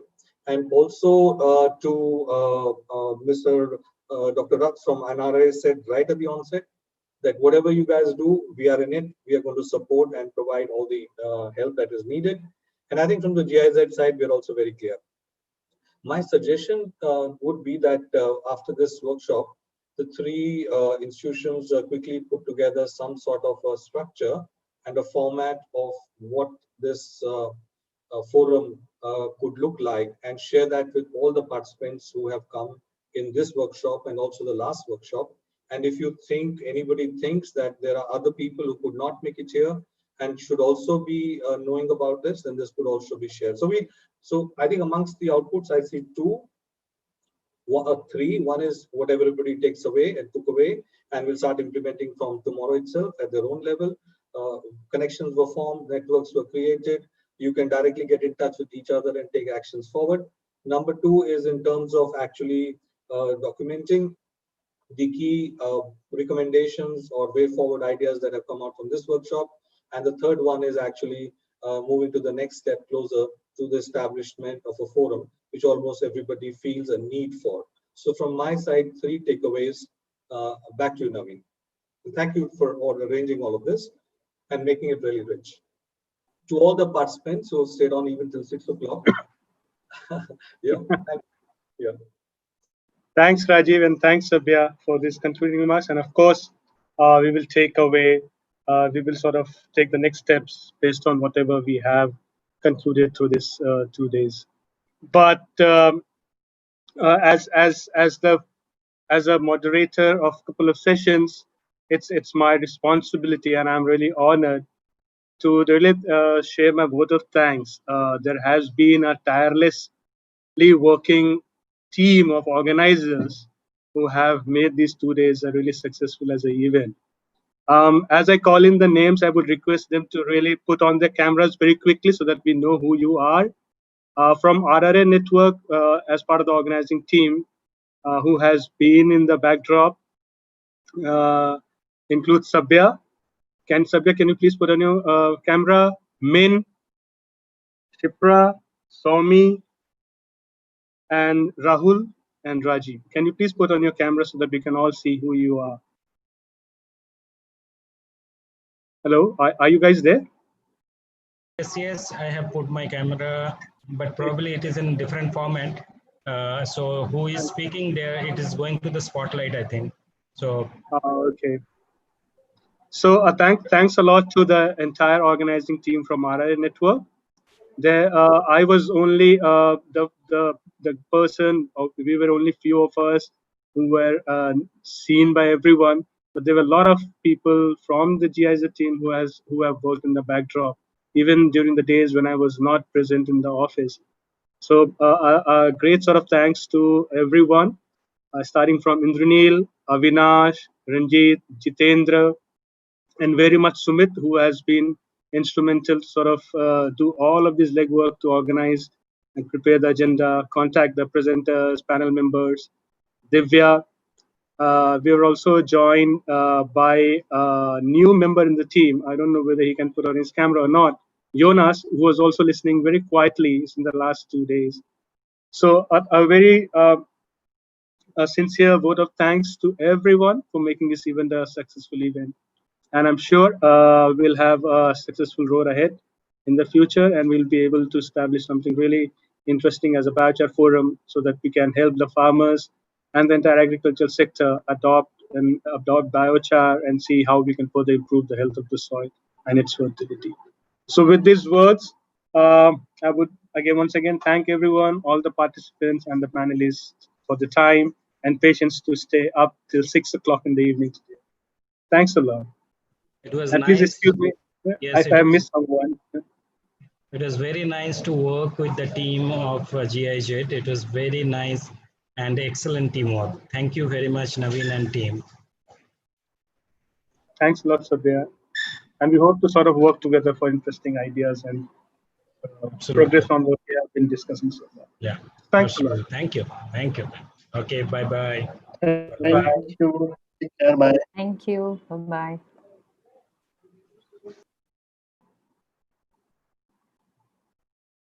and also to Mr. Dr. Rux from NRA said right at the onset that whatever you guys do, we are in it. We are going to support and provide all the help that is needed. And I think from the GIZ side, we are also very clear. My suggestion would be that after this workshop, the 3 institutions quickly put together some sort of a structure and a format of what this forum could look like, and share that with all the participants who have come in this workshop and also the last workshop. And if you think anybody thinks that there are other people who could not make it here and should also be knowing about this, then this could also be shared. So I think amongst the outputs, I see 2 or 3. One is what everybody takes away and took away, and we'll start implementing from tomorrow itself at their own level. Connections were formed, networks were created. You can directly get in touch with each other and take actions forward. Number 2 is in terms of actually documenting the key recommendations or way forward ideas that have come out from this workshop. And the third one is actually moving to the next step closer to the establishment of a forum, which almost everybody feels a need for. So from my side, 3 takeaways. Back to you, Naveen. Thank you for arranging all of this and making it really rich. To all the participants who stayed on even till 6 o'clock. Yeah.
Thanks, Rajiv, and thanks, Sabya, for this concluding remarks. And of course, we will take away, we will sort of take the next steps based on whatever we have concluded through this 2 days. But as a moderator of a couple of sessions, it's my responsibility, and I'm really honored to really share my vote of thanks. There has been a tirelessly working team of organizers who have made these 2 days really successful as an event. As I call in the names, I would request them to really put on their cameras very quickly so that we know who you are. From RRA Network, as part of the organizing team, who has been in the backdrop. includes Sabya. Sabya, can you please put on your camera? Min, Shipra, Somi, and Rahul and Rajiv. Can you please put on your camera so that we can all see who you are? Hello, are you guys there?
Yes, I have put my camera, but probably it is in different format. So who is speaking there, it is going to the spotlight, I think. So
okay. So thanks a lot to the entire organizing team from RI Network. There, I was only the person. We were only few of us who were seen by everyone, but there were a lot of people from the GIZ team who have worked in the backdrop, even during the days when I was not present in the office. So a great sort of thanks to everyone, starting from Indranil, Avinash, Ranjit, Jitendra, and very much Sumit, who has been instrumental to sort of do all of this legwork to organize and prepare the agenda, contact the presenters, panel members. Divya, we were also joined by a new member in the team. I don't know whether he can put on his camera or not. Jonas, who was also listening very quietly in the last 2 days. So a very a sincere vote of thanks to everyone for making this event a successful event. And I'm sure we'll have a successful road ahead in the future, and we'll be able to establish something really interesting as a Biochar Forum so that we can help the farmers and the entire agricultural sector adopt biochar and see how we can further improve the health of the soil and its fertility. So with these words, I would once again thank everyone, all the participants and the panelists for the time and patience to stay up till 6 o'clock in the evening today. Thanks a lot.
it was
and
nice.
please excuse me if I missed someone.
It was very nice to work with the team of GIZ. It was very nice and excellent teamwork. Thank you very much, Naveen and team.
Thanks a lot, Sadhya. And we hope to sort of work together for interesting ideas and progress on what we have been discussing so far.
Yeah,
thanks
absolutely. Thank you. Thank you. Okay, bye-bye.
Thank you. Take care. Bye.
Thank you. Bye-bye.